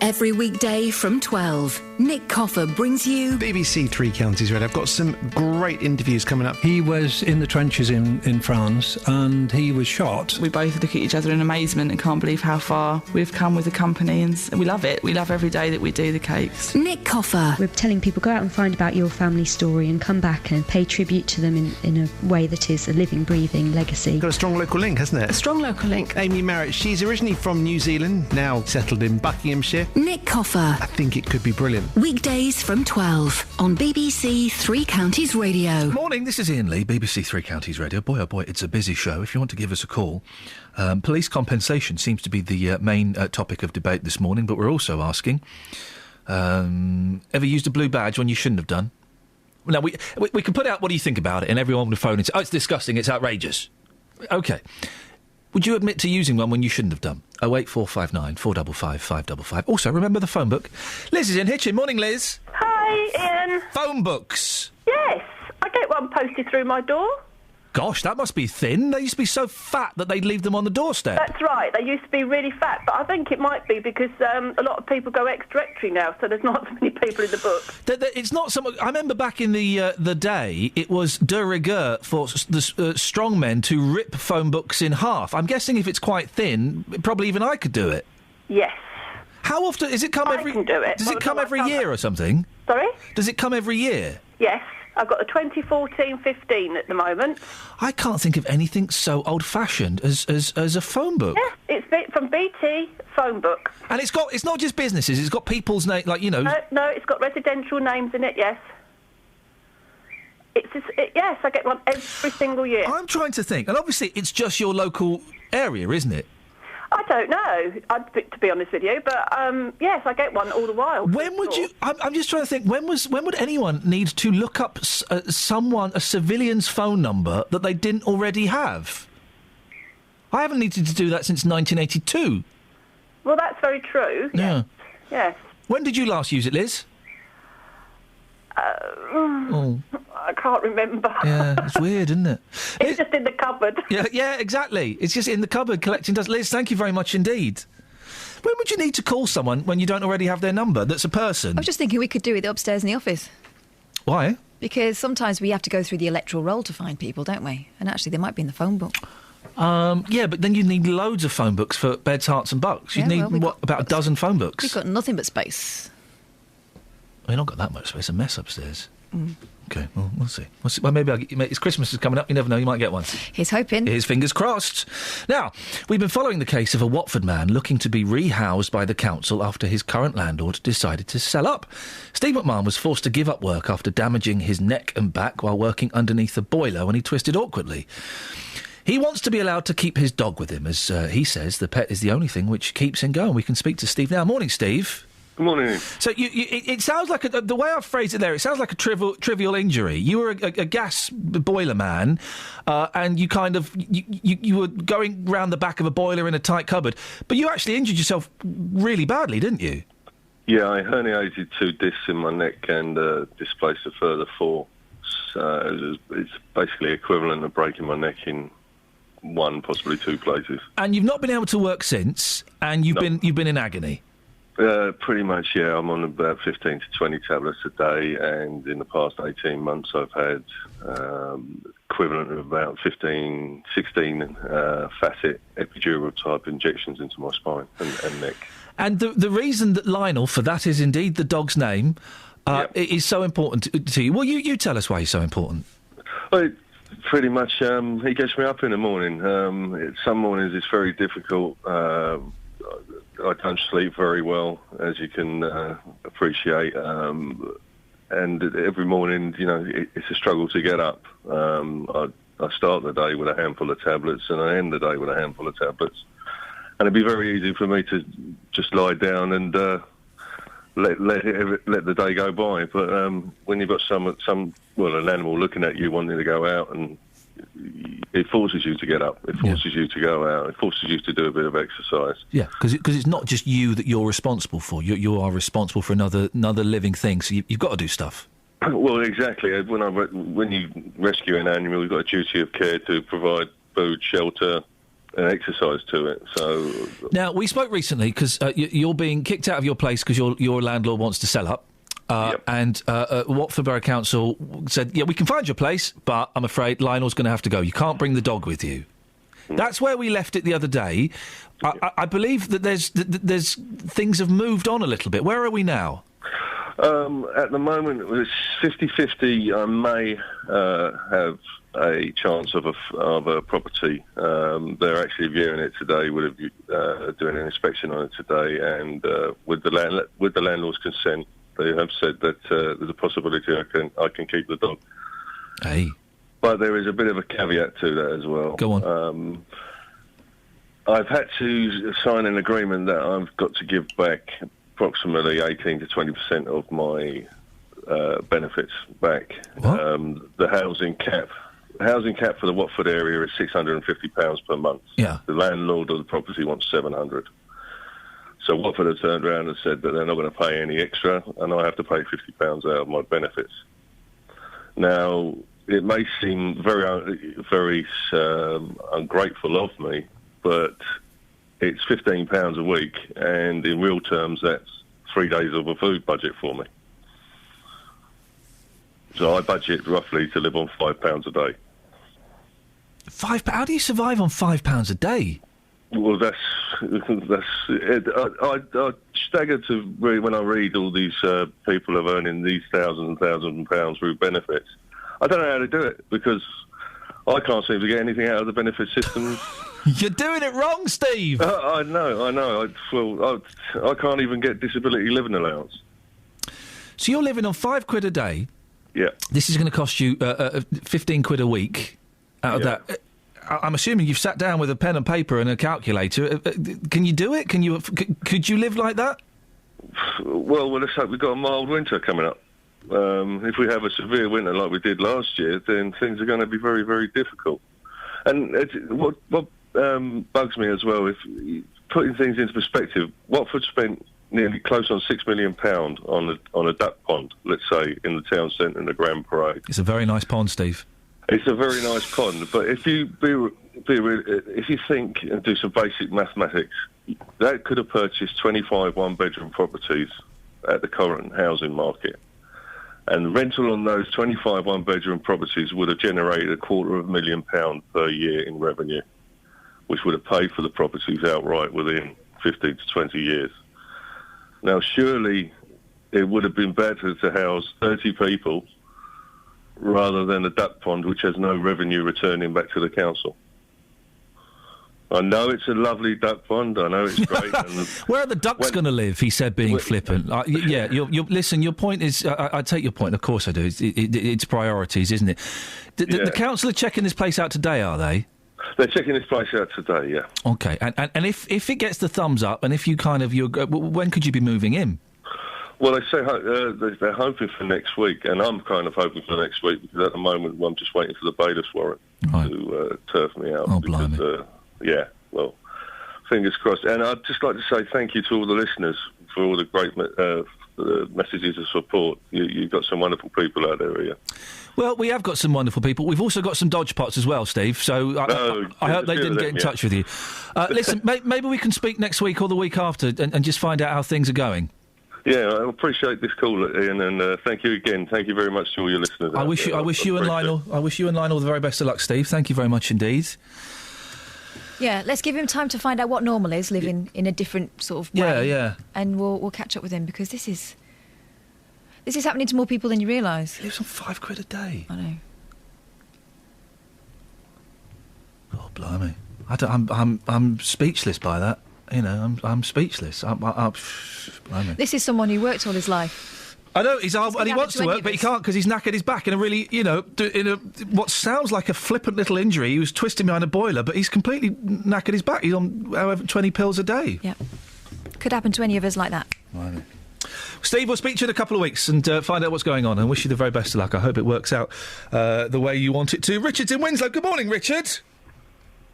Every weekday from 12, Nick Coffer brings you BBC Three Counties Radio. I've got some great interviews coming up. He was in the trenches in France and he was shot. We both look at each other in amazement and can't believe how far we've come with the company, and we love it. We love every day that we do the cakes. Nick Coffer. We're telling people, go out and find about your family story and come back and pay tribute to them in a way that is a living, breathing legacy. Got a strong local link, hasn't it? A strong local link. Amy Merritt, she's originally from New Zealand, now settled in Buckinghamshire. Nick Coffer. I think it could be brilliant. Weekdays from 12 on BBC Three Counties Radio. Morning, this is Iain Lee, BBC Three Counties Radio. Boy, oh boy, it's a busy show. If you want to give us a call, police compensation seems to be the main topic of debate this morning, but we're also asking, ever used a blue badge when you shouldn't have done? Now, we can put out what do you think about it, and everyone would phone and say, oh, it's disgusting, it's outrageous. OK. Would you admit to using one when you shouldn't have done? 08459 455 555. Also, remember the phone book. Liz is in Hitchin. Morning, Liz. Hi, Ian. Phone books. Yes, I get one posted through my door. Gosh, that must be thin. They used to be so fat that they'd leave them on the doorstep. That's right. They used to be really fat, but I think it might be because a lot of people go ex-directory now, so there's not so many people in the book. It's not so much. I remember back in the day, it was de rigueur for the strong men to rip phone books in half. I'm guessing if it's quite thin, probably even I could do it. Yes. How often does it come every? I can do it. Does it come every year or something? Sorry? Does it come every year? Yes. I've got the 2014-15 at the moment. I can't think of anything so old-fashioned as a phone book. Yeah, it's from BT phone book. And it's not just businesses. It's got people's name, like, you know. No, it's got residential names in it. Yes. Yes, I get one every single year. I'm trying to think, and obviously it's just your local area, isn't it? I don't know, to be honest with you, but yes, I get one all the while. When would you? I'm just trying to think. When would anyone need to look up a civilian's phone number that they didn't already have? I haven't needed to do that since 1982. Well, that's very true. Yeah. Yes. When did you last use it, Liz? I can't remember. Yeah, it's weird, isn't it? It's just in the cupboard. Yeah, exactly. It's just in the cupboard collecting dust. Liz, thank you very much indeed. When would you need to call someone when you don't already have their number that's a person? I was just thinking we could do it upstairs in the office. Why? Because sometimes we have to go through the electoral roll to find people, don't we? And actually, they might be in the phone book. Yeah, but then you need loads of phone books for Beds, Hearts and Bucks. You'd need, about a dozen phone books? We've got nothing but space. We've not got that much space. It's a mess upstairs. OK, well, we'll see. Well, maybe it's Christmas is coming up. You never know, you might get one. Here's hoping. Here's fingers crossed. Now, we've been following the case of a Watford man looking to be rehoused by the council after his current landlord decided to sell up. Steve McMahon was forced to give up work after damaging his neck and back while working underneath a boiler when he twisted awkwardly. He wants to be allowed to keep his dog with him, as he says the pet is the only thing which keeps him going. We can speak to Steve now. Morning, Steve. Good morning. So it sounds like, the way I've phrased it there, it sounds like a trivial injury. You were a gas boiler man, and you kind of, you were going round the back of a boiler in a tight cupboard, but you actually injured yourself really badly, didn't you? Yeah, I herniated 2 discs in my neck and displaced a further 4. So it's basically equivalent of breaking my neck in 1, possibly 2 places. And you've not been able to work since, and you've been in agony. Pretty much, yeah. I'm on about 15 to 20 tablets a day, and in the past 18 months I've had equivalent of about 16 facet epidural type injections into my spine and neck. And the reason that Lionel, for that is indeed the dog's name, is so important to you. Well, you tell us why he's so important. Well, pretty much, he gets me up in the morning. Some mornings it's very difficult. I don't sleep very well, as you can appreciate, and every morning, it's a struggle to get up. I start the day with a handful of tablets, and I end the day with a handful of tablets. And it'd be very easy for me to just lie down and let the day go by. But when you've got an animal looking at you, wanting to go out, and it forces you to get up. It forces you to go out. It forces you to do a bit of exercise. Yeah, because it's not just you that you're responsible for. You are responsible for another living thing. So you've got to do stuff. Well, exactly. When you rescue an animal, you've got a duty of care to provide food, shelter, an exercise to it. So now, we spoke recently because you're being kicked out of your place because your landlord wants to sell up. And Watford Borough Council said, yeah, we can find your place, but I'm afraid Lionel's going to have to go. You can't bring the dog with you. That's where we left it the other day. I believe that there's things have moved on a little bit. Where are we now? At the moment, it's 50-50. I may have a chance of a property. They're actually viewing it today. Would have doing an inspection on it today, and with the landlord's consent, they have said that there's a possibility I can keep the dog. Hey. But there is a bit of a caveat to that as well. Go on. I've had to sign an agreement that I've got to give back approximately 18 to 20% of my benefits back. The housing cap for the Watford area is £650 per month. Yeah. The landlord of the property wants £700. So Watford have turned around and said that they're not going to pay any extra, and I have to pay £50 out of my benefits. Now, it may seem very ungrateful of me, but it's £15 a week, and in real terms, that's 3 days of a food budget for me. So I budget roughly to live on £5 a day. £5? How do you survive on £5 a day? Well, that's it. I stagger to when I read all these people are earning these thousands and thousands of pounds through benefits. I don't know how to do it because I can't seem to get anything out of the benefit system. You're doing it wrong, Steve. I know. I can't even get disability living allowance. So you're living on £5 a day. Yeah. This is going to cost you 15 quid a week out of that. I'm assuming you've sat down with a pen and paper and a calculator. Can you do it? Could you live like that? Well, let's hope we've got a mild winter coming up. If we have a severe winter like we did last year, then things are going to be very, very difficult. And what bugs me as well, if putting things into perspective, Watford spent nearly close on £6 million on a duck pond, let's say, in the town centre in the Grand Parade. It's a very nice pond, Steve. It's a very nice pond, but if you if you think and do some basic mathematics, that could have purchased 25 one-bedroom properties at the current housing market. And rental on those 25 one-bedroom properties would have generated £250,000 per year in revenue, which would have paid for the properties outright within 15 to 20 years. Now, surely it would have been better to house 30 people rather than a duck pond which has no revenue returning back to the council. I know it's a lovely duck pond. I know it's great. And where are the ducks going to live? He said, being flippant. Yeah, listen. Your point is, I take your point. Of course, I do. It's priorities, isn't it? The council are checking this place out today, are they? They're checking this place out today. Yeah. Okay, and if it gets the thumbs up, and if you when could you be moving in? Well, they say they're hoping for next week, and I'm kind of hoping for next week because at the moment I'm just waiting for the bailiff's warrant to turf me out. Oh, blimey. Yeah, well, fingers crossed. And I'd just like to say thank you to all the listeners for all the great messages of support. You've got some wonderful people out there, yeah. Well, we have got some wonderful people. We've also got some dodge pots as well, Steve, so I hope they didn't get in touch with you. Listen, maybe we can speak next week or the week after and just find out how things are going. Yeah, I appreciate this call, Ian, and thank you again. Thank you very much to all your listeners. I wish you and Lionel the very best of luck, Steve. Thank you very much indeed. Yeah, let's give him time to find out what normal is, living in a different sort of way. Yeah. And we'll catch up with him because this is happening to more people than you realise. He lives on £5 a day. I know. Oh, blimey! I'm speechless by that. You know, I'm speechless. Blimey. This is someone who worked all his life. I know, and he wants to work, but he can't because he's knackered his back in a really, what sounds like a flippant little injury. He was twisting behind a boiler, but he's completely knackered his back. He's on, 20 pills a day. Yeah. Could happen to any of us like that. Blimey. Steve, we'll speak to you in a couple of weeks and find out what's going on and wish you the very best of luck. I hope it works out the way you want it to. Richard's in Winslow. Good morning, Richard.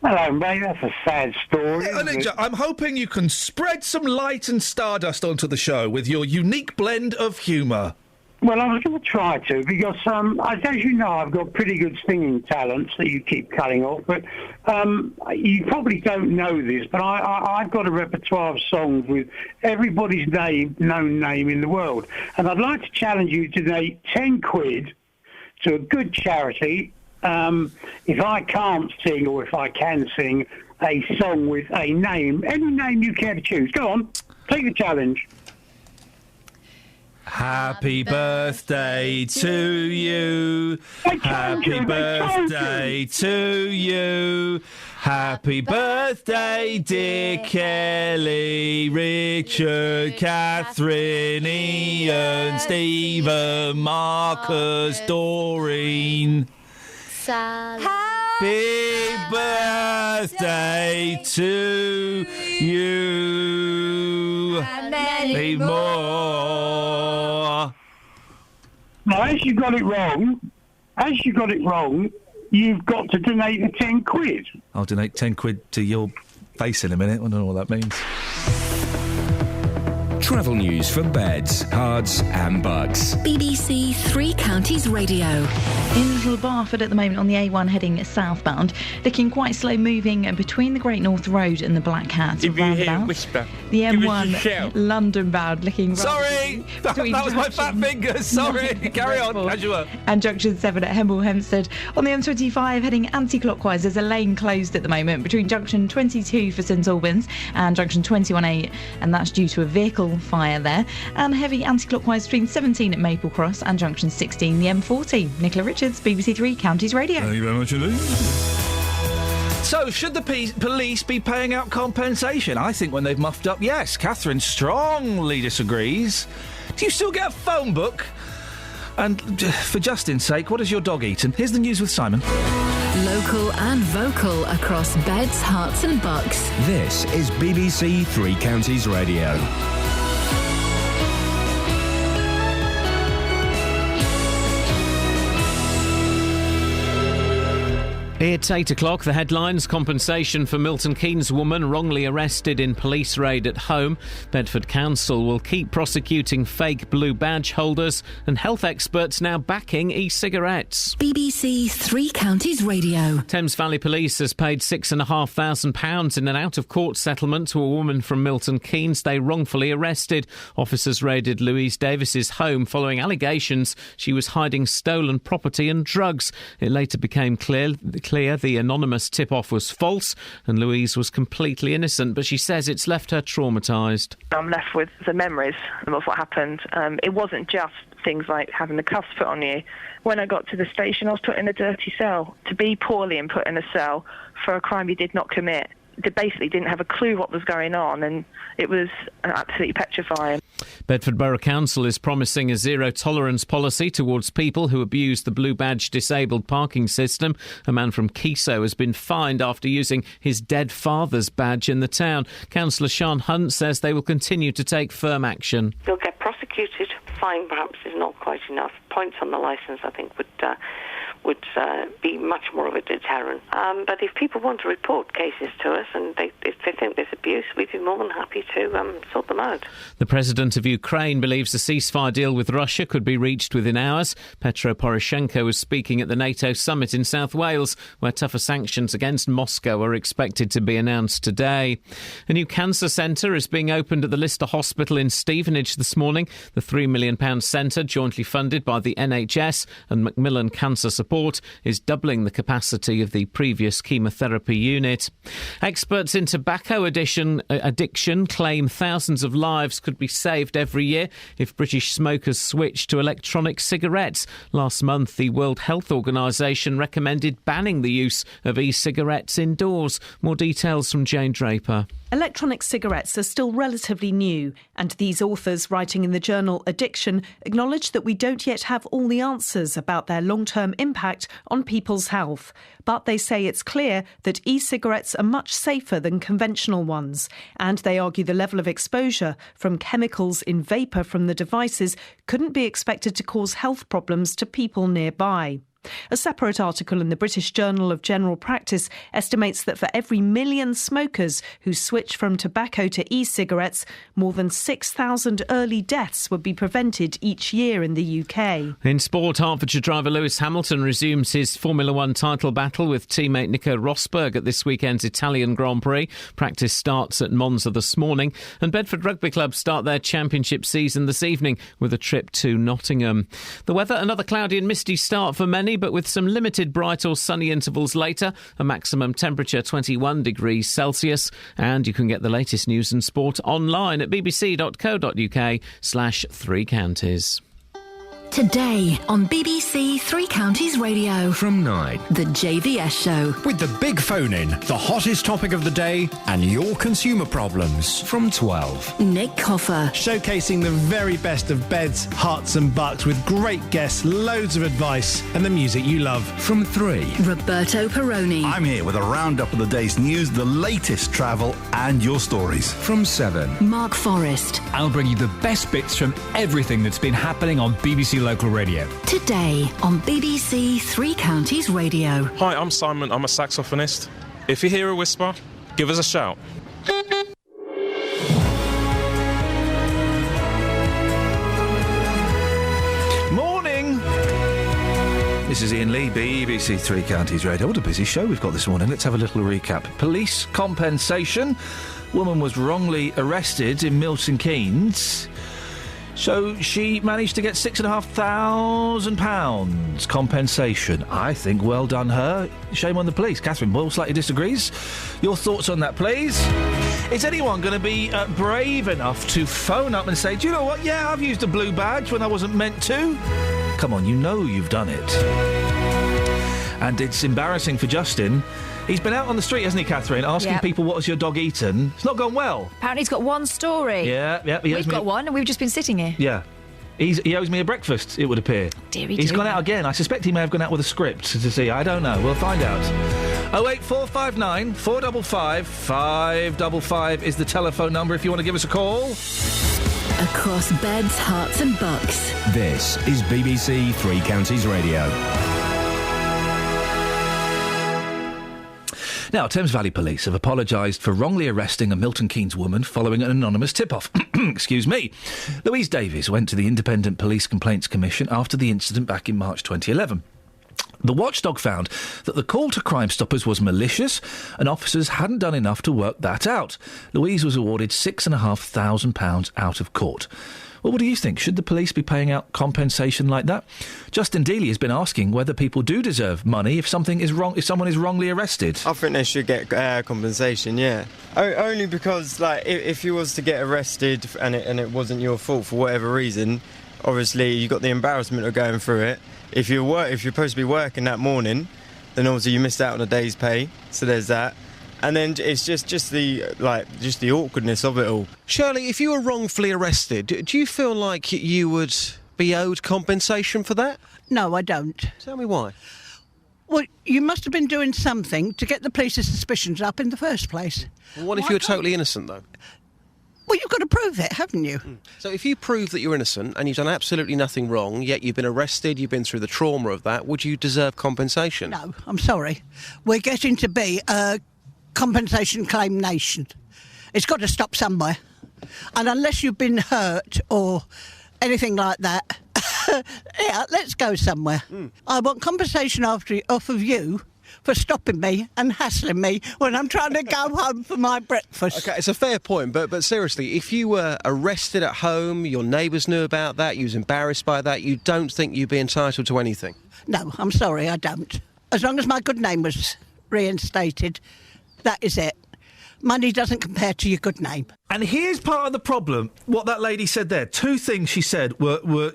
Hello, mate. That's a sad story. I'm hoping you can spread some light and stardust onto the show with your unique blend of humour. Well, I was going to try to because, as you know, I've got pretty good singing talents that you keep cutting off. But you probably don't know this, but I've got a repertoire of songs with everybody's known name in the world. And I'd like to challenge you to donate 10 quid to a good charity if I can't sing or if I can sing a song with a name, any name you care to choose. Go on, take the challenge. Happy birthday to you. Happy birthday to you. Happy birthday, dear Kelly, Richard, Catherine, Ian, Stephen, Marcus, Doreen. Happy birthday to you. And many more. Now, as you got it wrong, you've got to donate the 10 quid. I'll donate 10 quid to your face in a minute. I don't know what that means. Travel news for beds, cards and bugs. BBC Three Counties Radio. In Little Barford at the moment on the A1 heading southbound, looking quite slow moving between the Great North Road and the Black Hat. If you hear a whisper, the give us a M1 shout. London bound looking Sorry! That was my fat fingers. Sorry. Carry on, as you were. And Junction 7 at Hemel Hempstead. On the M25 heading anti-clockwise, there's a lane closed at the moment between Junction 22 for St Albans and Junction 21A, and that's due to a vehicle fire there. And heavy anti-clockwise between 17 at Maple Cross and Junction 16, the M40. Nicola Richards, BBC Three Counties Radio. Thank you very much indeed. So, should the police be paying out compensation? I think when they've muffed up, yes. Catherine strongly disagrees. Do you still get a phone book? And for Justin's sake, what has your dog eaten? Here's the news with Simon. Local and vocal across beds, hearts and bucks. This is BBC Three Counties Radio. It's 8 o'clock. The headlines: compensation for Milton Keynes woman wrongly arrested in police raid at home. Bedford Council will keep prosecuting fake blue badge holders, and health experts now backing e-cigarettes. BBC Three Counties Radio. Thames Valley Police has paid £6,500 in an out-of-court settlement to a woman from Milton Keynes they wrongfully arrested. Officers raided Louise Davis's home following allegations she was hiding stolen property and drugs. It later became clear the anonymous tip-off was false and Louise was completely innocent, but she says it's left her traumatised. I'm left with the memories of what happened. It wasn't just things like having the cuffs put on you. When I got to the station, I was put in a dirty cell. To be poorly and put in a cell for a crime you did not commit, they basically didn't have a clue what was going on, and it was absolutely petrifying. Bedford Borough Council is promising a zero-tolerance policy towards people who abuse the blue badge disabled parking system. A man from Kiso has been fined after using his dead father's badge in the town. Councillor Sian Hunt says they will continue to take firm action. They'll get prosecuted. Fine perhaps is not quite enough. Points on the licence, I think, would be much more of a deterrent. But if people want to report cases to us and if they think there's abuse, we'd be more than happy to sort them out. The President of Ukraine believes a ceasefire deal with Russia could be reached within hours. Petro Poroshenko was speaking at the NATO summit in South Wales, where tougher sanctions against Moscow are expected to be announced today. A new cancer centre is being opened at the Lister Hospital in Stevenage this morning. The £3 million centre, jointly funded by the NHS and Macmillan Cancer Support, is doubling the capacity of the previous chemotherapy unit. Experts in tobacco addiction claim thousands of lives could be saved every year if British smokers switch to electronic cigarettes. Last month, the World Health Organisation recommended banning the use of e-cigarettes indoors. More details from Jane Draper. Electronic cigarettes are still relatively new, and these authors writing in the journal Addiction acknowledge that we don't yet have all the answers about their long-term impact on people's health. But they say it's clear that e-cigarettes are much safer than conventional ones, and they argue the level of exposure from chemicals in vapour from the devices couldn't be expected to cause health problems to people nearby. A separate article in the British Journal of General Practice estimates that for every 1 million smokers who switch from tobacco to e-cigarettes, more than 6,000 early deaths would be prevented each year in the UK. In sport, Hertfordshire driver Lewis Hamilton resumes his Formula One title battle with teammate Nico Rosberg at this weekend's Italian Grand Prix. Practice starts at Monza this morning, and Bedford Rugby Club start their championship season this evening with a trip to Nottingham. The weather, another cloudy and misty start for many, but with some limited bright or sunny intervals later. A maximum temperature 21 degrees Celsius. And you can get the latest news and sport online at bbc.co.uk/3 counties. Today on BBC Three Counties Radio. From 9. The JVS Show. With the big phone-in, the hottest topic of the day and your consumer problems. From 12. Nick Coffer. Showcasing the very best of beds, hearts and bucks with great guests, loads of advice and the music you love. From 3. Roberto Perroni. I'm here with a roundup of the day's news, the latest travel and your stories. From 7. Mark Forrest. I'll bring you the best bits from everything that's been happening on BBC Local Radio. Today on BBC Three Counties Radio. Hi, I'm Simon. I'm a saxophonist. If you hear a whisper, give us a shout. Morning! This is Iain Lee, BBC Three Counties Radio. What a busy show we've got this morning. Let's have a little recap. Police compensation. Woman was wrongly arrested in Milton Keynes. So she managed to get £6,500 compensation. I think well done her. Shame on the police. Catherine Boyle slightly disagrees. Your thoughts on that, please? Is anyone going to be brave enough to phone up and say, do you know what? Yeah, I've used a blue badge when I wasn't meant to. Come on, you know you've done it. And it's embarrassing for Justin. He's been out on the street, hasn't he, Catherine, asking people, what has your dog eaten? It's not gone well. Apparently he's got one story. Yeah. We've got one, and we've just been sitting here. Yeah. He owes me a breakfast, it would appear. He's gone out again. I suspect he may have gone out with a script to see. I don't know. We'll find out. 08459 455 555 is the telephone number if you want to give us a call. Across beds, hearts and bucks. This is BBC Three Counties Radio. Now, Thames Valley Police have apologised for wrongly arresting a Milton Keynes woman following an anonymous tip-off. Excuse me. Louise Davies went to the Independent Police Complaints Commission after the incident back in March 2011. The watchdog found that the call to Crime Stoppers was malicious and officers hadn't done enough to work that out. Louise was awarded £6,500 out of court. Well, what do you think? Should the police be paying out compensation like that? Justin Dealey has been asking whether people do deserve money if something is wrong, if someone is wrongly arrested. I think they should get compensation, yeah. Only because, like, if you was to get arrested and it wasn't your fault for whatever reason, obviously you got the embarrassment of going through it. If you're supposed to be working that morning, then obviously you missed out on a day's pay. So there's that. And then it's just the awkwardness of it all. Shirley, if you were wrongfully arrested, do you feel like you would be owed compensation for that? No, I don't. Tell me why. Well, you must have been doing something to get the police's suspicions up in the first place. Well, what if you were totally innocent, though? Well, you've got to prove it, haven't you? So if you prove that you're innocent and you've done absolutely nothing wrong, yet you've been arrested, you've been through the trauma of that, would you deserve compensation? No, I'm sorry. We're getting to be a compensation claim nation. It's got to stop somewhere. And unless you've been hurt or anything like that, yeah, let's go somewhere. I want compensation off of you for stopping me and hassling me when I'm trying to go home for my breakfast. OK, it's a fair point, but seriously, if you were arrested at home, your neighbours knew about that, you was embarrassed by that, you don't think you'd be entitled to anything? No, I'm sorry, I don't. As long as my good name was reinstated, that is it. Money doesn't compare to your good name. And here's part of the problem, what that lady said there. Two things she said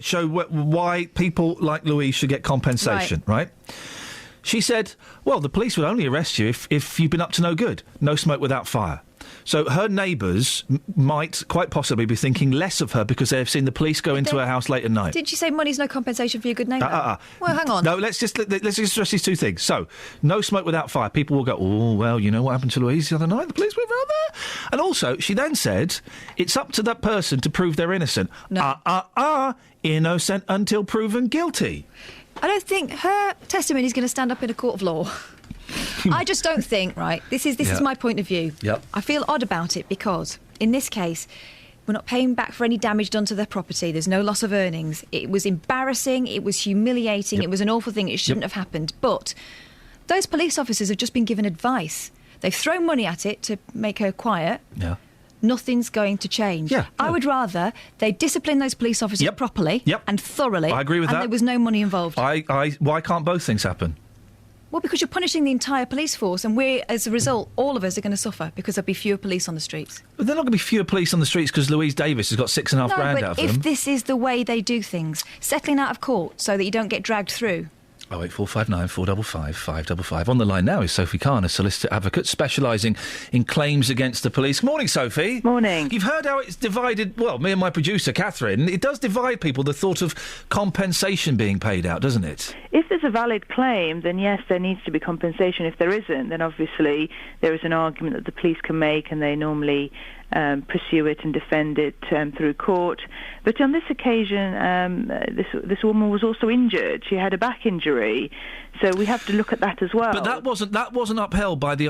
show why people like Louise should get compensation, right? She said, well, the police would only arrest you if you've been up to no good. No smoke without fire. So her neighbours might quite possibly be thinking less of her because they have seen the police go into her house late at night. Did you say money's no compensation for your good name? Well, hang on. No, let's just stress these two things. So, no smoke without fire. People will go, oh, well, you know what happened to Louise the other night? The police were around there. And also, she then said, it's up to that person to prove they're innocent. Innocent until proven guilty. I don't think her testimony is going to stand up in a court of law. I just don't think, right, this is my point of view. Yep. I feel odd about it because, in this case, we're not paying back for any damage done to their property. There's no loss of earnings. It was embarrassing. It was humiliating. It was an awful thing. It shouldn't have happened. But those police officers have just been given advice. They've thrown money at it to make her quiet. Yeah. Nothing's going to change. Yeah. I would rather they discipline those police officers properly and thoroughly. I agree with and that. there was no money involved. Why can't both things happen? Well, because you're punishing the entire police force, and we're, as a result, all of us are going to suffer because there'll be fewer police on the streets. But there are not going to be fewer police on the streets because Louise Davis has got $6.5 grand out of them. If this is the way they do things, settling out of court so that you don't get dragged through. 08459 455 555. On the line now is Sophie Khan, a solicitor advocate specialising in claims against the police. Morning, Sophie. Morning. You've heard how it's divided, well, me and my producer, Catherine. It does divide people, the thought of compensation being paid out, doesn't it? If there's a valid claim, then yes, there needs to be compensation. If there isn't, then obviously there is an argument that the police can make, and they normally pursue it and defend it through court. But on this occasion, this woman was also injured. She had a back injury, so we have to look at that as well. But that wasn't upheld by the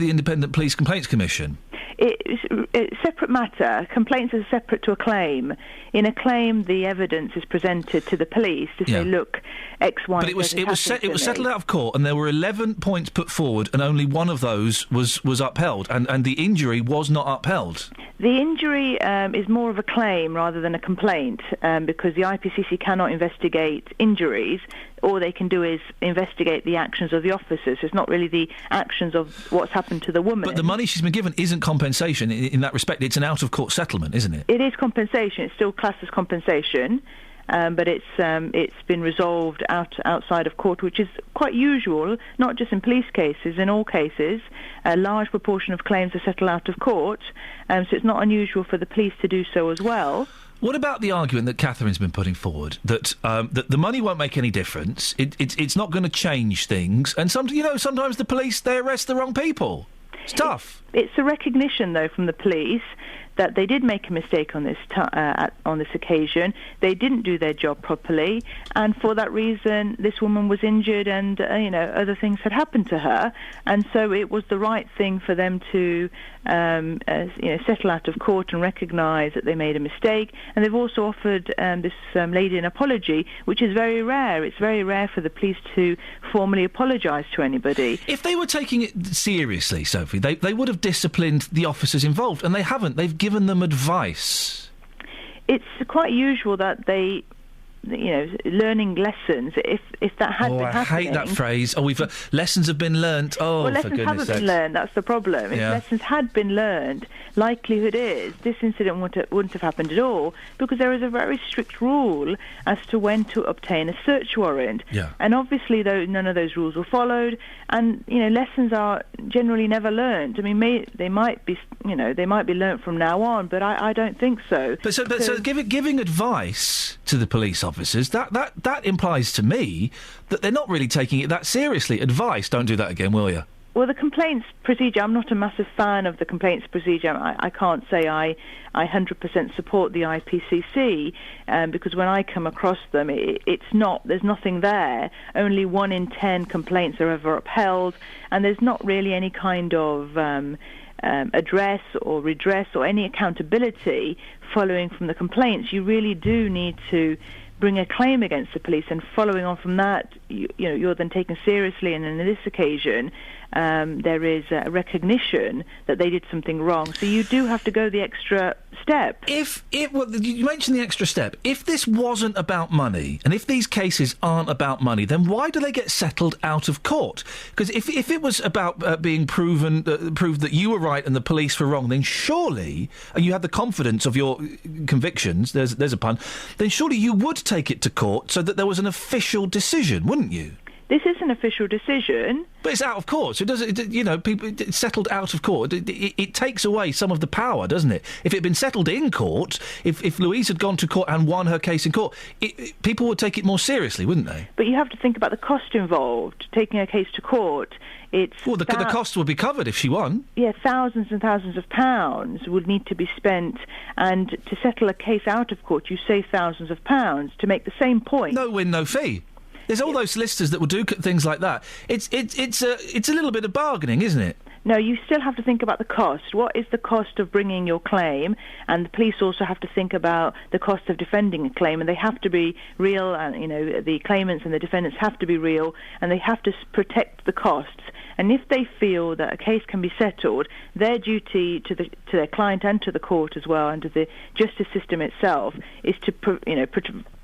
Independent Police Complaints Commission. It's a separate matter. Complaints are separate to a claim. In a claim, the evidence is presented to the police to say, look, X, Y, but it was settled out of court, and there were 11 points put forward, and only one of those was upheld, and the injury was not upheld. The injury is more of a claim rather than a complaint, because the IPCC cannot investigate injuries. All they can do is investigate the actions of the officers. It's not really the actions of what's happened to the woman. But the money she's been given isn't compensation in that respect. It's an out-of-court settlement, isn't it? It is compensation. It's still classed as compensation, but it's been resolved outside of court, which is quite usual, not just in police cases. In all cases, a large proportion of claims are settled out of court, so it's not unusual for the police to do so as well. What about the argument that Catherine's been putting forward that that the money won't make any difference? It's not going to change things, and sometimes the police they arrest the wrong people. It's tough. It's a recognition, though, from the police that they did make a mistake on this occasion. They didn't do their job properly, and for that reason, this woman was injured, and other things had happened to her, and so it was the right thing for them to settle out of court and recognise that they made a mistake. And they've also offered this lady an apology, which is very rare. It's very rare for the police to formally apologise to anybody. If they were taking it seriously, Sophie, they would have disciplined the officers involved, and they haven't. They've given them advice. It's quite usual that they, learning lessons. If that had been happening, I hate that phrase. Lessons have been learnt. Oh, well, for lessons goodness' haven't sakes. been learned. That's the problem. If lessons had been learned, likelihood is this incident wouldn't have happened at all, because there is a very strict rule as to when to obtain a search warrant. Yeah. And obviously, none of those rules were followed, and lessons are generally never learned. I mean, they might be learnt from now on, but I don't think so. So giving advice to the police officers, that implies to me that they're not really taking it that seriously. Advice, don't do that again, will you? Well, the complaints procedure, I'm not a massive fan of the complaints procedure. I can't say I 100% support the IPCC, because when I come across them, there's nothing there. Only 1 in 10 complaints are ever upheld, and there's not really any kind of address or redress or any accountability following from the complaints. You really do need to bring a claim against the police, and following on from that, you're then taken seriously. And in this occasion, there is a recognition that they did something wrong. So you do have to go the extra step. You mentioned the extra step. If this wasn't about money, and if these cases aren't about money, then why do they get settled out of court? Because if it was about being proved that you were right and the police were wrong, then surely, and you had the confidence of your convictions, there's a pun, then surely you would take it to court so that there was an official decision, wouldn't you? This is an official decision. But it's out of court, so it's settled out of court. It takes away some of the power, doesn't it? If it had been settled in court, if Louise had gone to court and won her case in court, people would take it more seriously, wouldn't they? But you have to think about the cost involved, taking a case to court. The cost would be covered if she won. Yeah, thousands and thousands of pounds would need to be spent, and to settle a case out of court, you save thousands of pounds to make the same point. No win, no fee. There's all those solicitors that will do things like that. It's a little bit of bargaining, isn't it? No, you still have to think about the cost. What is the cost of bringing your claim? And the police also have to think about the cost of defending a claim, and they have to be real, and, you know, the claimants and the defendants have to be real, and they have to protect the costs. And if they feel that a case can be settled, their duty to their client and to the court as well, and to the justice system itself, is to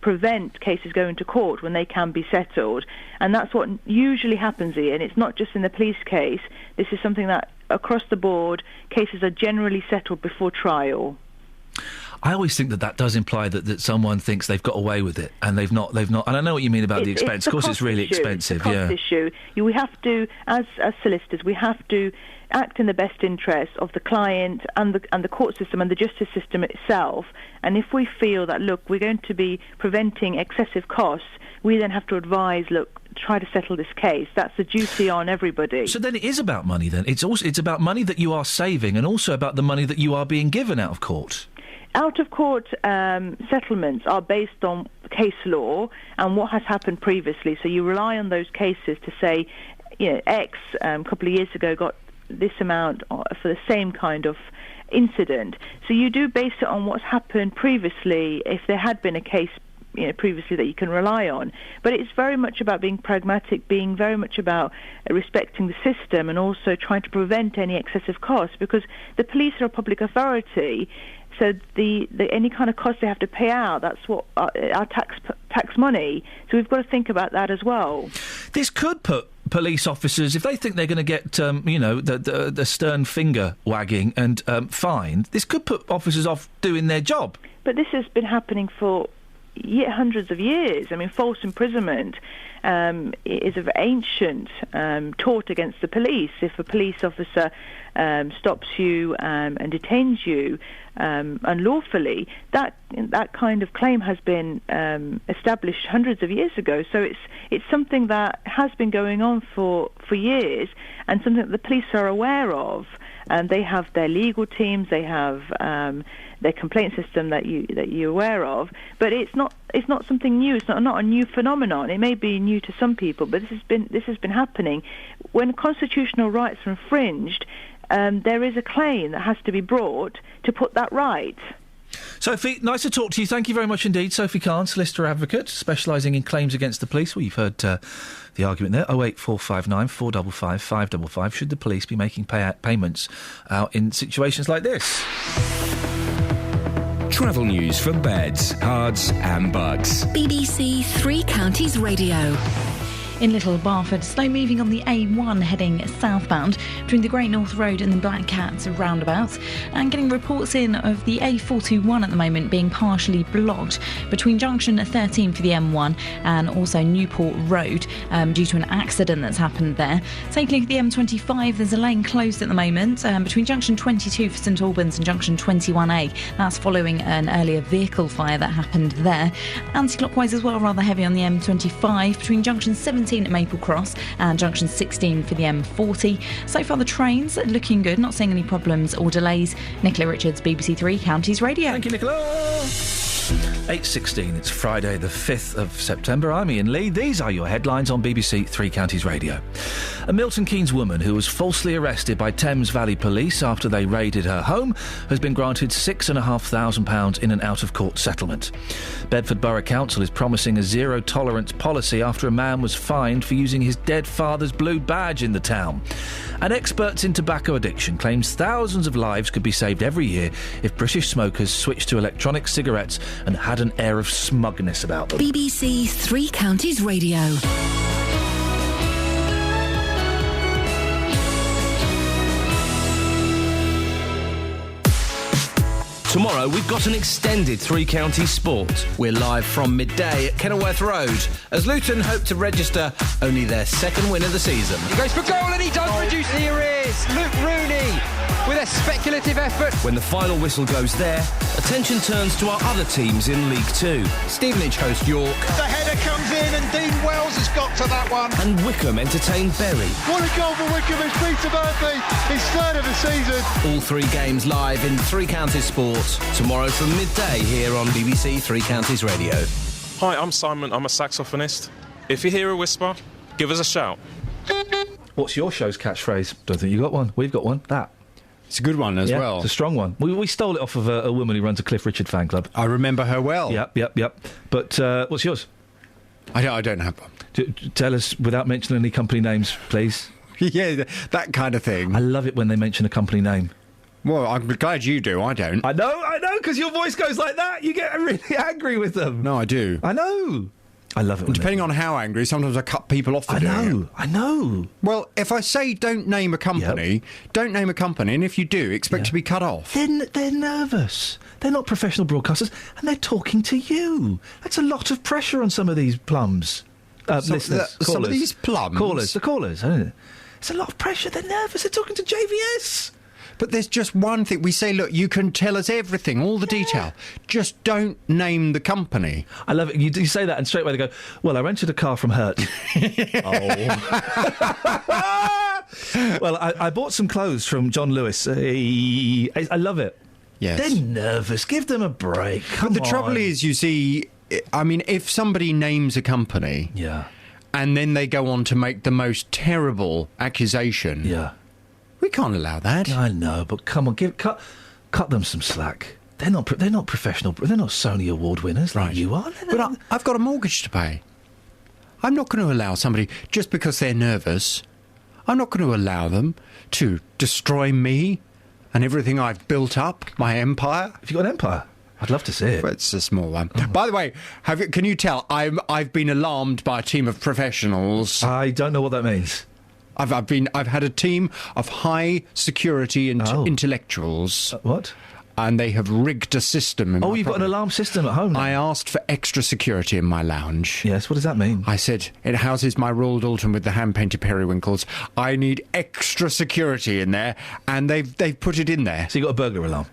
prevent cases going to court when they can be settled. And that's what usually happens, Ian. It's not just in the police case. This is something that across the board, cases are generally settled before trial. I always think that does imply that someone thinks they've got away with it, and they've not. And I know what you mean about the expense. Of course, it's really expensive. It's a cost issue. We have to, as solicitors, we have to act in the best interest of the client and the court system and the justice system itself. And if we feel that, look, we're going to be preventing excessive costs, we then have to advise, look, try to settle this case. That's the duty on everybody. So then it is about money. Then it's about money that you are saving, and also about the money that you are being given out of court. Out-of-court settlements are based on case law and what has happened previously. So you rely on those cases to say, you know, X a couple of years ago got this amount for the same kind of incident. So you do base it on what's happened previously, if there had been a case, you know, previously that you can rely on. But it's very much about being pragmatic, being very much about respecting the system, and also trying to prevent any excessive costs, because the police are a public authority. So the any kind of cost they have to pay out, that's what our tax money. So we've got to think about that as well. This could put police officers, if they think they're going to get, the stern finger wagging and fined, this could put officers off doing their job. But this has been happening for hundreds of years. I mean, false imprisonment is an ancient tort against the police. If a police officer stops you and detains you unlawfully, that kind of claim has been established hundreds of years ago. So it's something that has been going on for years, and something that the police are aware of. They have their legal teams, they have their complaint system that you're aware of, but it's not something new. It's not a new phenomenon. It may be new to some people, but this has been happening. When constitutional rights are infringed, there is a claim that has to be brought to put that right. Sophie, nice to talk to you. Thank you very much indeed. Sophie Khan, solicitor advocate, specialising in claims against the police. Well, you've heard the argument there. 08459 455 555. Should the police be making payments out in situations like this? Travel news for beds, cards and bugs. BBC Three Counties Radio. In Little Barford, slow moving on the A1 heading southbound between the Great North Road and the Black Cat roundabouts, and getting reports in of the A421 at the moment being partially blocked between junction 13 for the M1 and also Newport Road due to an accident that's happened there. Same thing for the M25, there's a lane closed at the moment between junction 22 for St Albans and junction 21A. That's following an earlier vehicle fire that happened there. Anti-clockwise as well, rather heavy on the M25 between junction 17 at Maple Cross and junction 16 for the M40. So far the trains are looking good, not seeing any problems or delays. Nicola Richards, BBC Three Counties Radio. Thank you, Nicola. 8:16, it's Friday the 5th of September. I'm Iain Lee. These are your headlines on BBC Three Counties Radio. A Milton Keynes woman who was falsely arrested by Thames Valley Police after they raided her home has been granted £6,500 in an out-of-court settlement. Bedford Borough Council is promising a zero-tolerance policy after a man was fined for using his dead father's blue badge in the town. And experts in tobacco addiction claims thousands of lives could be saved every year if British smokers switched to electronic cigarettes and had an air of smugness about them. BBC Three Counties Radio. Tomorrow, we've got an extended Three Counties sport. We're live from midday at Kenilworth Road as Luton hope to register only their second win of the season. He goes for goal and he does reduce. Here is Luke Rooney with a speculative effort. When the final whistle goes there, attention turns to our other teams in League Two. Stevenage host York. The header comes in and Dean Wells has got to that one. And Wickham entertain Bury. What a goal for Wickham. It's Peter Murphy, his third of the season. All three games live in Three Counties Sport. Tomorrow from midday here on BBC Three Counties Radio. Hi, I'm Simon. I'm a saxophonist. If you hear a whisper, give us a shout. What's your show's catchphrase? Don't think you got one. We've got one. That. It's a good one as well. It's a strong one. We stole it off of a woman who runs a Cliff Richard fan club. I remember her well. Yep. But what's yours? I don't have one. Tell us without mentioning any company names, please. Yeah, that kind of thing. I love it when they mention a company name. Well, I'm glad you do. I don't. I know, because your voice goes like that. You get really angry with them. No, I do. I know. I love it. Depending on how angry, sometimes I cut people off for doing it. I know. Well, if I say don't name a company, and if you do, expect to be cut off. They're nervous. They're not professional broadcasters, and they're talking to you. That's a lot of pressure on some of these plums. Listeners, callers. Some of these plums? The callers. It's a lot of pressure. They're nervous. They're talking to JVS. But there's just one thing. We say, look, you can tell us everything, all the detail. Just don't name the company. I love it. You say that and straight away they go, well, I rented a car from Hurt. Well, I bought some clothes from John Lewis. I love it. Yes. They're nervous. Give them a break. Come on. The trouble is, you see, I mean, if somebody names a company... Yeah. And then they go on to make the most terrible accusation... Yeah. We can't allow that. I know, but come on, cut them some slack. They're not professional. They're not Sony Award winners like you are. But I've got a mortgage to pay. I'm not going to allow somebody, just because they're nervous, I'm not going to allow them to destroy me and everything I've built up, my empire. Have you got an empire? I'd love to see it. Well, it's a small one. Oh. By the way, can you tell I've been alarmed by a team of professionals? I don't know what that means. I've had a team of high security intellectuals. What? And they have rigged a system. You've got an alarm system at home now. I asked for extra security in my lounge. Yes, what does that mean? I said, it houses my Royal Dalton with the hand-painted periwinkles. I need extra security in there, and they've put it in there. So you got a burglar alarm?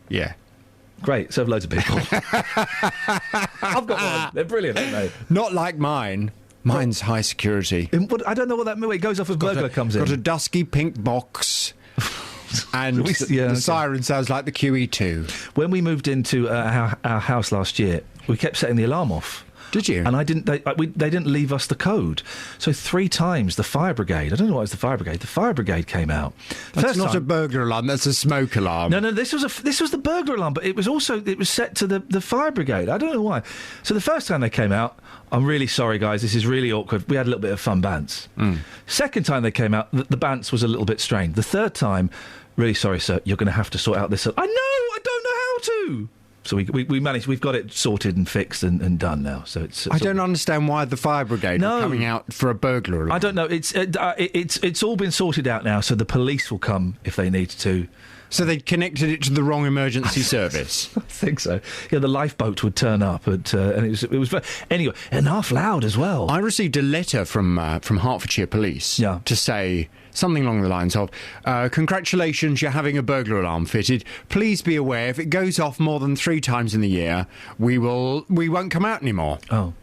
Yeah. Great, serve loads of people. I've got one. They're brilliant, aren't they? Not like mine. Mine's high security. I don't know what that means. It goes off as burglar comes in. Got a dusky pink box. And the siren sounds like the QE2. When we moved into our house last year, we kept setting the alarm off. Did you? And they didn't leave us the code. So 3 times the fire brigade, I don't know why it was the fire brigade came out. That's not a burglar alarm, that's a smoke alarm. No, this was the burglar alarm, but it was set to the fire brigade. I don't know why. So the first time they came out, I'm really sorry, guys, this is really awkward. We had a little bit of fun bants. Second time they came out, the bants was a little bit strained. The third time, really sorry, sir, you're going to have to sort out this. I know, I don't know how to. So we managed. We've got it sorted and fixed and done now. So it's. I don't understand why the fire brigade are coming out for a burglar alarm. I don't know. It's all been sorted out now. So the police will come if they need to. So they connected it to the wrong emergency service. I think so. Yeah, the lifeboat would turn up, and it was anyway, and half loud as well. I received a letter from Hertfordshire Police to say something along the lines of, congratulations, you're having a burglar alarm fitted. Please be aware, if it goes off more than 3 times in the year, we won't come out anymore. Oh.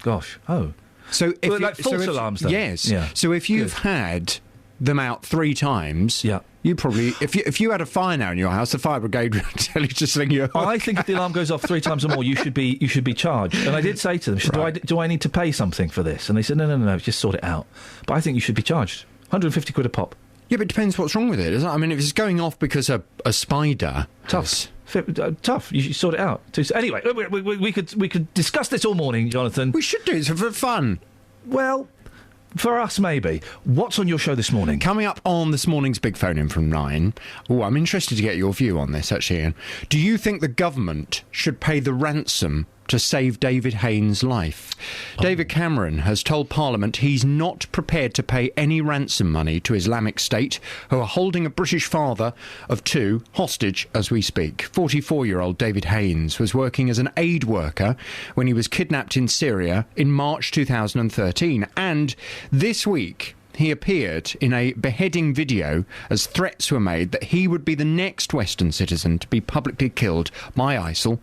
Gosh. Oh. So if like false alarms, though? Yes. Yeah. So if you've had them out 3 times, you probably, if you had a fire now in your house, the fire brigade would tell you to sling your hook. I think if the alarm goes off 3 times or more, you should be charged. And I did say to them, do I need to pay something for this? And they said, no, just sort it out. But I think you should be charged. 150 quid a pop. Yeah, but it depends what's wrong with it, isn't it? I mean, if it's going off because a spider... Tough. You should sort it out. Anyway, we could discuss this all morning, Jonathan. We should do it for fun. Well, for us, maybe. What's on your show this morning? Coming up on this morning's Big Phone In from 9. Oh, I'm interested to get your view on this, actually, Ian. Do you think the government should pay the ransom to save David Haynes' life? David Cameron has told Parliament he's not prepared to pay any ransom money to Islamic State, who are holding a British father of 2 hostage as we speak. 44-year-old David Haynes was working as an aid worker when he was kidnapped in Syria in March 2013, and this week he appeared in a beheading video as threats were made that he would be the next Western citizen to be publicly killed by ISIL.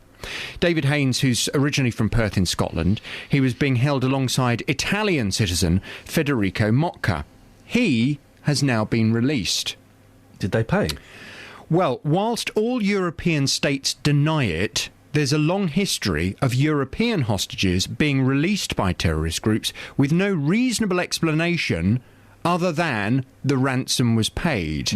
David Haynes, who's originally from Perth in Scotland, he was being held alongside Italian citizen Federico Mocca. He has now been released. Did they pay? Well, whilst all European states deny it, there's a long history of European hostages being released by terrorist groups with no reasonable explanation other than the ransom was paid.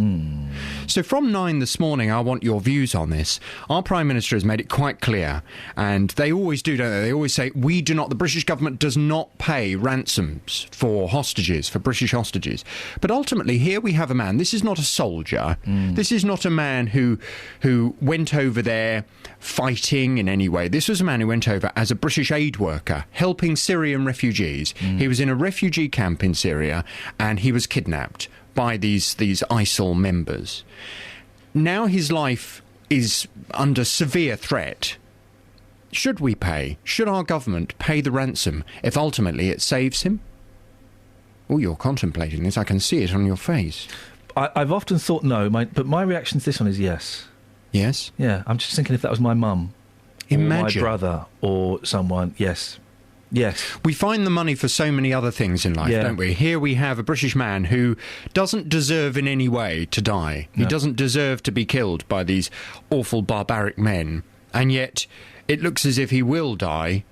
So from 9 this morning, I want your views on this. Our Prime Minister has made it quite clear, and they always do, don't they? They always say, the British government does not pay ransoms for hostages, for British hostages. But ultimately, here we have a man, this is not a soldier, this is not a man who went over there fighting in any way. This was a man who went over as a British aid worker, helping Syrian refugees. He was in a refugee camp in Syria, and he was kidnapped by these ISIL members. Now his life is under severe threat. Should our government pay the ransom if ultimately it saves him? Oh, you're contemplating this. I can see it on your face. I've often thought no, but my reaction to this one is yes. Yes? Yeah, I'm just thinking if that was my mum, Imagine. or my brother, or someone, yes. Yes. We find the money for so many other things in life, don't we? Here we have a British man who doesn't deserve in any way to die. He doesn't deserve to be killed by these awful barbaric men. And yet it looks as if he will die,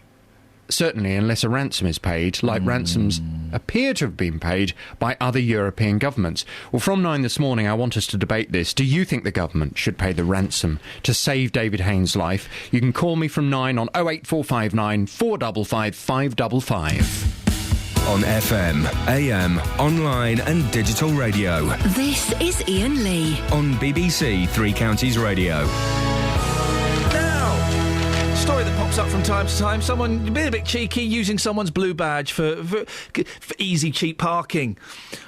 certainly unless a ransom is paid, like ransoms appear to have been paid by other European governments. Well, from 9 this morning, I want us to debate this. Do you think the government should pay the ransom to save David Haynes' life? You can call me from 9 on 08459 455 555. On FM, AM, online and digital radio. This is Iain Lee. On BBC Three Counties Radio. Story that pops up from time to time. Someone being a bit cheeky, using someone's blue badge for easy, cheap parking.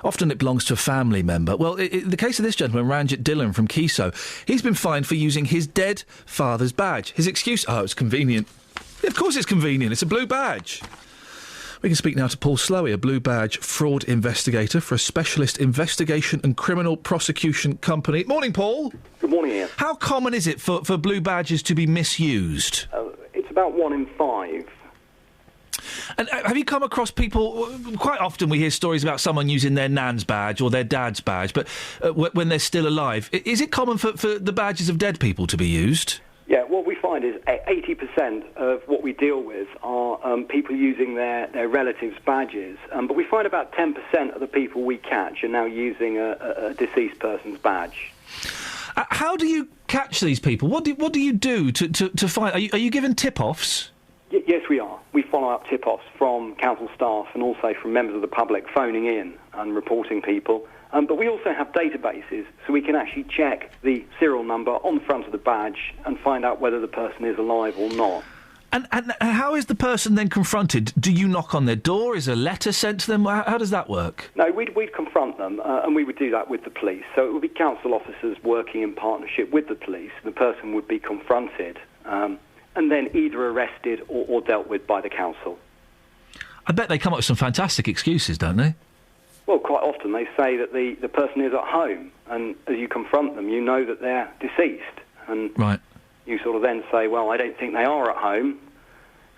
Often it belongs to a family member. Well, the case of this gentleman, Ranjit Dillon from Keso, he's been fined for using his dead father's badge. His excuse, it's convenient. Of course it's convenient. It's a blue badge. We can speak now to Paul Slowey, a blue badge fraud investigator for a specialist investigation and criminal prosecution company. Morning, Paul. Good morning, Ian. How common is it for blue badges to be misused? It's about 1 in 5. And have you come across people... Quite often we hear stories about someone using their nan's badge or their dad's badge, but when they're still alive. Is it common for the badges of dead people to be used? Yeah, what we find is 80% of what we deal with are people using their relatives' badges. But we find about 10% of the people we catch are now using a deceased person's badge. How do you catch these people? What do you do to find... Are you given tip-offs? Yes, we are. We follow up tip-offs from council staff and also from members of the public phoning in and reporting people. But we also have databases, so we can actually check the serial number on the front of the badge and find out whether the person is alive or not. And how is the person then confronted? Do you knock on their door? Is a letter sent to them? How does that work? No, we'd confront them, and we would do that with the police. So it would be council officers working in partnership with the police. The person would be confronted and then either arrested or dealt with by the council. I bet they come up with some fantastic excuses, don't they? Well, quite often they say that the person is at home, and as you confront them, you know that they're deceased. And right. You sort of then say, well, I don't think they are at home.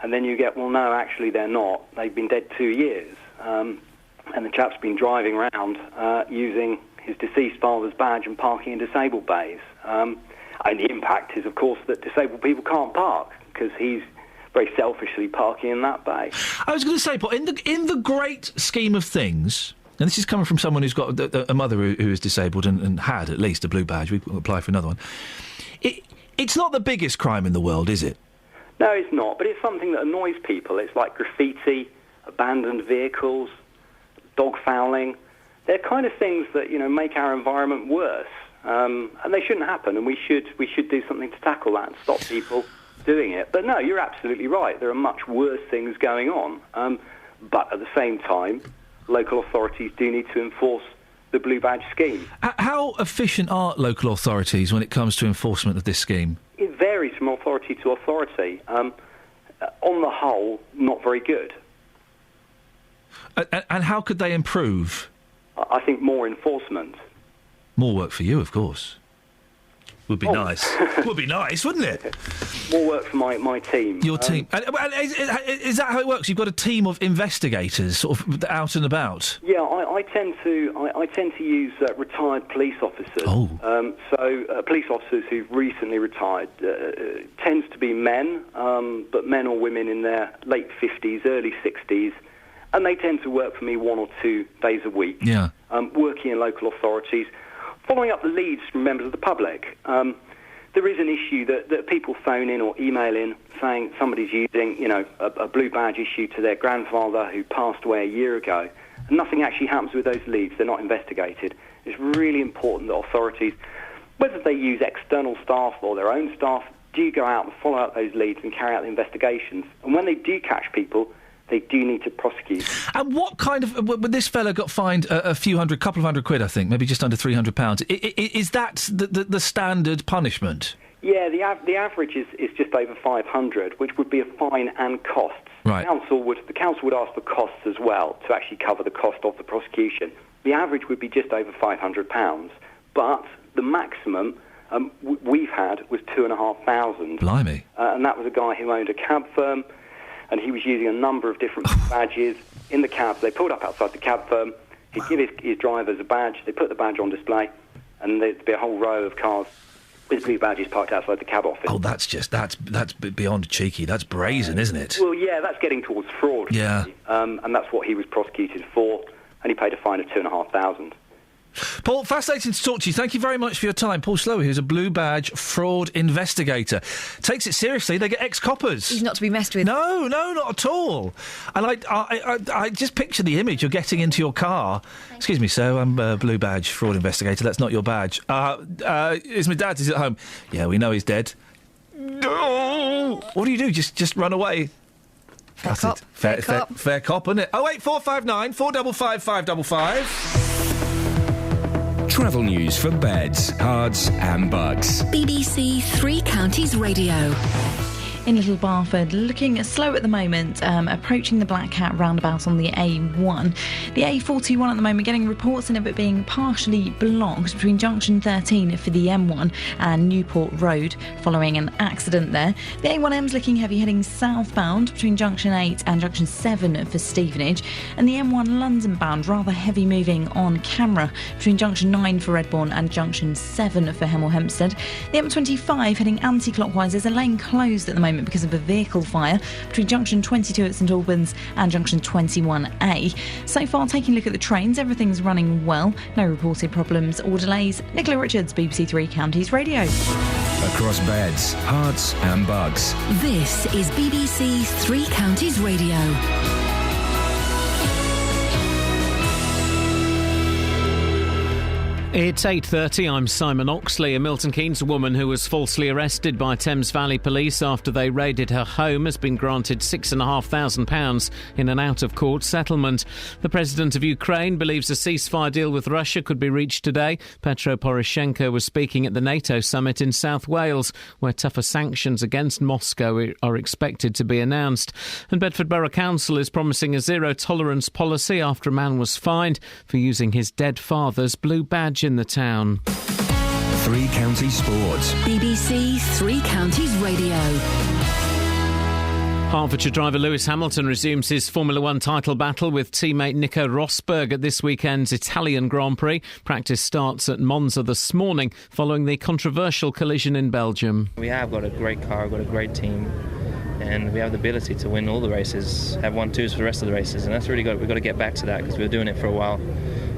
And then you get, well, no, actually they're not. They've been dead 2 years. And the chap's been driving around using his deceased father's badge and parking in disabled bays. And the impact is, of course, that disabled people can't park because he's very selfishly parking in that bay. I was going to say, Paul, in the great scheme of things... And this is coming from someone who's got a mother who is disabled and had at least a blue badge. We can apply for another one. It's not the biggest crime in the world, is it? No, it's not. But it's something that annoys people. It's like graffiti, abandoned vehicles, dog fouling. They're kind of things that make our environment worse, and they shouldn't happen. And we should do something to tackle that and stop people doing it. But no, you're absolutely right. There are much worse things going on. But at the same time, local authorities do need to enforce the blue badge scheme. How efficient are local authorities when it comes to enforcement of this scheme? It varies from authority to authority. On the whole, not very good. And how could they improve? I think more enforcement. More work for you, of course. Would be nice. Would be nice, wouldn't it? More work for my team. Your team. And is that how it works? You've got a team of investigators sort of out and about? Yeah, I tend to use retired police officers. Oh. So police officers who've recently retired tends to be men, but men or women in their late 50s, early 60s, and they tend to work for me 1 or 2 days a week. Yeah. Working in local authorities, following up the leads from members of the public. There is an issue that people phone in or email in saying somebody's using, a blue badge issue to their grandfather who passed away a year ago, and nothing actually happens with those leads. They're not investigated. It's really important that authorities, whether they use external staff or their own staff, do go out and follow up those leads and carry out the investigations. And when they do catch people, they do need to prosecute. And what kind of... this fella got fined a couple of hundred quid, I think, maybe just under £300. Is that the standard punishment? Yeah, the average is just over 500, which would be a fine and costs. Right. The council would ask for costs as well to actually cover the cost of the prosecution. The average would be just over £500, but the maximum we've had was £2,500. Blimey. And that was a guy who owned a cab firm, and he was using a number of different badges in the cabs. They pulled up outside the cab firm. He'd give his drivers a badge. They put the badge on display, and there'd be a whole row of cars with blue badges parked outside the cab office. Oh, that's beyond cheeky. That's brazen, isn't it? Well, yeah, that's getting towards fraud. Yeah. Really. And that's what he was prosecuted for, and he paid a fine of £2,500. Paul, fascinating to talk to you. Thank you very much for your time. Paul Slowy, who's a blue badge fraud investigator. Takes it seriously. They get ex-coppers. He's not to be messed with. No, not at all. And I just picture the image of getting into your car. Excuse me, sir, I'm a blue badge fraud investigator. That's not your badge. Is my dad? Is at home? Yeah, we know he's dead. No. What do you do? Just run away? Fair cop. Fair cop, isn't it? 08459 455 555. Travel news for beds, cards and bugs. BBC Three Counties Radio. In Little Barford, looking slow at the moment, approaching the Black Cat roundabout on the A1. The A41 at the moment, getting reports of it being partially blocked between junction 13 for the M1 and Newport Road following an accident there. The A1M's looking heavy heading southbound between junction 8 and junction 7 for Stevenage. And the M1 London bound, rather heavy moving on camera between junction 9 for Redbourne and junction 7 for Hemel Hempstead. The M25 heading anti-clockwise, there's a lane closed at the moment because of a vehicle fire between junction 22 at St Albans and junction 21A. So far, taking a look at the trains, everything's running well. No reported problems or delays. Nicola Richards, BBC Three Counties Radio. Across beds, hearts and bugs. This is BBC Three Counties Radio. It's 8:30. I'm Simon Oxley. A Milton Keynes woman who was falsely arrested by Thames Valley Police after they raided her home has been granted £6,500 in an out-of-court settlement. The president of Ukraine believes a ceasefire deal with Russia could be reached today. Petro Poroshenko was speaking at the NATO summit in South Wales, where tougher sanctions against Moscow are expected to be announced. And Bedford Borough Council is promising a zero-tolerance policy after a man was fined for using his dead father's blue badge in the town. Three Counties Sports. BBC Three Counties Radio. Hertfordshire driver Lewis Hamilton resumes his Formula One title battle with teammate Nico Rosberg at this weekend's Italian Grand Prix. Practice starts at Monza this morning following the controversial collision in Belgium. We have got a great car, got a great team, and we have the ability to win all the races, have 1-2s for the rest of the races, and that's really we've got to get back to that because we were doing it for a while,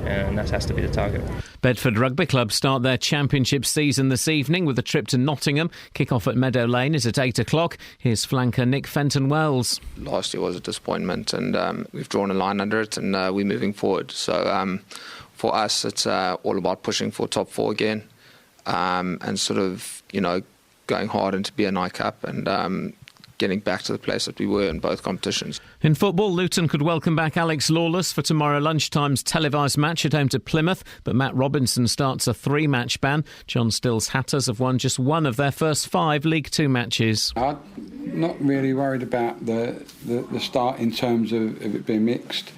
and that has to be the target. Bedford Rugby Club start their championship season this evening with a trip to Nottingham. Kick-off at Meadow Lane is at 8 o'clock. Here's flanker Nick Fenton-Wells. Last year was a disappointment, and we've drawn a line under it, and we're moving forward. So for us, it's all about pushing for top 4 again, and sort of, going hard into BNI Cup and getting back to the place that we were in both competitions. In football, Luton could welcome back Alex Lawless for tomorrow lunchtime's televised match at home to Plymouth, but Matt Robinson starts a 3-match ban. John Still's Hatters have won just one of their first 5 League 2 matches. I'm not really worried about the start in terms of it being mixed.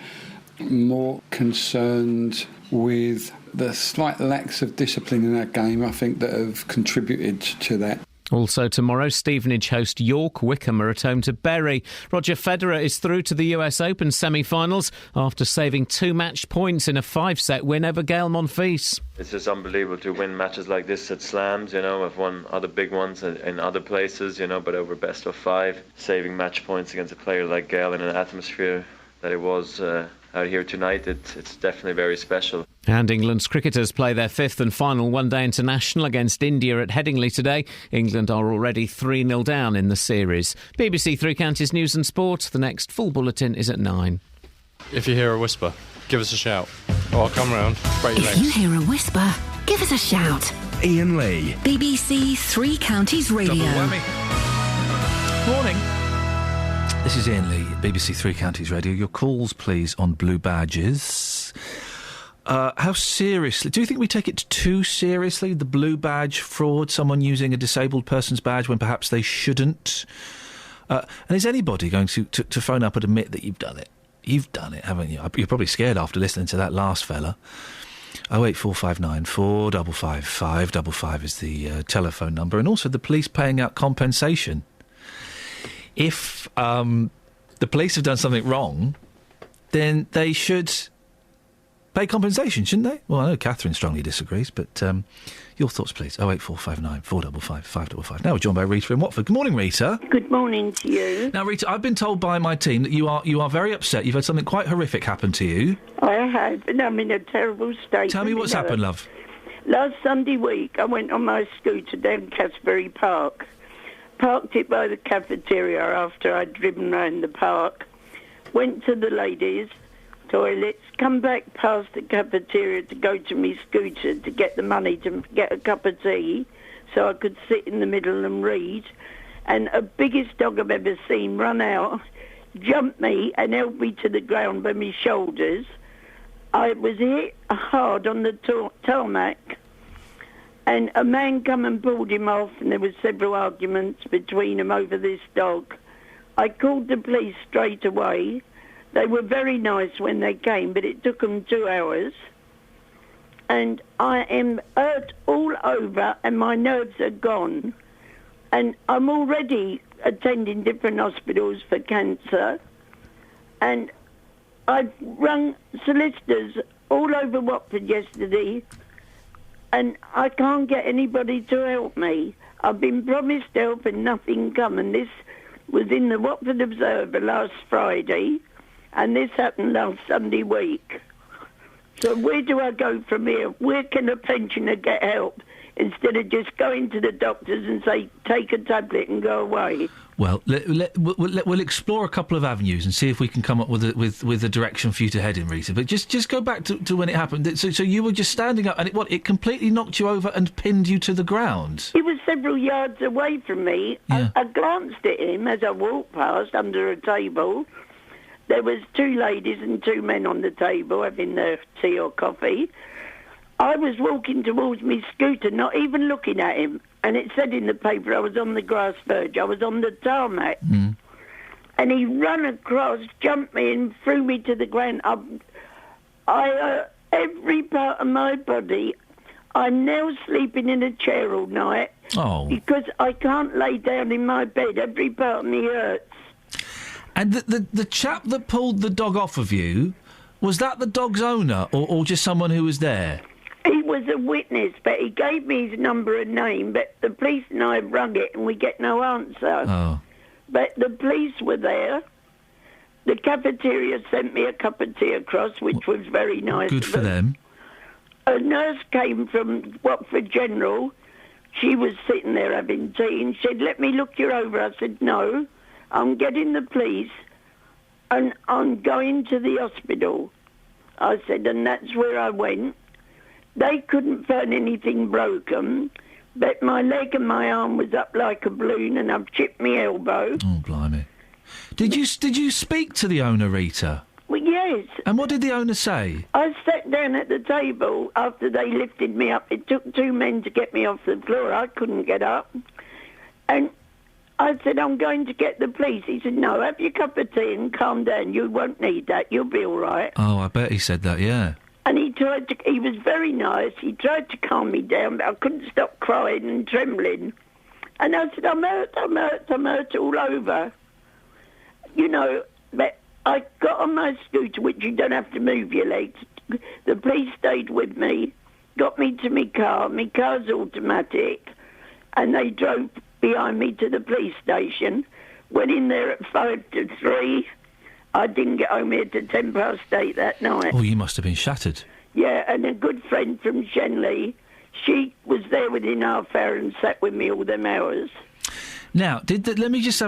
More concerned with the slight lacks of discipline in our game, I think, that have contributed to that. Also tomorrow, Stevenage host York. Wickham are at home to Bury. Roger Federer is through to the US Open semi-finals after saving 2 match points in a 5-set win over Gael Monfils. It's just unbelievable to win matches like this at slams, I've won other big ones in other places, but over best of 5, saving match points against a player like Gael in an atmosphere that it was out here tonight, it's definitely very special. And England's cricketers play their 5th and final one-day international against India at Headingley today. England are already 3-0 down in the series. BBC Three Counties News and Sport. The next full bulletin is at 9. If you hear a whisper, give us a shout. Or I'll come round, break your legs. If you hear a whisper, give us a shout. Iain Lee. BBC Three Counties Radio. Double whammy. Morning. This is Iain Lee, BBC Three Counties Radio. Your calls, please, on blue badges. How seriously... Do you think we take it too seriously, the blue badge fraud, someone using a disabled person's badge when perhaps they shouldn't? And is anybody going to phone up and admit that you've done it? You've done it, haven't you? You're probably scared after listening to that last fella. 08459 455 555 is the telephone number. And also the police paying out compensation. If the police have done something wrong, then they should pay compensation, shouldn't they? Well, I know Catherine strongly disagrees, but your thoughts, please. 08459 455 555. Now we're joined by Rita in Watford. Good morning, Rita. Good morning to you. Now, Rita, I've been told by my team that you are very upset. You've had something quite horrific happen to you. I have, and I'm in a terrible state. Tell me what's happened, love. Last Sunday week, I went on my scooter down Casbury Park. Parked it by the cafeteria after I'd driven round the park. Went to the ladies' toilets, come back past the cafeteria to go to my scooter to get the money to get a cup of tea so I could sit in the middle and read. And a biggest dog I've ever seen run out, jumped me and held me to the ground by my shoulders. I was hit hard on the tarmac. And a man come and pulled him off, and there were several arguments between them over this dog. I called the police straight away. They were very nice when they came, but it took them 2 hours. And I am hurt all over, and my nerves are gone. And I'm already attending different hospitals for cancer. And I've rung solicitors all over Watford yesterday, and I can't get anybody to help me. I've been promised help and nothing come. And this was in the Watford Observer last Friday, and this happened last Sunday week. So where do I go from here? Where can a pensioner get help instead of just going to the doctors and say, take a tablet and go away? Well, we'll explore a couple of avenues and see if we can come up with a direction for you to head in, Rita. But just go back to when it happened. So you were just standing up, and it completely knocked you over and pinned you to the ground. He was several yards away from me. Yeah. I glanced at him as I walked past under a table. There was 2 ladies and 2 men on the table having their tea or coffee. I was walking towards my scooter, not even looking at him. And it said in the paper I was on the grass verge. I was on the tarmac. Mm. And he ran across, jumped me and threw me to the ground. Every part of my body, I'm now sleeping in a chair all night. Oh. Because I can't lay down in my bed. Every part of me hurts. And the chap that pulled the dog off of you, was that the dog's owner or just someone who was there? He was a witness, but he gave me his number and name, but the police and I have rung it and we get no answer. Oh. But the police were there. The cafeteria sent me a cup of tea across, which was very nice. Good for them. A nurse came from Watford General. She was sitting there having tea and said, let me look you over. I said, no, I'm getting the police and I'm going to the hospital. I said, and that's where I went. They couldn't find anything broken, but my leg and my arm was up like a balloon and I've chipped my elbow. Oh, blimey. Did you speak to the owner, Rita? Well, yes. And what did the owner say? I sat down at the table after they lifted me up. It took 2 men to get me off the floor. I couldn't get up. And I said, I'm going to get the police. He said, no, have your cup of tea and calm down. You won't need that. You'll be all right. Oh, I bet he said that, yeah. And he was very nice. He tried to calm me down, but I couldn't stop crying and trembling. And I said, I'm hurt all over. You know, but I got on my scooter, which you don't have to move your legs. The police stayed with me, got me to my car. My car's automatic. And they drove behind me to the police station. Went in there at 5 to 3. I didn't get home here till 10 past 8 that night. Oh, you must have been shattered. Yeah, and a good friend from Shenley, she was there within half hour and sat with me all them hours. Now, let me just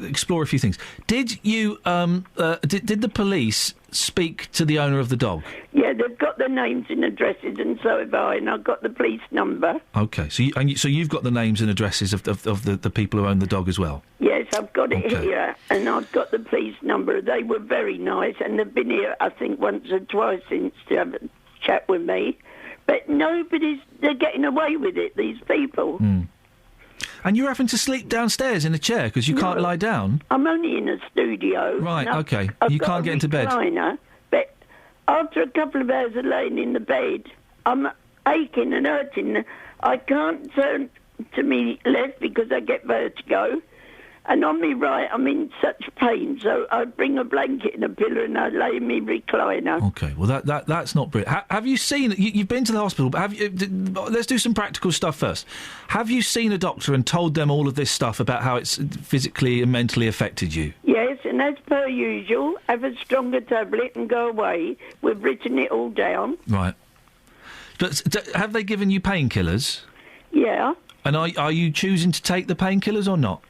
explore a few things. Did you, did the police speak to the owner of the dog? Yeah, they've got the names and addresses, and so have I, and I've got the police number. Okay, so you've got the names and addresses of the people who own the dog as well? Yes, I've got it here, and I've got the police number. They were very nice, and they've been here, I think, once or twice since to have a chat with me. But they're getting away with it, these people. Mm. And you're having to sleep downstairs in a chair because you can't lie down? I'm only in a studio. Right, okay. I've You got can't a get into bed? recliner, but after a couple of hours of laying in the bed, I'm aching and hurting. I can't turn to me left because I get vertigo. And on me right, I'm in such pain, so I bring a blanket and a pillow and I lay in me recliner. Okay, well that's not brilliant. Have you seen? You've been to the hospital, but let's do some practical stuff first. Have you seen a doctor and told them all of this stuff about how it's physically and mentally affected you? Yes, and as per usual, have a stronger tablet and go away. We've written it all down. Right. But have they given you painkillers? Yeah. And are you choosing to take the painkillers or not?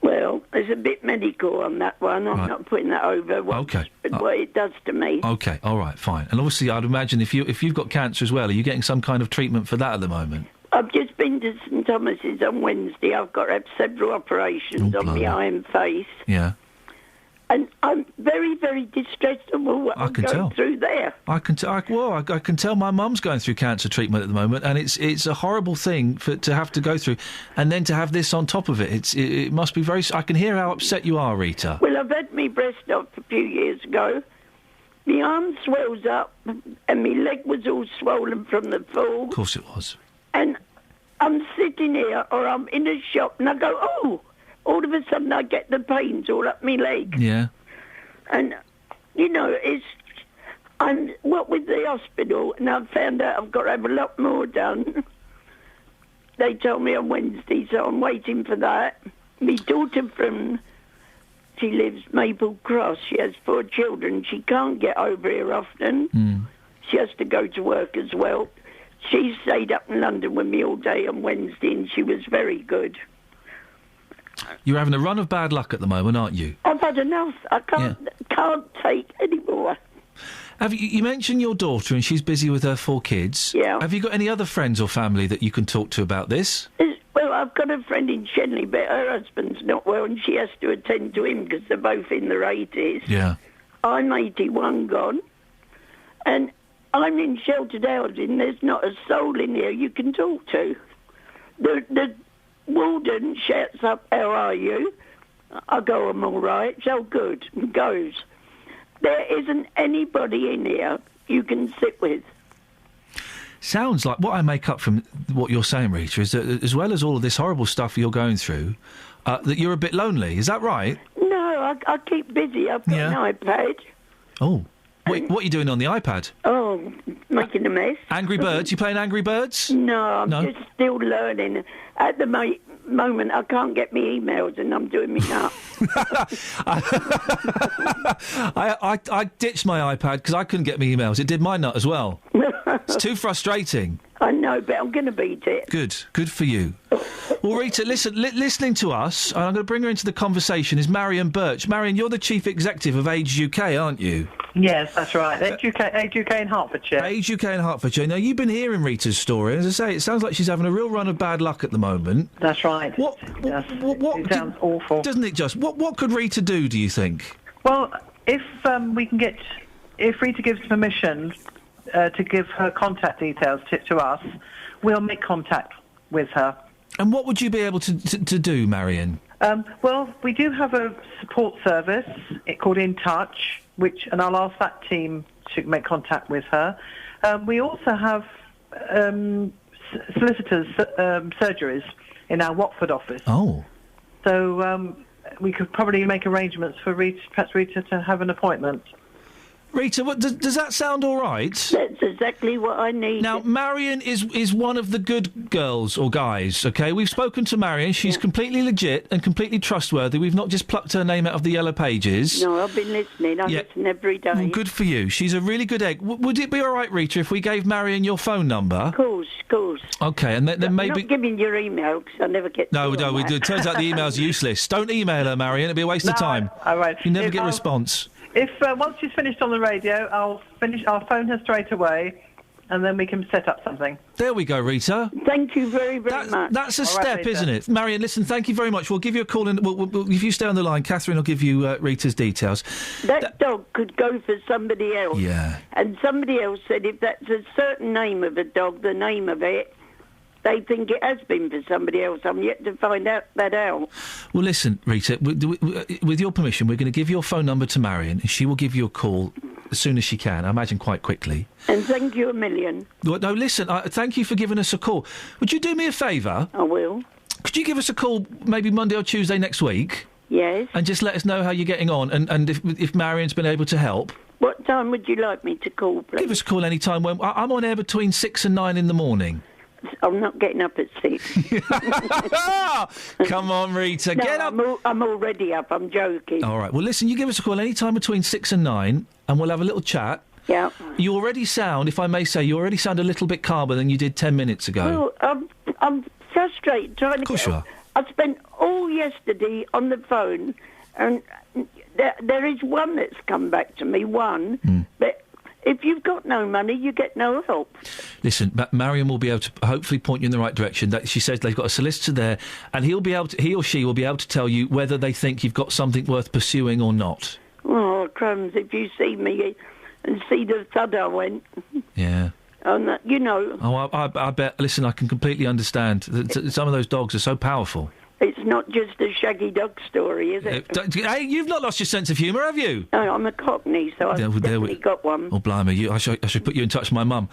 Well, there's a bit medical on that one. I'm not putting that over what it does to me. Okay, all right, fine. And obviously, I'd imagine if you've got cancer as well, are you getting some kind of treatment for that at the moment? I've just been to St Thomas's on Wednesday. I've got to have several operations on my eye and face. Yeah. And I'm very, very distressed over what I'm going through there. I can tell my mum's going through cancer treatment at the moment, and it's a horrible thing to have to go through, and then to have this on top of it. It must be very. I can hear how upset you are, Rita. Well, I've had my breast off a few years ago. My arm swells up, and my leg was all swollen from the fall. Of course it was. And I'm sitting here, or I'm in a shop, and I go, oh. All of a sudden, I get the pains all up my leg. Yeah. And, you know, I'm with the hospital, and I've found out I've got to have a lot more done. They told me on Wednesday, so I'm waiting for that. My daughter she lives Maple Cross. She has 4 children. She can't get over here often. Mm. She has to go to work as well. She stayed up in London with me all day on Wednesday, and she was very good. You're having a run of bad luck at the moment, aren't you? I've had enough. I can't take any more. You mentioned your daughter, and she's busy with her 4 kids. Yeah. Have you got any other friends or family that you can talk to about this? Well, I've got a friend in Shenley, but her husband's not well, and she has to attend to him because they're both in their 80s. Yeah. I'm 81 gone, and I'm in sheltered housing. There's not a soul in here you can talk to. The warden shouts up, how are you? I go, I'm all right. So good. And goes. There isn't anybody in here you can sit with. Sounds like what I make up from what you're saying, Rita, is that as well as all of this horrible stuff you're going through, that you're a bit lonely. Is that right? No, I keep busy. I've got an iPad. Oh. What are you doing on the iPad? Oh, making a mess. Angry Birds? You playing Angry Birds? No, I'm just still learning. At the moment, I can't get me emails, and I'm doing me up. I ditched my iPad because I couldn't get me emails. It did my nut as well. It's too frustrating. I know, but I'm going to beat it. Good for you. Well, Rita, listen, listening to us, and I'm going to bring her into the conversation, is Marion Birch. Marion, you're the Chief Executive of Age UK, aren't you? Yes, that's right. Age UK in Hertfordshire. Age UK in Hertfordshire. Now, you've been hearing Rita's story. As I say, it sounds like she's having a real run of bad luck at the moment. That's right. It sounds awful. Doesn't it just? What could Rita do, do you think? Well, if Rita gives permission to give her contact details to us, we'll make contact with her. And what would you be able to do, Marion? Well, we do have a support service called In Touch, and I'll ask that team to make contact with her. We also have solicitors' surgeries in our Watford office. Oh. So we could probably make arrangements for Rita to have an appointment. Rita, does that sound all right? That's exactly what I need. Now, Marion is one of the good girls or guys, OK? We've spoken to Marion. She's completely legit and completely trustworthy. We've not just plucked her name out of the yellow pages. No, I've been listening. I listen every day. Well, good for you. She's a really good egg. Would it be all right, Rita, if we gave Marion your phone number? Of course. OK, and then maybe... I'm not giving your email, because I never get No, it turns out the email's useless. Don't email her, Marion. It'd be a waste of time. All right. You never get a response. If once she's finished on the radio, I'll phone her straight away, and then we can set up something. There we go, Rita. Thank you very much. That's a All right, step, Rita. isn't it? Marion, listen, thank you very much. We'll give you a call, and if you stay on the line, Catherine will give you Rita's details. That dog could go for somebody else. Yeah. And somebody else said if that's a certain name of a dog, the name of it, they think it has been for somebody else. I'm yet to find that out. Well, listen, Rita, with your permission, we're going to give your phone number to Marion, and she will give you a call as soon as she can, I imagine quite quickly. And thank you a million. Well, no, listen, thank you for giving us a call. Would you do me a favour? I will. Could you give us a call maybe Monday or Tuesday next week? Yes. And just let us know how you're getting on, and if Marion's been able to help. What time would you like me to call, please? Give us a call any time. I'm on air between 6 and 9 in the morning. I'm not getting up at 6. Come on, Rita, no, get up. I'm already up. I'm joking. All right. Well, listen, you give us a call any time between 6 and 9, and we'll have a little chat. Yeah. You already sound, if I may say, a little bit calmer than you did 10 minutes ago. Well, I'm frustrated trying to. Of course you are. I spent all yesterday on the phone, and there is one that's come back to me. But if you've got no money, you get no help. Listen, Marion will be able to hopefully point you in the right direction. She says they've got a solicitor there, and he or she will be able to tell you whether they think you've got something worth pursuing or not. Oh, crumbs, if you see me and see the thud I went. Yeah. And, you know. Oh, I bet. Listen, I can completely understand. Some of those dogs are so powerful. It's not just a shaggy dog story, is it? Hey, you've not lost your sense of humour, have you? No, I'm a Cockney, so I've definitely got one. Oh, blimey, I should put you in touch with my mum.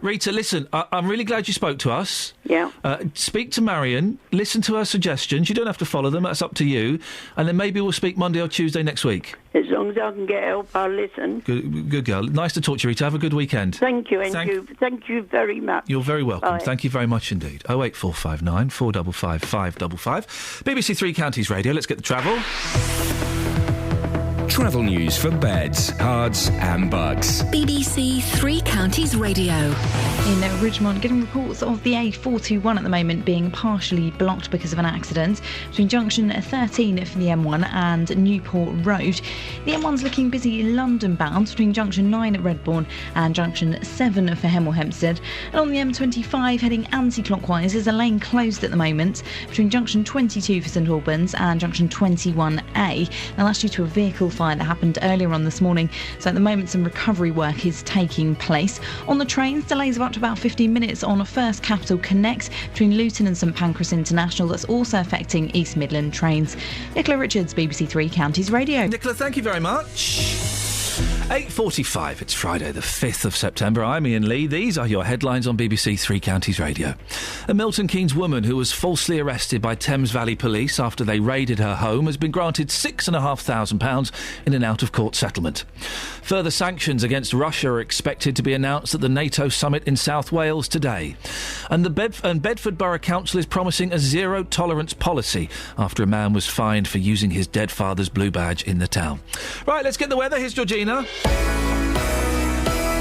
Rita, listen, I'm really glad you spoke to us. Yeah. Speak to Marion, listen to her suggestions. You don't have to follow them, that's up to you. And then maybe we'll speak Monday or Tuesday next week. As long as I can get help, I'll listen. Good girl. Nice to talk to you, Rita. Have a good weekend. Thank you, thank you very much. You're very welcome. Bye. Thank you very much indeed. 08459 455 555. BBC Three Counties Radio. Let's get the travel. Travel news for beds, cards and bugs. BBC Three Counties Radio. In Ridgemont, getting reports of the A421 at the moment being partially blocked because of an accident between junction 13 for the M1 and Newport Road. The M1's looking busy London bound between junction 9 at Redbourne and junction 7 for Hemel Hempstead. And on the M25 heading anti-clockwise, there's a lane closed at the moment between junction 22 for St Albans and junction 21A. Now that's due to a vehicle fire that happened earlier on this morning, so at the moment some recovery work is taking place. On the trains, delays of up to about 15 minutes on First Capital Connect between Luton and St Pancras International. That's also affecting East Midland trains. Nicola Richards, BBC Three Counties Radio. Nicola, thank you very much. 8:45, it's Friday the 5th of September. I'm Iain Lee. These are your headlines on BBC Three Counties Radio. A Milton Keynes woman who was falsely arrested by Thames Valley Police after they raided her home has been granted £6,500 in an out-of-court settlement. Further sanctions against Russia are expected to be announced at the NATO summit in South Wales today. And the Bedford Borough Council is promising a zero-tolerance policy after a man was fined for using his dead father's blue badge in the town. Right, let's get the weather. Here's Georgina.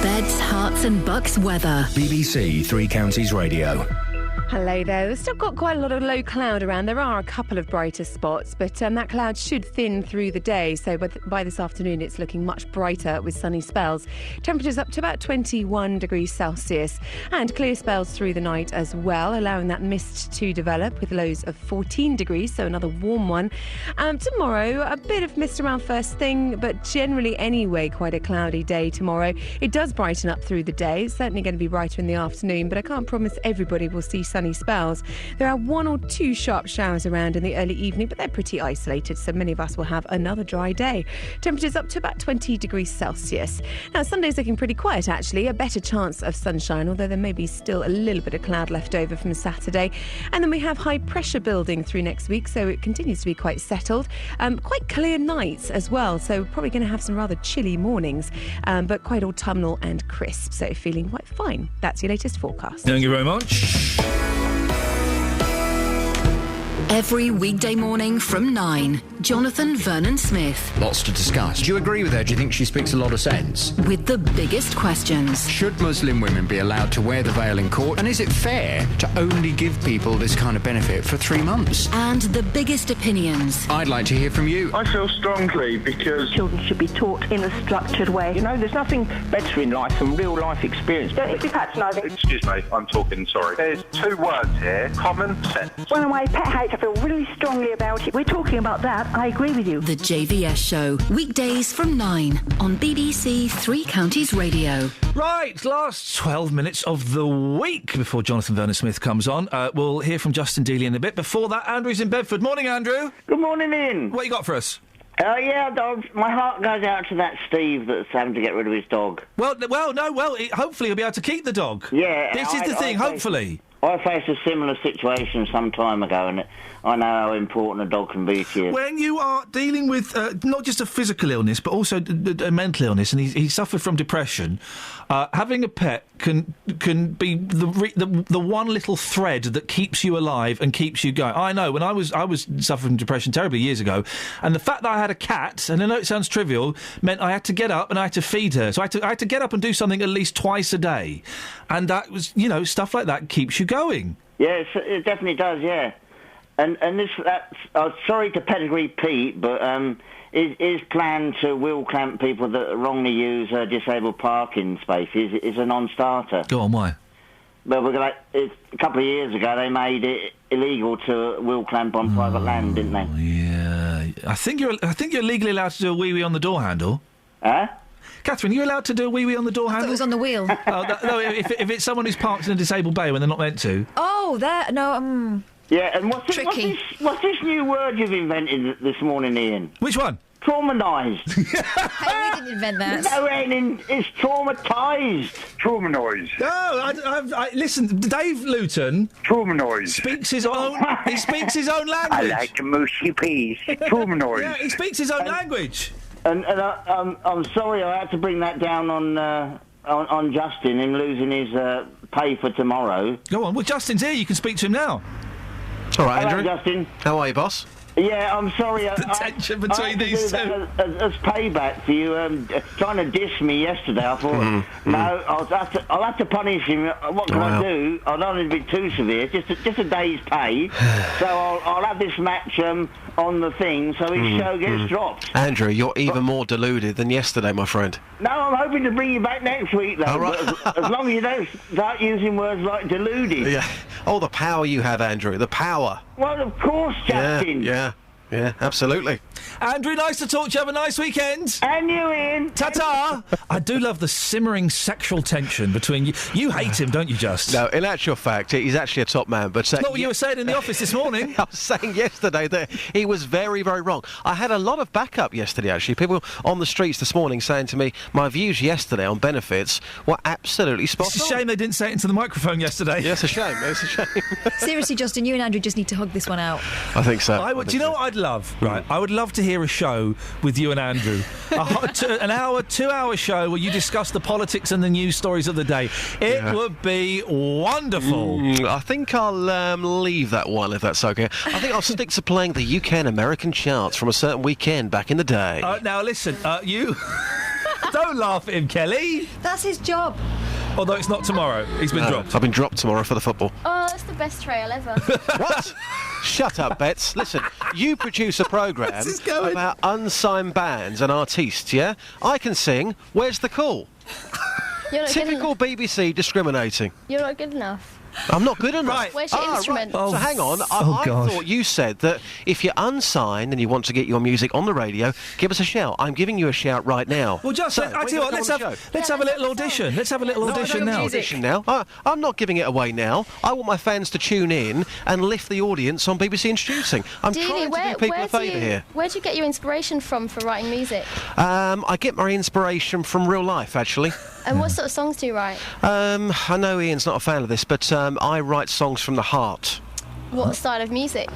Beds, Hearts and Bucks weather. BBC Three Counties Radio. Hello there. We've still got quite a lot of low cloud around. There are a couple of brighter spots, but that cloud should thin through the day. So by this afternoon, it's looking much brighter with sunny spells. Temperatures up to about 21 degrees Celsius and clear spells through the night as well, allowing that mist to develop with lows of 14 degrees, so another warm one. Tomorrow, a bit of mist around first thing, but generally anyway, quite a cloudy day tomorrow. It does brighten up through the day. It's certainly going to be brighter in the afternoon, but I can't promise everybody will see sunny spells. There are 1 or 2 sharp showers around in the early evening, but they're pretty isolated, so many of us will have another dry day. Temperatures up to about 20 degrees Celsius. Now, Sunday's looking pretty quiet, actually. A better chance of sunshine, although there may be still a little bit of cloud left over from Saturday. And then we have high pressure building through next week, so it continues to be quite settled. Quite clear nights as well, so probably going to have some rather chilly mornings, but quite autumnal and crisp, so feeling quite fine. That's your latest forecast. Thank you very much. Every weekday morning from 9, Jonathan Vernon Smith. Lots to discuss. Do you agree with her? Do you think she speaks a lot of sense? With the biggest questions. Should Muslim women be allowed to wear the veil in court? And is it fair to only give people this kind of benefit for 3 months? And the biggest opinions. I'd like to hear from you. I feel strongly because children should be taught in a structured way. You know, there's nothing better in life than real life experience. Don't be patronising. Excuse me, I'm talking, sorry. There's 2 words here, common sense. When my pet hates, I feel really strongly about it. We're talking about that. I agree with you. The JVS Show, weekdays from 9 on BBC Three Counties Radio. Right, last 12 minutes of the week before Jonathan Vernon Smith comes on. We'll hear from Justin Dealey in a bit. Before that, Andrew's in Bedford. Morning, Andrew. Good morning, Ian. What you got for us? My heart goes out to that Steve that's having to get rid of his dog. Hopefully he'll be able to keep the dog. Yeah. This is the thing, hopefully. I faced a similar situation some time ago, and I know how important a dog can be to you. When you are dealing with not just a physical illness, but also a mental illness, and he suffered from depression, having a pet can be the one little thread that keeps you alive and keeps you going. I know, when I was suffering from depression terribly years ago, and the fact that I had a cat, and I know it sounds trivial, meant I had to get up and I had to feed her. So I had to get up and do something at least twice a day. And that was, stuff like that keeps you going. Yes, it definitely does, yeah. And sorry to pedigree Pete, but his plan to wheel clamp people that wrongly use disabled parking spaces is a non-starter. Go on, why? Well, a couple of years ago they made it illegal to wheel clamp on private land, didn't they? Yeah, I think you're legally allowed to do a wee-wee on the door handle. Huh? Catherine, are you allowed to do a wee-wee on the door handle? It was on the wheel. No, if it's someone who's parked in a disabled bay when they're not meant to. Oh, there. No, Yeah, and what's this new word you've invented this morning, Ian? Which one? Traumatised. Hey, we didn't invent that. No, it's traumatised. Traumatised. No, listen, Dave Luton... Traumatised. Speaks his own... He speaks his own language. I like mushy peas. Traumatised. Yeah, he speaks his own language. And I'm sorry I had to bring that down on Justin, him losing his pay for tomorrow. Go on. Well, Justin's here. You can speak to him now. All right, Hello, Andrew. Justin. How are you, boss? Yeah, I'm sorry. The tension between these two. As payback for you trying to diss me yesterday, I thought, I'll have to punish him. What can I do? I don't want to be too severe. Just a day's pay. So I'll have this match on the thing, so his show gets dropped. Andrew, you're even more deluded than yesterday, my friend. No, I'm hoping to bring you back next week, though. All right. But as long as you don't start using words like deluded. Yeah. Oh, the power you have, Andrew. The power. Well, of course, Justin. Yeah, absolutely. Andrew, nice to talk to you. Have a nice weekend. And you, Ian. Ta-ta. I do love the simmering sexual tension between you. You hate him, don't you, Just? No, in actual fact, he's actually a top man. But it's not what you were saying in the office this morning. I was saying yesterday that he was very, very wrong. I had a lot of backup yesterday, actually. People on the streets this morning saying to me, my views yesterday on benefits were absolutely spot on. It's a shame they didn't say it into the microphone yesterday. Yeah, it's a shame. It's a shame. Seriously, Justin, you and Andrew just need to hug this one out. I think so. Do you know what I'd love? Right, I would love to hear a show with you and Andrew. An hour, 2-hour show where you discuss the politics and the news stories of the day. It would be wonderful. I think I'll leave that one, if that's okay. I think I'll stick to playing the UK and American charts from a certain weekend back in the day. Now, listen, you... Don't laugh at him, Kelly. That's his job. Although it's not tomorrow. He's been dropped. I've been dropped tomorrow for the football. Oh, that's the best trail ever. What? Shut up, Bets. Listen, you produce a programme about unsigned bands and artistes, yeah? I can sing. Where's the call? You're not Typical BBC discriminating. You're not good enough. I'm not good enough. Right. Where's your instrument? Right. So hang on. I thought you said that if you're unsigned and you want to get your music on the radio, give us a shout. I'm giving you a shout right now. Well, just I tell you what, let's have a little audition. Let's have a little audition now. Audition now. I'm not giving it away now. I want my fans to tune in and lift the audience on BBC Introducing. I'm trying to do people a favour here. Where do you get your inspiration from for writing music? I get my inspiration from real life, actually. And what sort of songs do you write? I know Ian's not a fan of this, but I write songs from the heart. What style of music?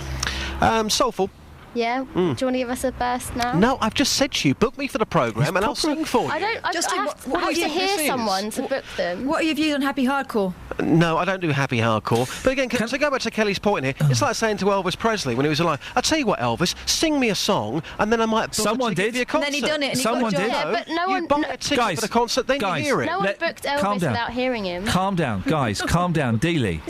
Soulful. Yeah? Do you want to give us a burst now? No, I've just said to you, book me for the programme and I'll sing for you. I have to hear someone to book them. What are your views on happy hardcore? No, I don't do happy hardcore. But again, to go back to Kelly's point here, it's like saying to Elvis Presley when he was alive, I'll tell you what, Elvis, sing me a song and then I might book Someone a ticket did. for your concert. And then he done it and he Someone got a did. job. Yeah, but no one... You buy a ticket for the concert, then you hear it. No one booked Elvis without hearing him. Calm down, guys. Calm down, Dealey.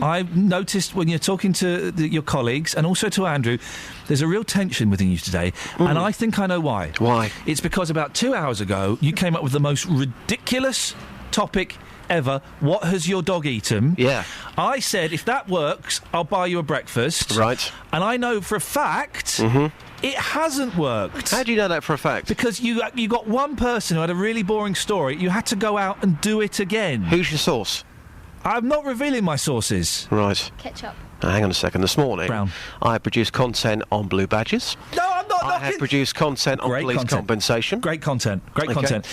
I've noticed when you're talking to your colleagues and also to Andrew, there's a real tension within you today, and I think I know why. Why? It's because about 2 hours ago, you came up with the most ridiculous topic ever. What has your dog eaten? Yeah. I said, if that works, I'll buy you a breakfast. Right. And I know for a fact... It hasn't worked. How do you know that for a fact? Because you got one person who had a really boring story. You had to go out and do it again. Who's your source? I'm not revealing my sources. Right. Ketchup. Now, hang on a second. This morning, Brown. I produced content on blue badges. No, I'm not. I have produced content on police compensation. Great content. Great content.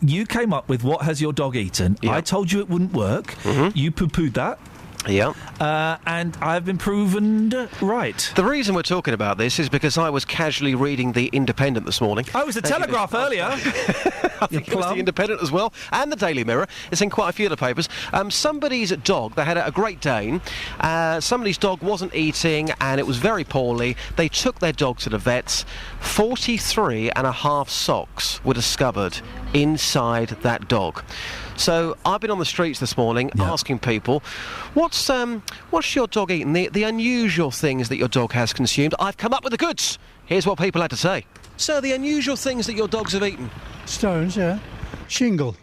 You came up with what has your dog eaten. Yeah. I told you it wouldn't work. You poo-pooed that. Yeah. And I've been proven right. The reason we're talking about this is because I was casually reading The Independent this morning. I was the Telegraph earlier. I think it was The Independent as well, and the Daily Mirror. It's in quite a few of the papers. Somebody's dog, they had a Great Dane. Somebody's dog wasn't eating, and it was very poorly. They took their dog to the vets. 43 and a half socks were discovered inside that dog. So I've been on the streets this morning asking people, what's your dog eating? The unusual things that your dog has consumed. I've come up with the goods. Here's what people had to say. So the unusual things that your dogs have eaten. Stones, yeah. Shingle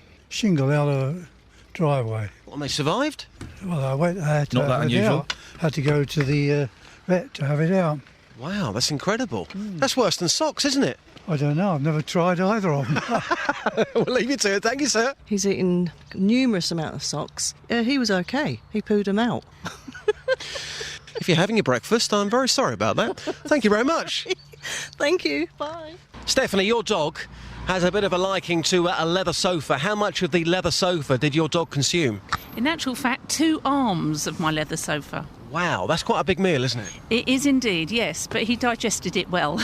out of the driveway. And they survived? Well, I had to Not that have unusual. it out. Had to go to the vet to have it out. Wow, that's incredible. That's worse than socks, isn't it? I don't know. I've never tried either of them. We'll leave you to it. Thank you, sir. He's eaten numerous amount of socks. He was okay. He pooed them out. If you're having your breakfast, I'm very sorry about that. Thank you very much. Thank you. Bye. Stephanie, your dog has a bit of a liking to a leather sofa. How much of the leather sofa did your dog consume? In actual fact, 2 arms of my leather sofa. Wow, that's quite a big meal, isn't it? It is indeed, yes, but he digested it well.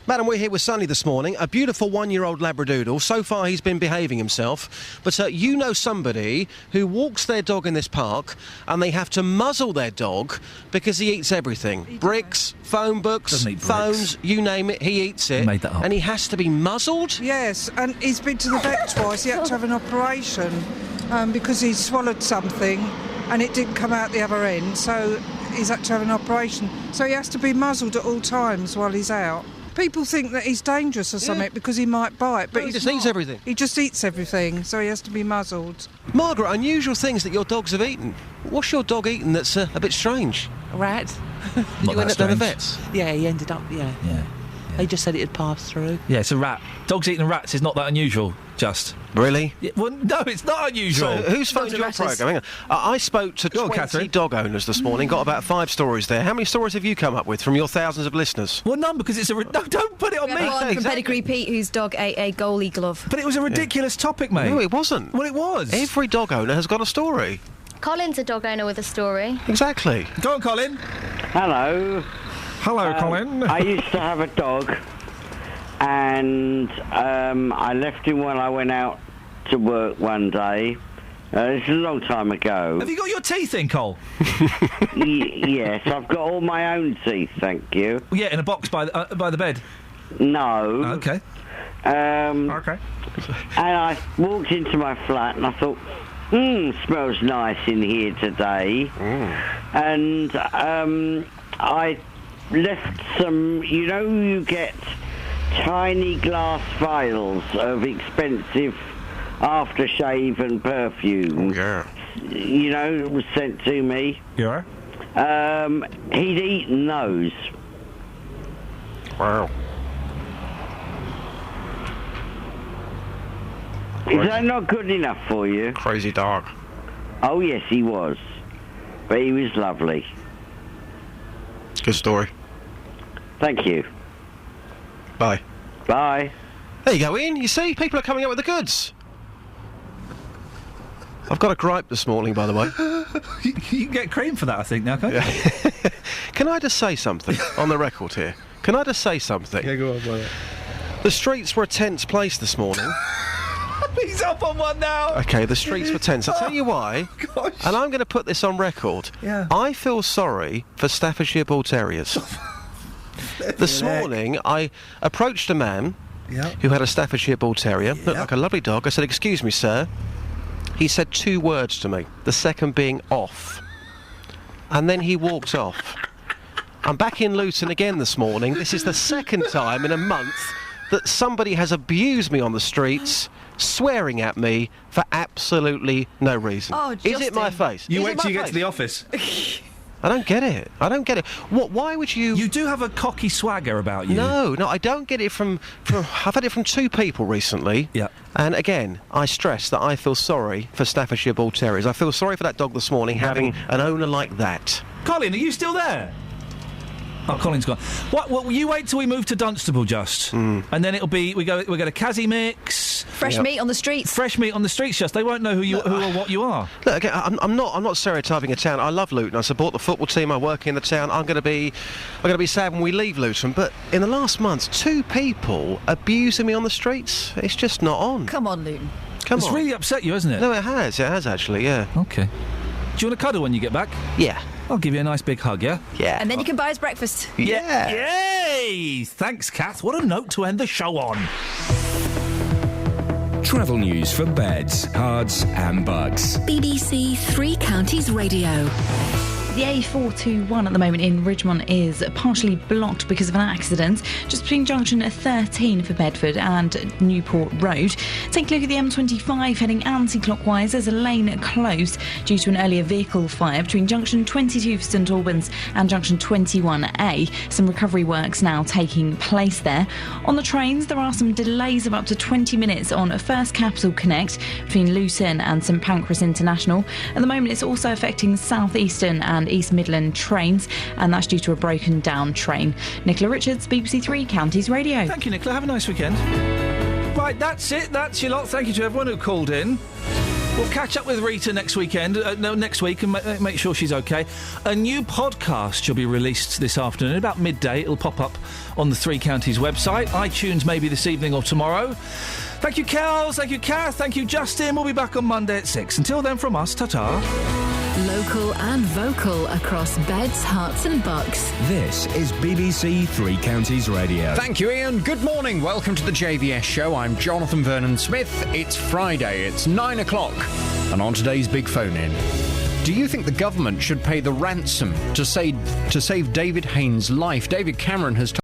Madam, we're here with Sonny this morning, a beautiful 1-year-old Labradoodle. So far, he's been behaving himself. But you know somebody who walks their dog in this park and they have to muzzle their dog because he eats everything. Bricks, phone books, phones, you name it, he eats it. Made that up. And he has to be muzzled? Yes, and he's been to the vet twice. He had to have an operation because he swallowed something and it didn't come out the other end, so he's had to have an operation. So he has to be muzzled at all times while he's out. People think that he's dangerous or something because he might bite, but he just eats everything. He just eats everything, so he has to be muzzled. Margaret, unusual things that your dogs have eaten. What's your dog eaten that's a bit strange? A rat. Did you end up at the vets? Yeah, he ended up, yeah. They just said it had passed through. Yeah, it's a rat. Dogs eating rats is not that unusual, just. Really? Yeah, well, no, it's not unusual. So, who's phoned your programme? Hang on. I spoke to 20 dog owners this morning, got about 5 stories there. How many stories have you come up with from your thousands of listeners? Well, none, because it's a... No, don't put it on me. One from Pedigree Pete, whose dog ate a goalie glove. But it was a ridiculous topic, mate. No, it wasn't. Well, it was. Every dog owner has got a story. Colin's a dog owner with a story. Exactly. Go on, Colin. Hello. Hello, Colin. I used to have a dog, and I left him when I went out to work one day. This is a long time ago. Have you got your teeth in, Cole? Yes, I've got all my own teeth, thank you. Yeah, in a box by the bed? No. Oh, okay. Okay. And I walked into my flat and I thought, smells nice in here today. And I left some, you get tiny glass vials of expensive aftershave and perfume was sent to me. Yeah. He'd eaten those. Wow. Is that not good enough for you? Crazy dog. Oh, yes, he was. But he was lovely. Good story. Thank you. Bye. Bye. There you go, Ian. You see, people are coming up with the goods. I've got a gripe this morning, by the way. You can get cream for that, I think, now, can't you? Yeah. Can I just say something on the record here? Can I just say something? Yeah, go on, brother. The streets were a tense place this morning. He's up on one now. Okay, the streets were tense. I'll tell you why. Gosh. And I'm going to put this on record. Yeah. I feel sorry for Staffordshire Bull Terriers. This morning, I approached a man who had a Staffordshire Bull Terrier. Looked like a lovely dog. I said, "Excuse me, sir." He said 2 words to me, the second being off. And then he walked off. I'm back in Luton again this morning. This is the second time in a month that somebody has abused me on the streets, swearing at me for absolutely no reason. Oh, is it my face? You Is wait it my till you get face? to the office. I don't get it. I don't get it. What? Why would you... You do have a cocky swagger about you. No, I don't get it from... I've had it from 2 people recently. Yeah. And again, I stress that I feel sorry for Staffordshire Bull Terriers. I feel sorry for that dog this morning having an owner like that. Colin, are you still there? Oh, Colin's gone. What? Well, you wait till we move to Dunstable, just, and then it'll be we go to Kazzy Mix. Fresh meat on the streets. Fresh meat on the streets, just. They won't know who or what you are. Look, again, I'm not stereotyping a town. I love Luton. I support the football team. I work in the town. I'm going to be sad when we leave Luton. But in the last month, 2 people abusing me on the streets. It's just not on. Come on, Luton. Come on. It's really upset you, hasn't it? No, it has. It has actually. Yeah. Okay. Do you want to cuddle when you get back? Yeah. I'll give you a nice big hug, yeah? Yeah. And then you can buy us breakfast. Yeah. Yay! Thanks, Kath. What a note to end the show on. Travel news for beds, cards and bugs. BBC Three Counties Radio. The A421 at the moment in Ridgemont is partially blocked because of an accident just between junction 13 for Bedford and Newport Road. Take a look at the M25 heading anti-clockwise. There's a lane closed due to an earlier vehicle fire between junction 22 for St Albans and junction 21A. Some recovery works now taking place there. On the trains, there are some delays of up to 20 minutes on First Capital Connect between Luton and St Pancras International. At the moment, it's also affecting South Eastern and East Midland trains, and that's due to a broken down train. Nicola Richards, BBC Three Counties Radio. Thank you, Nicola. Have a nice weekend. Right, that's it. That's your lot. Thank you to everyone who called in. We'll catch up with Rita next week and make sure she's okay. A new podcast shall be released this afternoon, about midday. It'll pop up on the Three Counties website. iTunes maybe this evening or tomorrow. Thank you, Kels. Thank you, Kath. Thank you, Justin. We'll be back on Monday at 6. Until then, from us, ta-ta. Local and vocal across beds, hearts and bucks. This is BBC Three Counties Radio. Thank you, Ian. Good morning. Welcome to the JVS show. I'm Jonathan Vernon-Smith. It's Friday. It's 9 o'clock. And on today's big phone-in, do you think the government should pay the ransom to save David Haynes' life? David Cameron has